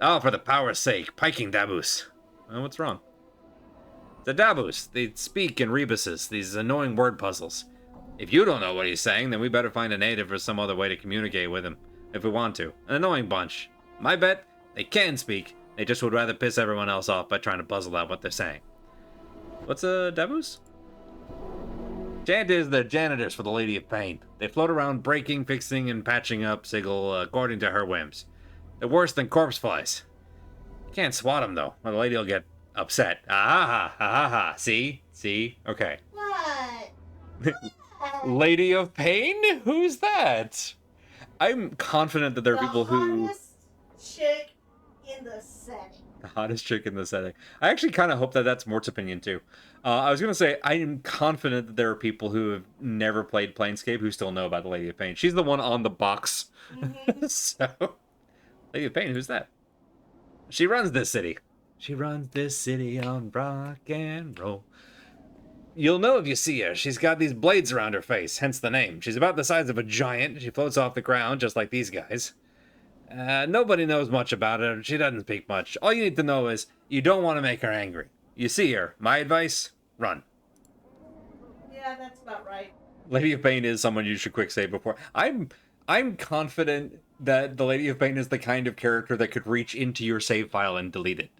Oh, for the power's sake, piking Dabus. Well, what's wrong? The Dabus, they speak in rebuses, these annoying word puzzles. If you don't know what he's saying, then we better find a native or some other way to communicate with him, if we want to. An annoying bunch. My bet, they can speak. They just would rather piss everyone else off by trying to puzzle out what they're saying. What's a Dabus? Chant is the janitors for the Lady of Pain. They float around breaking, fixing, and patching up Sigil according to her whims. They're worse than corpse flies. You can't swat them, though, or the lady will get upset. Ah ha ha ha ha. See? Okay. What? Lady of Pain? Who's that? I'm confident that there are people who... hottest chick in the setting. The hottest chick in the setting. I actually kind of hope that that's Mort's opinion too. I was gonna say I am confident that there are people who have never played Planescape who still know about the Lady of Pain. She's the one on the box. So, Lady of Pain, who's that? She runs this city. She runs this city on rock and roll. You'll know if you see her. She's got these blades around her face, hence the name. She's about the size of a giant. She floats off the ground just like these guys. Nobody knows much about her. She doesn't speak much. All you need to know is you don't want to make her angry. You see her. My advice, run. Yeah, that's about right. Lady of Pain is someone you should quick save before. I'm confident that the Lady of Pain is the kind of character that could reach into your save file and delete it.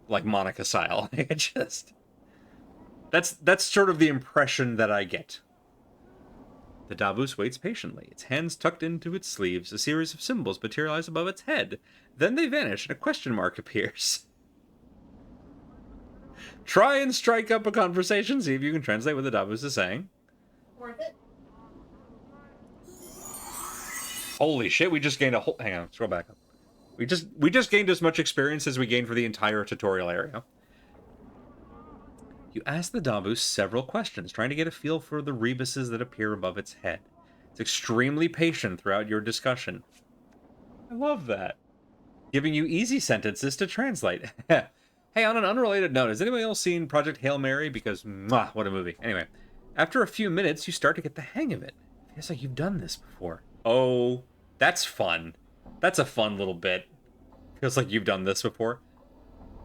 Like Monica style. That's sort of the impression that I get. The Davus waits patiently, its hands tucked into its sleeves. A series of symbols materialize above its head. Then they vanish, and a question mark appears. Try and strike up a conversation. See if you can translate what the Davus is saying. Worth it. Holy shit, we just gained a whole... Hang on, scroll back up. We just gained as much experience as we gained for the entire tutorial area. You ask the Davus several questions, trying to get a feel for the rebuses that appear above its head. It's extremely patient throughout your discussion. I love that. Giving you easy sentences to translate. Hey, on an unrelated note, has anybody else seen Project Hail Mary? Because, mwah, what a movie. Anyway, after a few minutes, you start to get the hang of it. It feels like you've done this before. Oh, that's fun. That's a fun little bit. Feels like you've done this before.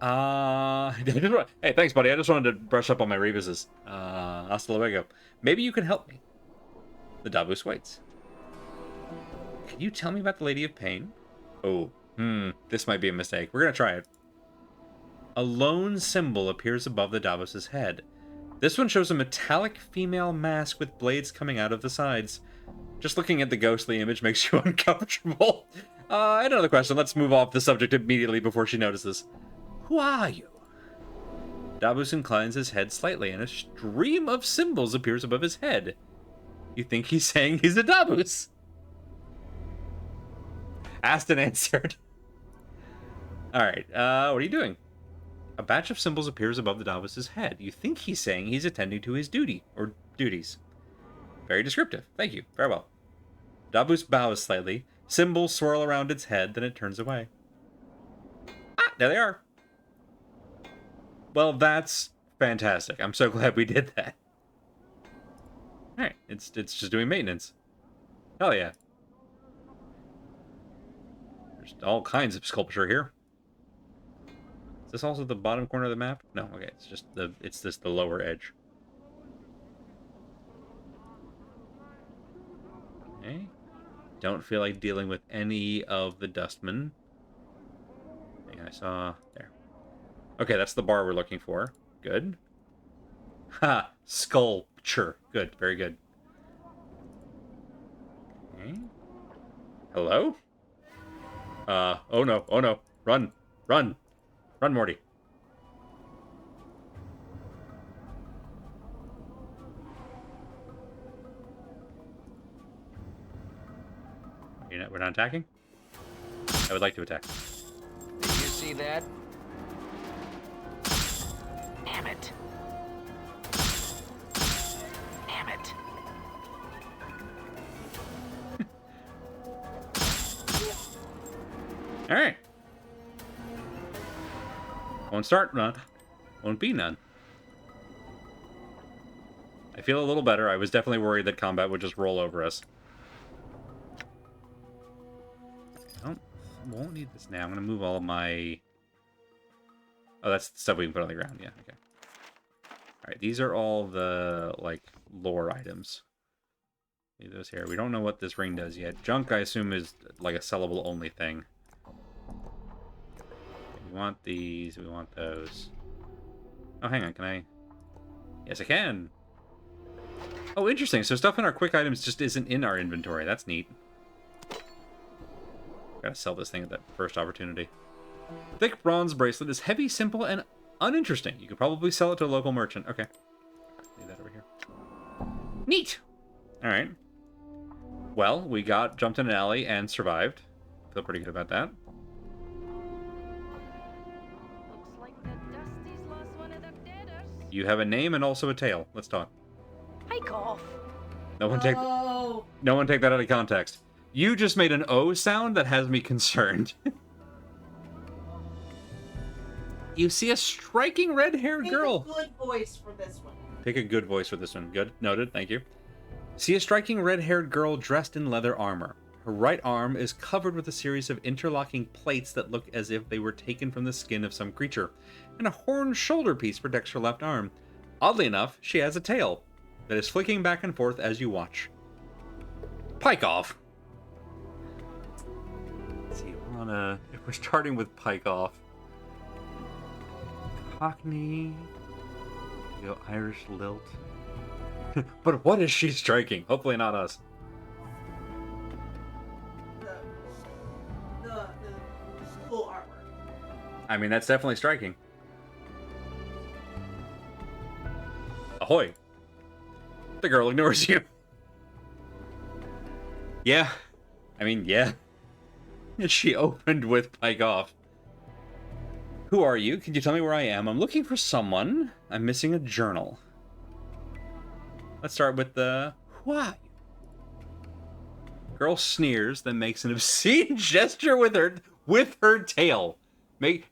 Hey, thanks, buddy. I just wanted to brush up on my rebuses. Hasta luego. Maybe you can help me. The Davus waits. Can you tell me about the Lady of Pain? Oh, this might be a mistake. We're gonna try it. A lone symbol appears above the Davus's head. This one shows a metallic female mask with blades coming out of the sides. Just looking at the ghostly image makes you uncomfortable. I had another question. Let's move off the subject immediately before she notices. Who are you? Davus inclines his head slightly, and a stream of symbols appears above his head. You think he's saying he's a Davus? Asked and answered. Alright, what are you doing? A batch of symbols appears above the Davus's head. You think he's saying he's attending to his duty, or duties. Very descriptive. Thank you. Very well. Davus bows slightly. Symbols swirl around its head, then it turns away. Ah, there they are. Well, that's fantastic. I'm so glad we did that. Alright, it's just doing maintenance. Hell yeah. There's all kinds of sculpture here. Is this also the bottom corner of the map? No, okay, it's just the lower edge. Okay. Don't feel like dealing with any of the dustmen. I think I saw there. Okay, that's the bar we're looking for. Good. Ha! Sculpture. Good. Very good. Okay. Hello? Oh no. Oh no. Run. Run. Run, Morty. We're not attacking? I would like to attack. Did you see that? Damn it. Damn it. Alright. Won't start none. Won't be none. I feel a little better. I was definitely worried that combat would just roll over us. Won't need this now. I'm going to move all of my... Oh, that's the stuff we can put on the ground. Yeah, okay. Alright, these are all the, like, lore items. Leave those here. We don't know what this ring does yet. Junk, I assume, is, like, a sellable only thing. We want these. We want those. Oh, hang on. Can I... Yes, I can. Oh, interesting. So stuff in our quick items just isn't in our inventory. That's neat. Gotta sell this thing at that first opportunity. Thick bronze bracelet is heavy, simple, and uninteresting. You could probably sell it to a local merchant. Okay. Leave that over here. Neat! Alright. Well, we jumped in an alley and survived. Feel pretty good about that. You have a name and also a tail. Let's talk. Hike off. No one take that out of context. You just made an O sound that has me concerned. You see a striking red-haired girl. Pick a good voice for this one. Pick a good voice for this one. Good. Noted. Thank you. See a striking red-haired girl dressed in leather armor. Her right arm is covered with a series of interlocking plates that look as if they were taken from the skin of some creature, and a horn shoulder piece protects her left arm. Oddly enough, she has a tail that is flicking back and forth as you watch. Pike off. Let's see, if we're starting with Pike off. Cockney. You go Irish lilt. But what is she striking? Hopefully not us. The full artwork. I mean, that's definitely striking. Ahoy. The girl ignores you. Yeah. I mean, yeah. She opened with Pike off. Who are you? Can you tell me where I am? I'm looking for someone. I'm missing a journal. Let's start with the... Who are you? Girl sneers, then makes an obscene gesture with her tail.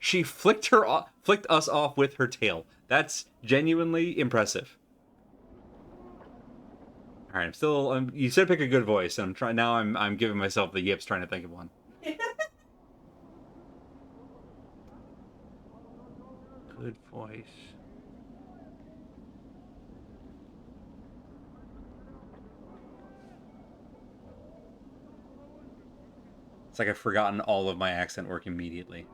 She flicked us off with her tail. That's genuinely impressive. All right, I'm still. You said pick a good voice. I'm trying now. I'm giving myself the yips trying to think of one. Good voice. It's like I've forgotten all of my accent work immediately.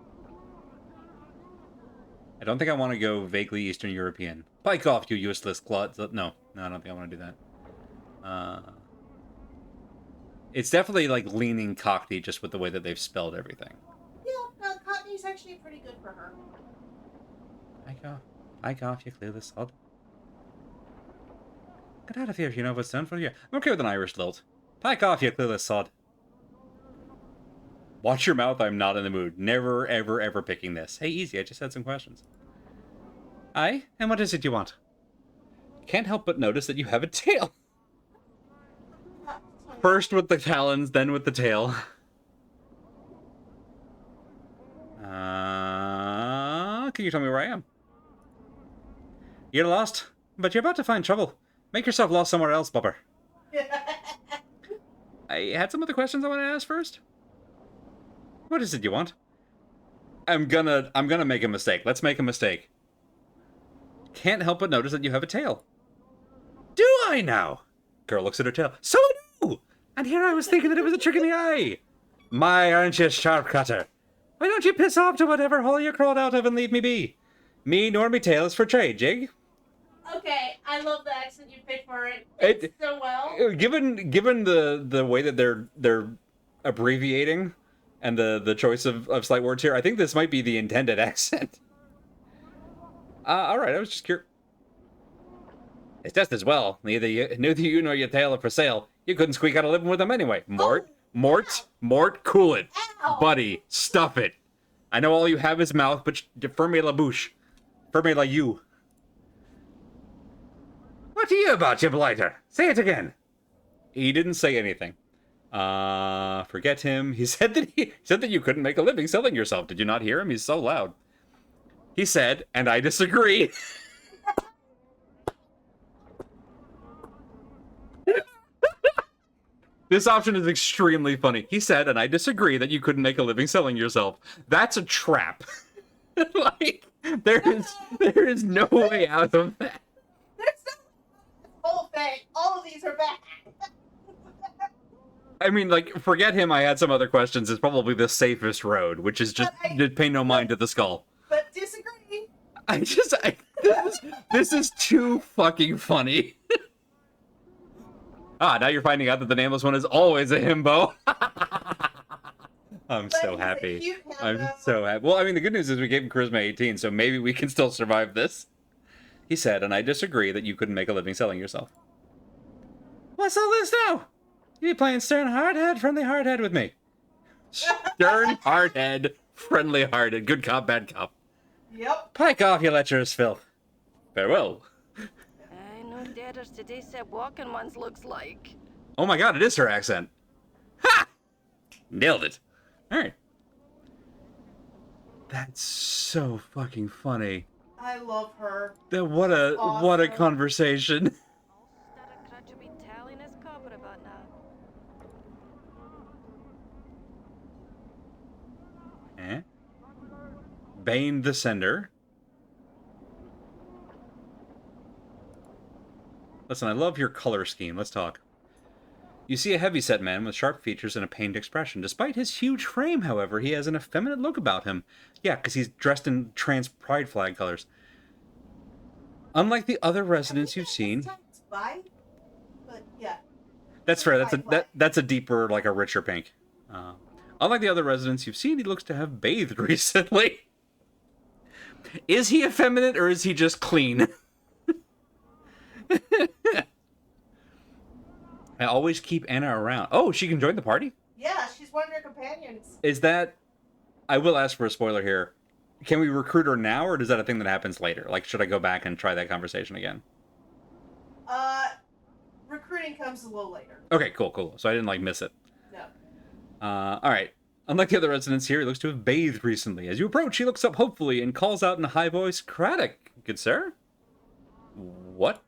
I don't think I want to go vaguely Eastern European. Pike off, you useless clod. No, I don't think I want to do that. It's definitely like leaning Cockney just with the way that they've spelled everything. Yeah, no, Cockney's actually pretty good for her. Pike off, you clueless sod. Get out of here if you know what's done for you. I'm okay with an Irish lilt. Pike off, you clueless sod. Watch your mouth, I'm not in the mood. Never, ever, ever picking this. Hey, easy, I just had some questions. Aye, and what is it you want? Can't help but notice that you have a tail. First with the talons, then with the tail. Can you tell me where I am? You're lost, but you're about to find trouble. Make yourself lost somewhere else, Bubber. I had some other questions I want to ask first. What is it you want? I'm gonna make a mistake. Let's make a mistake. Can't help but notice that you have a tail. Do I now? Girl looks at her tail. So I do! And here I was thinking that it was a trick in the eye. My, aren't you a sharp cutter? Why don't you piss off to whatever hole you crawled out of and leave me be? Me nor me tail is for trade, Jig. Okay, I love the accent you picked for it. It's so well. Given the way that they're abbreviating and the choice of slight words here, I think this might be the intended accent. All right, I was just curious. It's just as well. Neither you nor your tail are for sale. You couldn't squeak out a living with them anyway. Mort, cool it. Ow. Buddy, stuff it. I know all you have is mouth, but ferme la bouche. Ferme la you. What are you about, you blighter? Say it again. He didn't say anything. Forget him. He said that you couldn't make a living selling yourself. Did you not hear him? He's so loud. He said, and I disagree. This option is extremely funny. He said, and I disagree, that you couldn't make a living selling yourself. That's a trap. Like, there is no way out of that. There's no whole thing. All of these are bad. I mean, like, forget him. I had some other questions. It's probably the safest road, which is just pay no mind to the skull. But disagree. This is too fucking funny. Now you're finding out that the nameless one is always a himbo. I'm so happy. I'm so happy. Well, I mean, the good news is we gave him Charisma 18, so maybe we can still survive this. He said, and I disagree, that you couldn't make a living selling yourself. What's all this now? You be playing stern hardhead, friendly hardhead with me. Stern hardhead, friendly hearted, good cop, bad cop. Yep. Pike off, you lecherous filth. Farewell. I know debtors today said walking ones looks like. Oh my god, it is her accent. Ha! Nailed it. Alright. That's so fucking funny. I love her. What a conversation. Eh? Bane the Sender. Listen, I love your color scheme. Let's talk. You see a heavyset man with sharp features and a pained expression. Despite his huge frame, however, he has an effeminate look about him. Yeah, because he's dressed in trans pride flag colors. Unlike the other residents you've seen... But yeah. That's fair. That's a deeper, like a richer pink. Unlike the other residents you've seen, he looks to have bathed recently. Is he effeminate or is he just clean? I always keep Anna around. Oh, she can join the party? Yeah, she's one of your companions. Is that... I will ask for a spoiler here. Can we recruit her now, or is that a thing that happens later? Like, should I go back and try that conversation again? Recruiting comes a little later. Okay, cool. So I didn't, like, miss it. No. Alright. Unlike the other residents here, he looks to have bathed recently. As you approach, he looks up hopefully and calls out in a high voice, Craddock, good sir? What?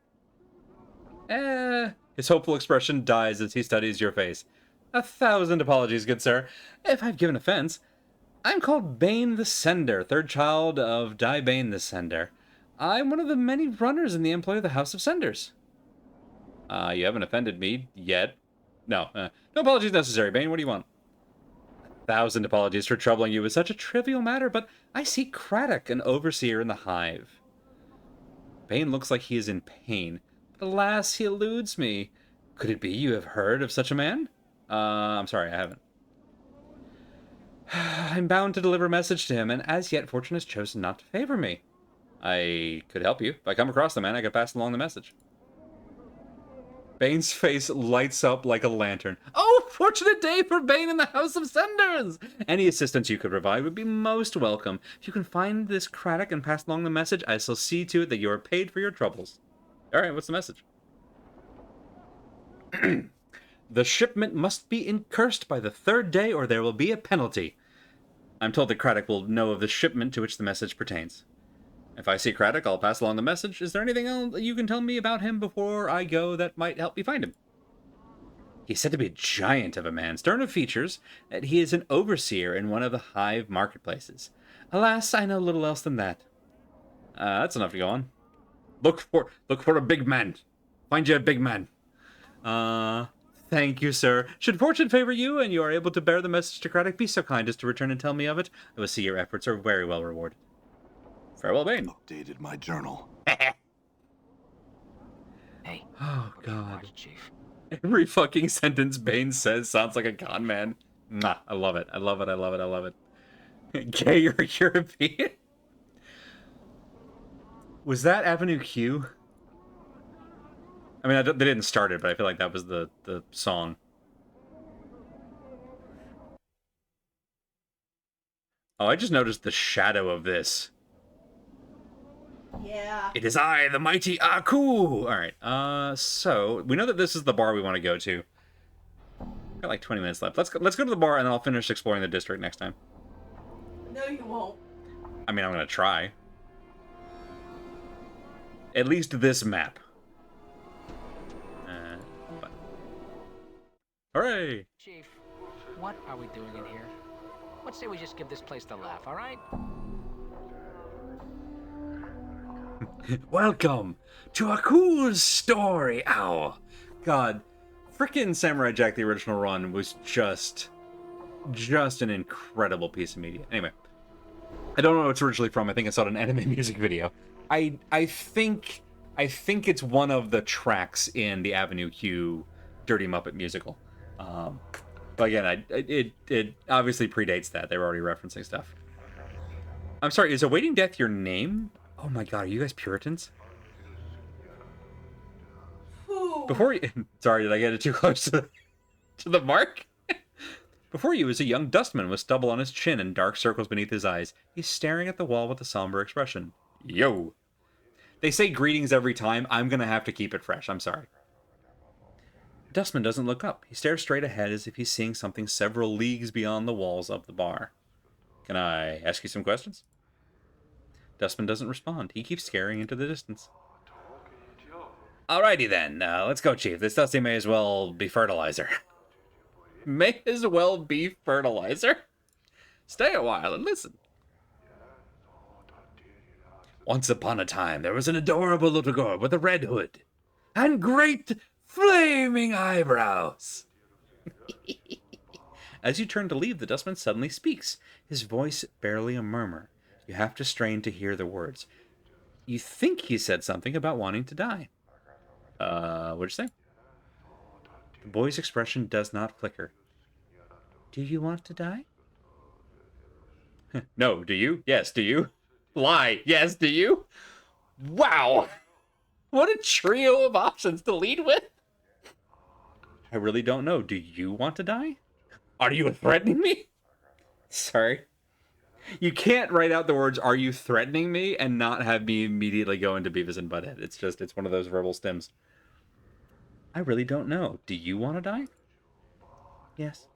His hopeful expression dies as he studies your face. 1,000 apologies, good sir, if I've given offense. I'm called Bane the Sender, third child of Di Bane the Sender. I'm one of the many runners in the employ of the House of Senders. You haven't offended me yet. No apologies necessary, Bane. What do you want? 1,000 apologies for troubling you with such a trivial matter, but I see Craddock, an overseer in the hive. Bane looks like he is in pain, but alas, he eludes me. Could it be you have heard of such a man? I'm sorry, I haven't. I'm bound to deliver a message to him, and as yet fortune has chosen not to favor me. I could help you. If I come across the man, I could pass along the message. Bane's face lights up like a lantern. Oh, fortunate day for Bane in the House of Senders! Any assistance you could provide would be most welcome. If you can find this Craddock and pass along the message, I shall see to it that you are paid for your troubles. Alright, what's the message? The shipment must be incursed by the 3rd day or there will be a penalty. I'm told that Craddock will know of the shipment to which the message pertains. If I see Craddock, I'll pass along the message. Is there anything else you can tell me about him before I go that might help me find him? He's said to be a giant of a man, stern of features, that he is an overseer in one of the hive marketplaces. Alas, I know little else than that. That's enough to go on. Look for a big man. Find you a big man. Thank you, sir. Should fortune favor you and you are able to bear the message to Craddock, be so kind as to return and tell me of it. I will see your efforts are very well rewarded. Farewell, Bane. Updated my journal. Hey. Oh, God. Chief. Every fucking sentence Bane says sounds like a con man. Nah, I love it. I love it. Gay or European? Was that Avenue Q? I mean, they didn't start it, but I feel like that was the song. Oh, I just noticed the shadow of this. Yeah. It is I, the mighty Aku! Alright, so, we know that this is the bar we want to go to. Got like 20 minutes left. Let's go to the bar, and then I'll finish exploring the district next time. No, you won't. I mean, I'm gonna try. At least this map. Hooray! Chief, what are we doing in here? Let's say we just give this place the laugh, all right? Welcome to Aku's story. Ow. God, frickin' Samurai Jack the original run was just an incredible piece of media. Anyway, I don't know where it's originally from. I think I saw it in an anime music video. I think it's one of the tracks in the Avenue Q Dirty Muppet musical. But again, it obviously predates that. They were already referencing stuff. I'm sorry, is Awaiting Death your name? Oh my god, are you guys Puritans? Ooh. Before you... Sorry, did I get it too close to the mark? Before you is a young dustman with stubble on his chin and dark circles beneath his eyes. He's staring at the wall with a somber expression. Yo! They say greetings every time. I'm going to have to keep it fresh. I'm sorry. Dustman doesn't look up. He stares straight ahead as if he's seeing something several leagues beyond the walls of the bar. Can I ask you some questions? Dustman doesn't respond. He keeps staring into the distance. Alrighty then. Let's go, Chief. This dusty may as well be fertilizer. May as well be fertilizer. Stay a while and listen. Once upon a time, there was an adorable little girl with a red hood and great flaming eyebrows. As you turn to leave, the dustman suddenly speaks, his voice barely a murmur. You have to strain to hear the words. You think he said something about wanting to die. What'd you say? The boy's expression does not flicker. Do you want to die? No, do you? Yes, do you? Lie. Yes, do you? Wow. What a trio of options to lead with. I really don't know. Do you want to die? Are you threatening me? Sorry. You can't write out the words, are you threatening me, and not have me immediately go into Beavis and Butthead. It's one of those verbal stems. I really don't know. Do you want to die? Yes.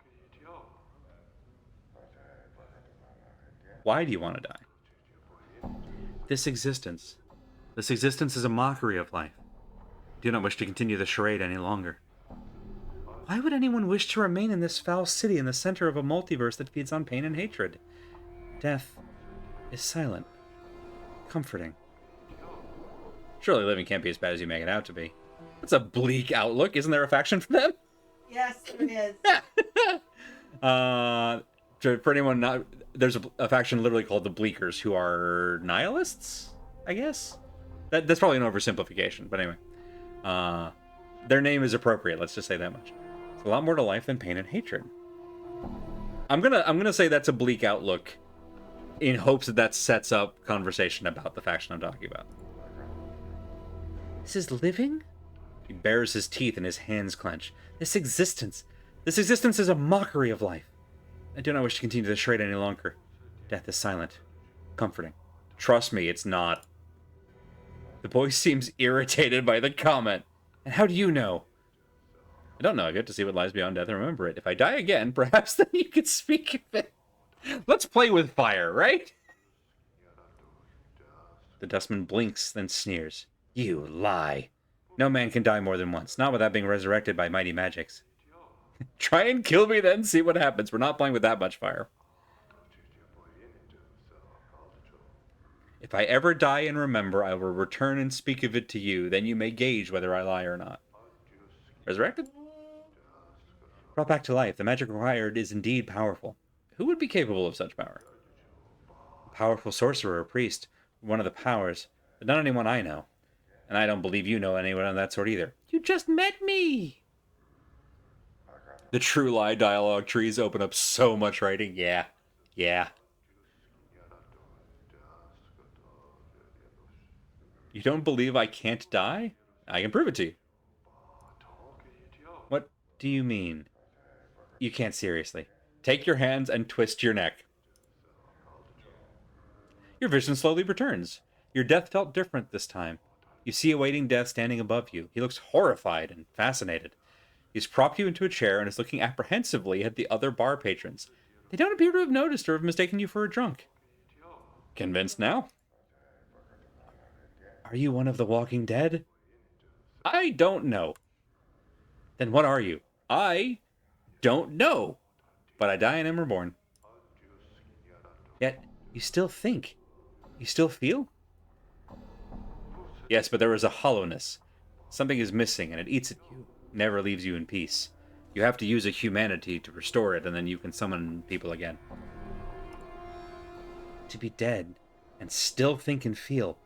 Why do you want to die? This existence is a mockery of life. Do not wish to continue the charade any longer. Why would anyone wish to remain in this foul city in the center of a multiverse that feeds on pain and hatred? Death is silent, comforting. Surely living can't be as bad as you make it out to be. That's a bleak outlook. Isn't there a faction for them? Yes, it is. For anyone not, there's a faction literally called the Bleakers, who are nihilists, I guess. That's probably an oversimplification, but anyway, their name is appropriate. Let's just say that much. It's a lot more to life than pain and hatred. I'm gonna say that's a bleak outlook, in hopes that sets up conversation about the faction I'm talking about. This is living? He bares his teeth and his hands clench. This existence is a mockery of life. I do not wish to continue the charade any longer. Death is silent, comforting. Trust me, it's not. The boy seems irritated by the comment. And how do you know? I don't know. I've yet to see what lies beyond death and remember it. If I die again, perhaps then you could speak of it. Let's play with fire, right? The dustman blinks, then sneers. You lie. No man can die more than once, not without being resurrected by mighty magics. Try and kill me then, see what happens. We're not playing with that much fire. If I ever die and remember, I will return and speak of it to you. Then you may gauge whether I lie or not. Resurrected? Brought back to life, the magic required is indeed powerful. Who would be capable of such power? A powerful sorcerer or priest, one of the powers, but not anyone I know. And I don't believe you know anyone of that sort either. You just met me! The true lie dialogue trees open up so much writing. Yeah. Yeah. You don't believe I can't die? I can prove it to you. What do you mean? You can't seriously. Take your hands and twist your neck. Your vision slowly returns. Your death felt different this time. You see awaiting death standing above you. He looks horrified and fascinated. He's propped you into a chair and is looking apprehensively at the other bar patrons. They don't appear to have noticed or have mistaken you for a drunk. Convinced now? Are you one of the walking dead? I don't know. Then what are you? I don't know. But I die and am reborn. Yet, you still think. You still feel? Yes, but there is a hollowness. Something is missing and it eats at you. Never leaves you in peace. You have to use a humanity to restore it, and then you can summon people again. To be dead, and still think and feel.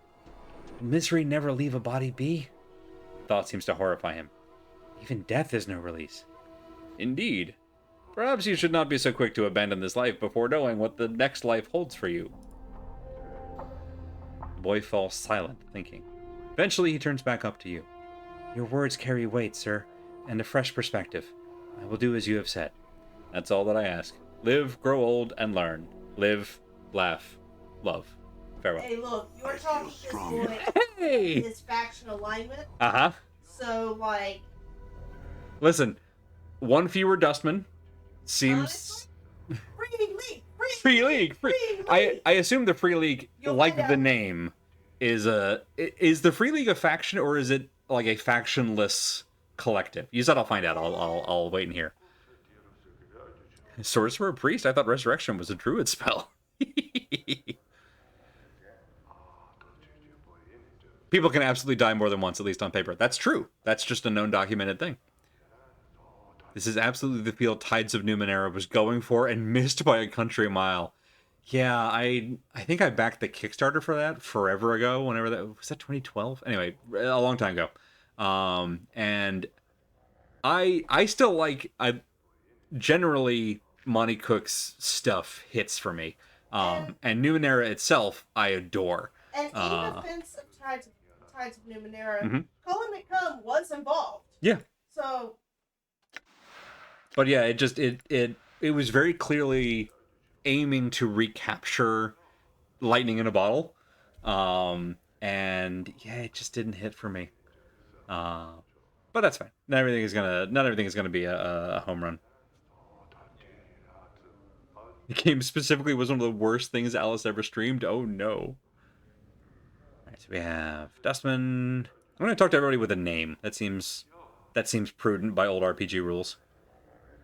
Will misery never leave a body be? Thought seems to horrify him. Even death is no release. Indeed. Perhaps you should not be so quick to abandon this life before knowing what the next life holds for you. The boy falls silent, thinking. Eventually he turns back up to you. Your words carry weight, sir, and a fresh perspective. I will do as you have said. That's all that I ask. Live, grow old, and learn. Live, laugh, love. Farewell. Hey, look, you were talking to this strong. boy Hey! his faction alignment. Uh-huh. So, like, Listen, one fewer Dustman seems... honestly, free league, Free League! Free I League. assume the Free League, You'll like find the out. name, is the Free League a faction, or is it like a factionless collective? You said I'll find out. I'll wait in here. Sorcerer Priest? I thought Resurrection was a druid spell. People can absolutely die more than once, at least on paper. That's true. That's just a known documented thing. This is absolutely the field Tides of Numenera was going for and missed by a country mile. Yeah, I think I backed the Kickstarter for that forever ago. Whenever that was, that 2012. Anyway, a long time ago. And I still like, I generally Monty Cook's stuff hits for me. And Numenera itself, I adore. And in defense of Tides of Numenera, Mhm. Colin McComb was involved. Yeah. So, But yeah, it was very clearly aiming to recapture lightning in a bottle. And yeah, it just didn't hit for me. But that's fine. Not everything is gonna be a home run. The game specifically was one of the worst things Alice ever streamed. Oh no. Alright, so we have Dustman. I'm gonna talk to everybody with a name. That seems prudent by old RPG rules.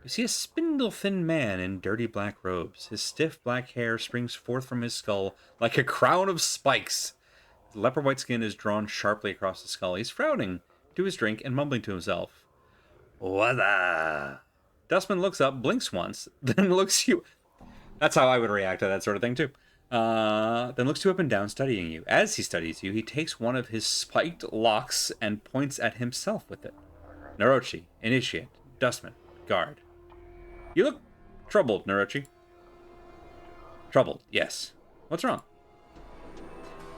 You see a spindle-thin man in dirty black robes. His stiff black hair springs forth from his skull like a crown of spikes. His leopard-white skin is drawn sharply across the skull. He's frowning to his drink and mumbling to himself. Wada! Dustman looks up, blinks once, then looks you... That's how I would react to that sort of thing, too. Then looks you up and down, studying you. As he studies you, he takes one of his spiked locks and points at himself with it. Narochi, Initiate, Dustman, Guard. You look troubled, Narochi. Troubled, yes. What's wrong?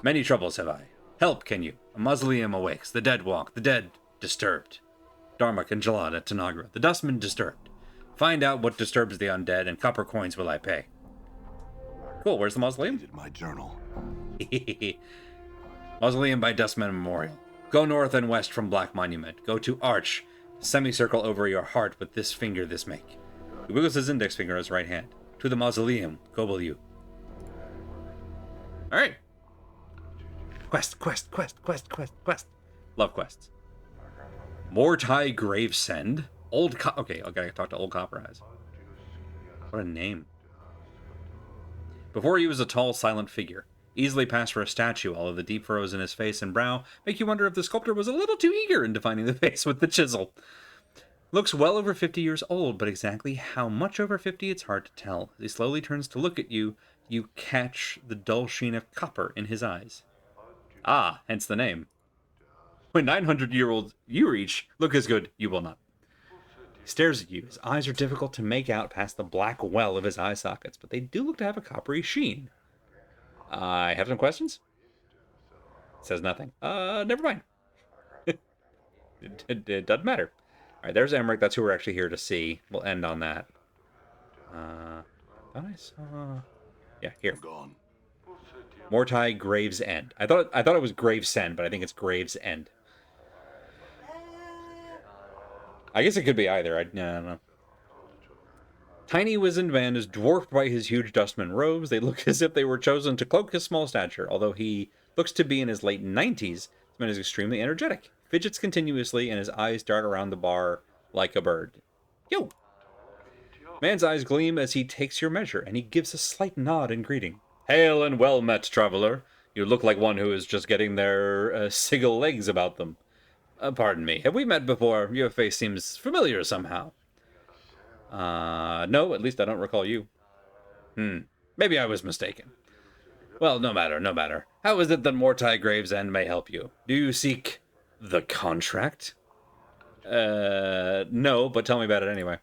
Many troubles have I. Help, can you? A mausoleum awakes. The dead walk. The dead disturbed. Darmok and Jalad at Tanagra. The Dustman disturbed. Find out what disturbs the undead, and copper coins will I pay. Cool, where's the mausoleum? Updated my journal. Mausoleum by Dustman Memorial. Go north and west from Black Monument. Go to Arch. Semicircle over your heart with this finger this make. He wiggles his index finger on his right hand. To the mausoleum. Go will you. Alright. Quest. Love quests. Mortai Gravesend. Okay, I gotta talk to Old Copper Eyes. What a name. Before you was a tall, silent figure. Easily passed for a statue, all of the deep furrows in his face and brow make you wonder if the sculptor was a little too eager in defining the face with the chisel. Looks well over 50 years old, but exactly how much over 50 it's hard to tell. As he slowly turns to look at you, you catch the dull sheen of copper in his eyes. Ah, hence the name. When 900-year-olds you reach, look as good, you will not. He stares at you. His eyes are difficult to make out past the black well of his eye sockets, but they do look to have a coppery sheen. I have some questions? Says nothing. Never mind. it doesn't matter. Alright, there's Emmerich. That's who we're actually here to see. We'll end on that. Thought I saw... Yeah, here. Gone. Mortai Gravesend. I thought it was Gravesend, but I think it's Gravesend. I guess it could be either. I don't know. Tiny wizened man is dwarfed by his huge Dustman robes. They look as if they were chosen to cloak his small stature. Although he looks to be in his late 90s, this man is extremely energetic. Fidgets continuously, and his eyes dart around the bar like a bird. Yo! Man's eyes gleam as he takes your measure, and he gives a slight nod in greeting. Hail and well met, traveler. You look like one who is just getting their sigil legs about them. Pardon me, have we met before? Your face seems familiar somehow. No, at least I don't recall you. Maybe I was mistaken. Well, no matter. How is it that Mortai Gravesend may help you? Do you seek the contract? No, but tell me about it anyway.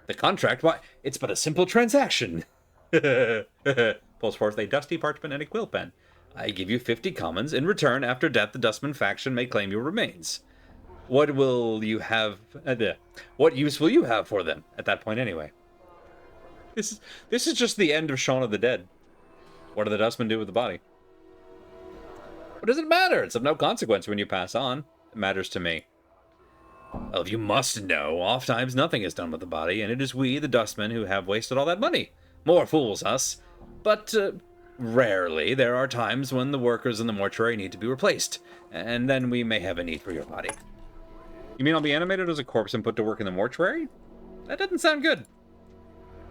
The contract? Why, it's but a simple transaction. Pulls forth a dusty parchment and a quill pen. I give you 50 commons. In return, after death, the Dustman faction may claim your remains. What will you have... what use will you have for them at that point anyway? This is just the end of Shaun of the Dead. What do the Dustmen do with the body? What does it matter? It's of no consequence when you pass on. It matters to me. Well, you must know, oftentimes nothing is done with the body, and it is we, the dustmen, who have wasted all that money. More fools us. But, rarely, there are times when the workers in the mortuary need to be replaced, and then we may have a need for your body. You mean I'll be animated as a corpse and put to work in the mortuary? That doesn't sound good.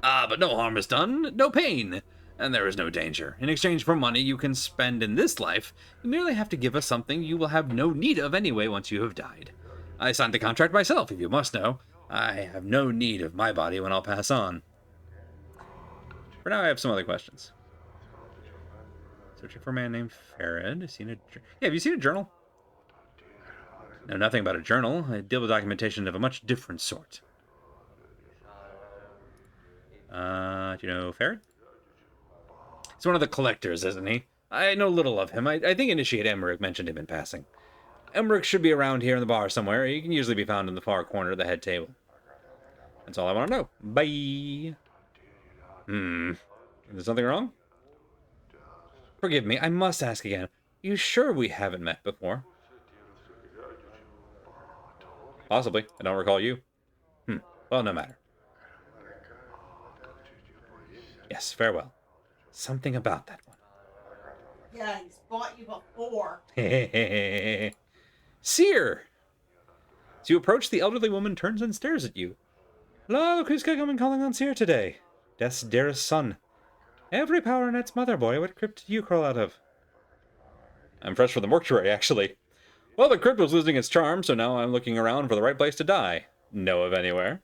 But no harm is done, no pain, and there is no danger. In exchange for money you can spend in this life, you merely have to give us something you will have no need of anyway once you have died. I signed the contract myself, if you must know. I have no need of my body when I'll pass on. For now, I have some other questions. Searching for a man named Farad. Have you seen a journal? Know nothing about a journal. I deal with documentation of a much different sort. Do you know Farad? He's one of the collectors, isn't he? I know little of him. I think Initiate Emmerich mentioned him in passing. Emmerich should be around here in the bar somewhere. He can usually be found in the far corner of the head table. That's all I want to know. Bye. Is there something wrong? Forgive me, I must ask again. You sure we haven't met before? Possibly. I don't recall you. Well, no matter. Yes, farewell. Something about that one. Yeah, he's bought you before. Seer! As you approach, the elderly woman turns and stares at you. Hello, who's coming calling on Seer today? Death's dearest son. Every power in its mother, boy. What crypt did you crawl out of? I'm fresh from the mortuary, actually. Well, the crypt was losing its charm, so now I'm looking around for the right place to die. Know of anywhere?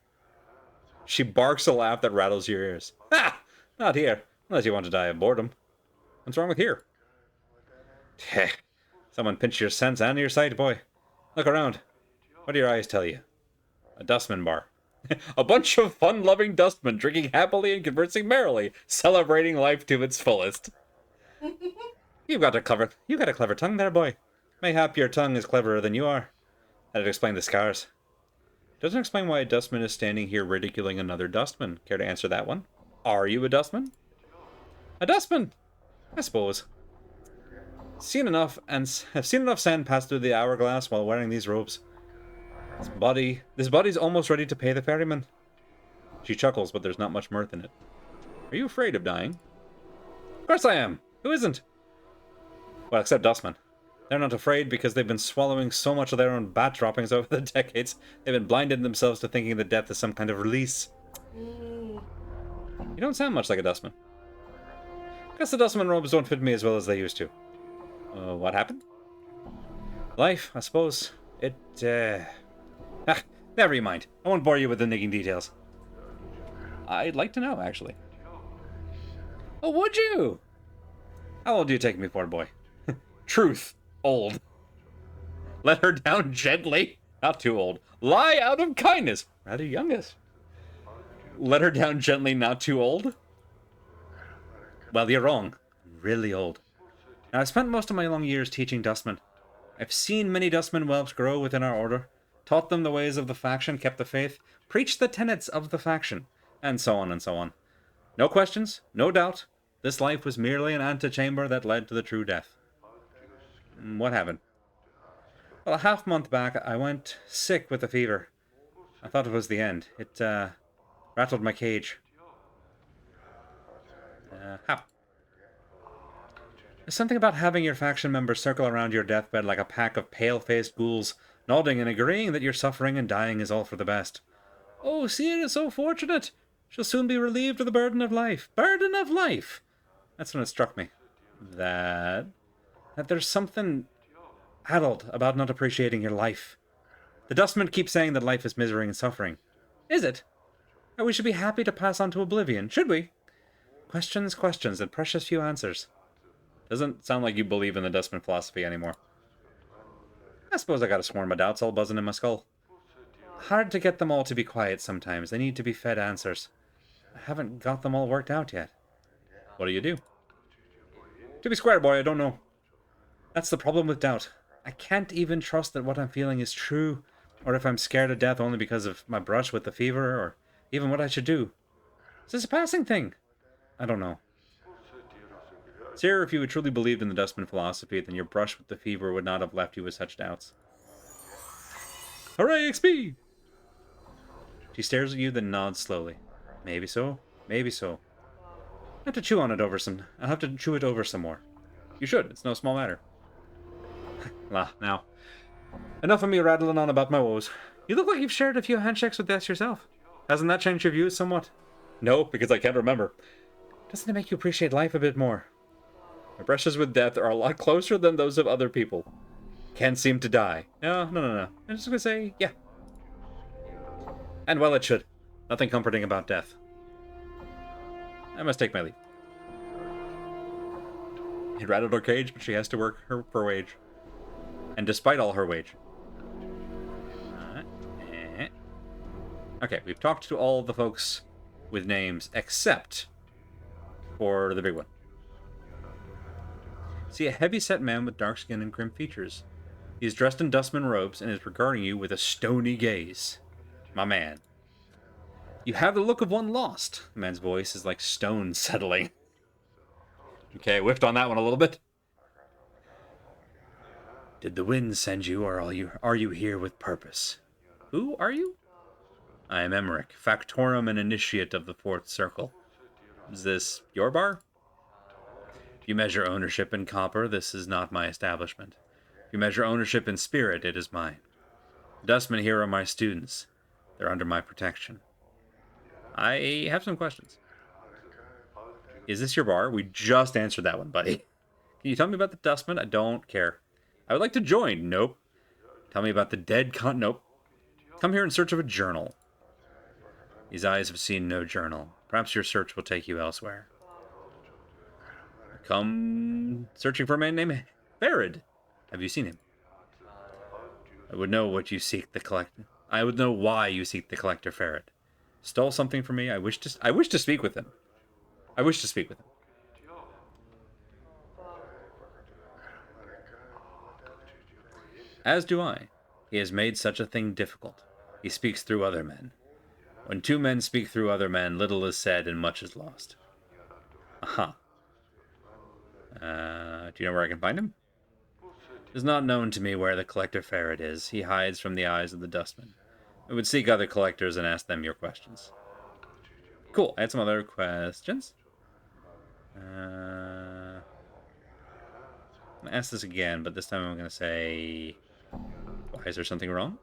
She barks a laugh that rattles your ears. Ha! Not here, unless you want to die of boredom. What's wrong with here? Someone pinched your sense and your sight, boy. Look around. What do your eyes tell you? A dustman bar. A bunch of fun-loving dustmen drinking happily and conversing merrily, celebrating life to its fullest. You got a clever tongue there, boy. Mayhap your tongue is cleverer than you are. That'd explain the scars. Doesn't explain why a dustman is standing here ridiculing another dustman. Care to answer that one? Are you a dustman? A dustman? I suppose. Have seen enough sand pass through the hourglass while wearing these robes. This body's almost ready to pay the ferryman. She chuckles, but there's not much mirth in it. Are you afraid of dying? Of course I am. Who isn't? Well, except dustmen. They're not afraid because they've been swallowing so much of their own bat droppings over the decades. They've been blinded themselves to thinking that death is some kind of release. You don't sound much like a dustman. Guess the dustman robes don't fit me as well as they used to. What happened? Life, I suppose. Never you mind. I won't bore you with the nigging details. I'd like to know, actually. Oh, would you? How old do you take me for, boy? Truth. Old. Let her down gently. Not too old. Lie out of kindness. Rather youngest. Let her down gently, not too old? Well, you're wrong. Really old. Now, I've spent most of my long years teaching dustmen. I've seen many dustmen whelps grow within our order, taught them the ways of the faction, kept the faith, preached the tenets of the faction, and so on and so on. No questions, no doubt. This life was merely an antechamber that led to the true death. What happened? Well, a half-month back, I went sick with a fever. I thought it was the end. It, rattled my cage. How? There's something about having your faction members circle around your deathbed like a pack of pale-faced ghouls, nodding and agreeing that your suffering and dying is all for the best. Oh, Seer is so fortunate. She'll soon be relieved of the burden of life. Burden of life! That's when it struck me. That there's something adult about not appreciating your life. The dustmen keep saying that life is misery and suffering. Is it? Or we should be happy to pass on to oblivion, should we? Questions, and precious few answers. Doesn't sound like you believe in the dustman philosophy anymore. I suppose I got a swarm of doubts all buzzing in my skull. Hard to get them all to be quiet sometimes. They need to be fed answers. I haven't got them all worked out yet. What do you do? To be square, boy, I don't know. That's the problem with doubt. I can't even trust that what I'm feeling is true, or if I'm scared of death only because of my brush with the fever, or even what I should do. Is this a passing thing? I don't know. Sir, if you had truly believed in the Dustman philosophy, then your brush with the fever would not have left you with such doubts. Hooray, XP! She stares at you, then nods slowly. Maybe so. Maybe so. I have to chew on it over some... I'll have to chew it over some more. You should. It's no small matter. Now. Enough of me rattling on about my woes. You look like you've shared a few handshakes with Death yourself. Hasn't that changed your views somewhat? No, because I can't remember. Doesn't it make you appreciate life a bit more? My brushes with Death are a lot closer than those of other people. Can't seem to die. No. I'm just gonna say, yeah. And well, it should. Nothing comforting about death. I must take my leave. He rattled her cage, but she has to work her per wage. And despite all her wage. Okay, we've talked to all the folks with names, except for the big one. See a heavy-set man with dark skin and grim features. He is dressed in dustman robes and is regarding you with a stony gaze. My man. You have the look of one lost. The man's voice is like stone settling. Okay, whiffed on that one a little bit. Did the wind send you, or are you here with purpose? Who are you? I am Emmerich, Factorum and Initiate of the Fourth Circle. Is this your bar? If you measure ownership in copper, this is not my establishment. If you measure ownership in spirit, it is mine. The dustmen here are my students. They're under my protection. I have some questions. Is this your bar? We just answered that one, buddy. Can you tell me about the dustmen? I don't care. I would like to join. Nope. Tell me about the dead Nope. Come here in search of a journal. These eyes have seen no journal. Perhaps your search will take you elsewhere. Come searching for a man named Farad. Have you seen him? I would know what you seek the collector. I would know why you seek the collector Farad. Stole something from me. I wish to speak with him. I wish to speak with him. As do I. He has made such a thing difficult. He speaks through other men. When two men speak through other men, little is said and much is lost. Aha. Do you know where I can find him? It is not known to me where the collector Farad is. He hides from the eyes of the dustmen. I would seek other collectors and ask them your questions. Cool. I had some other questions. I'm going to ask this again, but this time I'm going to say... Why, is there something wrong?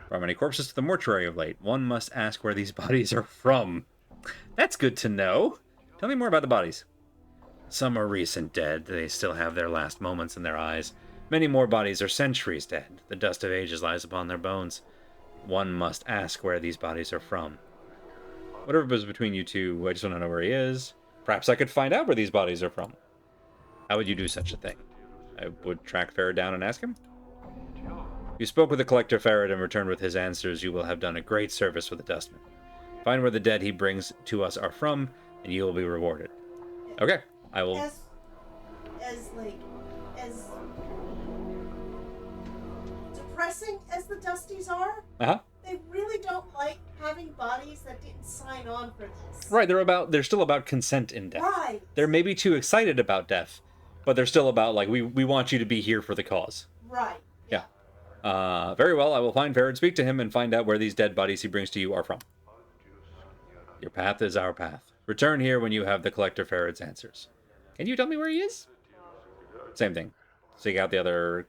Brought many corpses to the mortuary of late. One must ask where these bodies are from. That's good to know. Tell me more about the bodies. Some are recent dead. They still have their last moments in their eyes. Many more bodies are centuries dead. The dust of ages lies upon their bones. One must ask where these bodies are from. Whatever was between you two, I just want to know where he is. Perhaps I could find out where these bodies are from. How would you do such a thing? I would track Farad down and ask him. You spoke with the collector Farad and returned with his answers. You will have done a great service for the dustman. Find where the dead he brings to us are from, and you will be rewarded. Okay, I will... As depressing as the Dusties are, they really don't like having bodies that didn't sign on for this. Right, they're still about consent in death. Right. They're maybe too excited about death, but they're still about, like, we want you to be here for the cause. Right. Yeah. Very well, I will find Farad, speak to him, and find out where these dead bodies he brings to you are from. Your path is our path. Return here when you have the collector Farad's answers. Can you tell me where he is? Same thing. Seek out the other...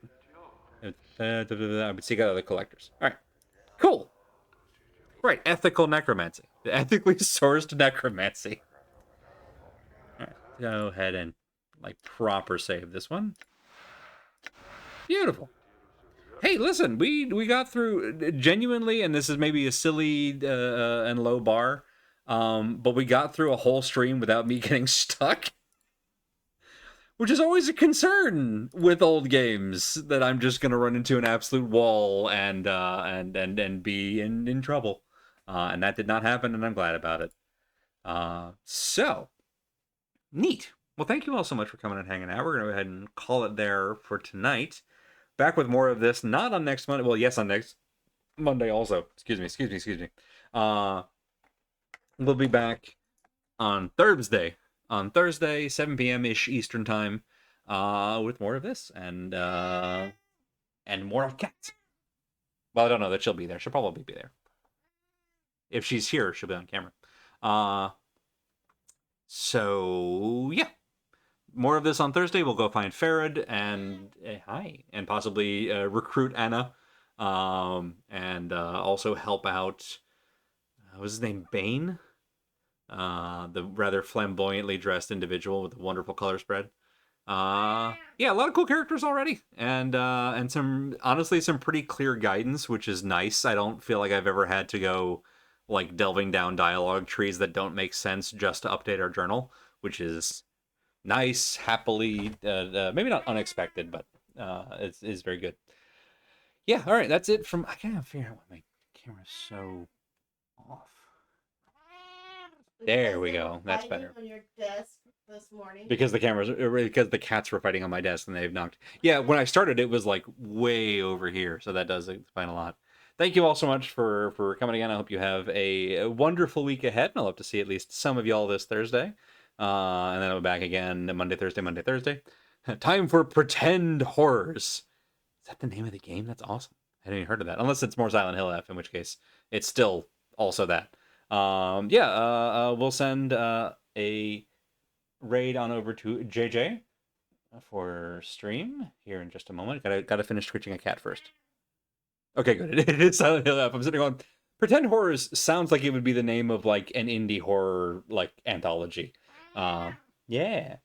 I would seek out other collectors. Alright. Cool. Right, ethical necromancy. Ethically sourced necromancy. Alright, go ahead and, like, proper save this one. Beautiful. Hey, listen, we got through, genuinely, and this is maybe a silly and low bar, but we got through a whole stream without me getting stuck. Which is always a concern with old games, that I'm just gonna run into an absolute wall and be in trouble. And that did not happen, and I'm glad about it. So, neat. Well, thank you all so much for coming and hanging out. We're gonna go ahead and call it there for tonight. Back with more of this, not on next Monday. Well, yes, on next Monday also. Excuse me. We'll be back on Thursday on Thursday, 7 p.m.-ish Eastern time, with more of this and more of Cats. Well, I don't know that she'll be there. She'll probably be there. If she's here, she'll be on camera. So yeah, more of this on Thursday. We'll go find Farad and and possibly recruit Anna, and also help out. What was his name? Bane, the rather flamboyantly dressed individual with a wonderful color spread. Yeah, a lot of cool characters already, and some honestly some pretty clear guidance, which is nice. I don't feel like I've ever had to go like delving down dialogue trees that don't make sense just to update our journal, which is nice, happily, maybe not unexpected, but it's very good. Yeah, all right, that's it from. I can't figure out why my camera's so off. There we go. That's better. On your desk this morning. Because the cats were fighting on my desk and they've knocked. Yeah, when I started, it was like way over here, so that does explain a lot. Thank you all so much for coming again. I hope you have a wonderful week ahead, and I'll hope to see at least some of y'all this Thursday. And then I'll be back again Monday, Thursday. Time for Pretend Horrors. Is that the name of the game? That's awesome. I hadn't even heard of that. Unless it's more Silent Hill F, in which case it's still also that. We'll send a raid on over to JJ for stream here in just a moment. Gotta finish twitching a cat first. Okay, good. It is Silent Hill F. I'm sitting on Pretend Horrors. Sounds like it would be the name of like an indie horror like anthology. Yeah.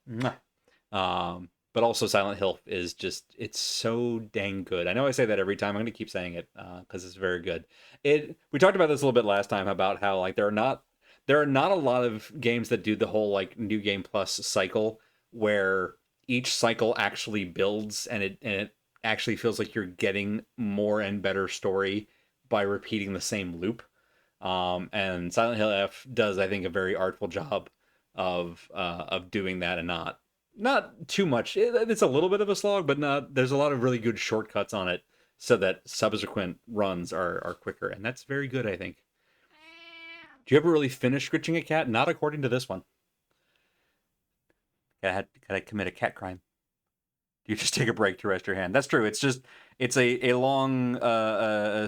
But also Silent Hill is just, it's so dang good. I know I say that every time. I'm going to keep saying it because it's very good. We talked about this a little bit last time about how like there are not a lot of games that do the whole like new game plus cycle where each cycle actually builds and it actually feels like you're getting more and better story by repeating the same loop. And Silent Hill F does, I think, a very artful job of doing that, and not too much. It's a little bit of a slog, but there's a lot of really good shortcuts on it so that subsequent runs are quicker, and that's very good, I think. Do you ever really finish scritching a cat? Not according to this one. Gotta commit a cat crime. You just take a break to rest your hand. That's true. It's a long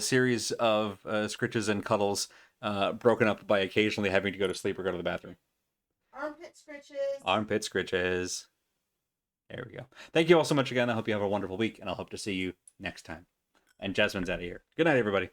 series of scritches and cuddles, broken up by occasionally having to go to sleep or go to the bathroom. Armpit scritches. Armpit scritches. There we go. Thank you all so much again. I hope you have a wonderful week, and I'll hope to see you next time. And Jasmine's out of here. Good night, everybody.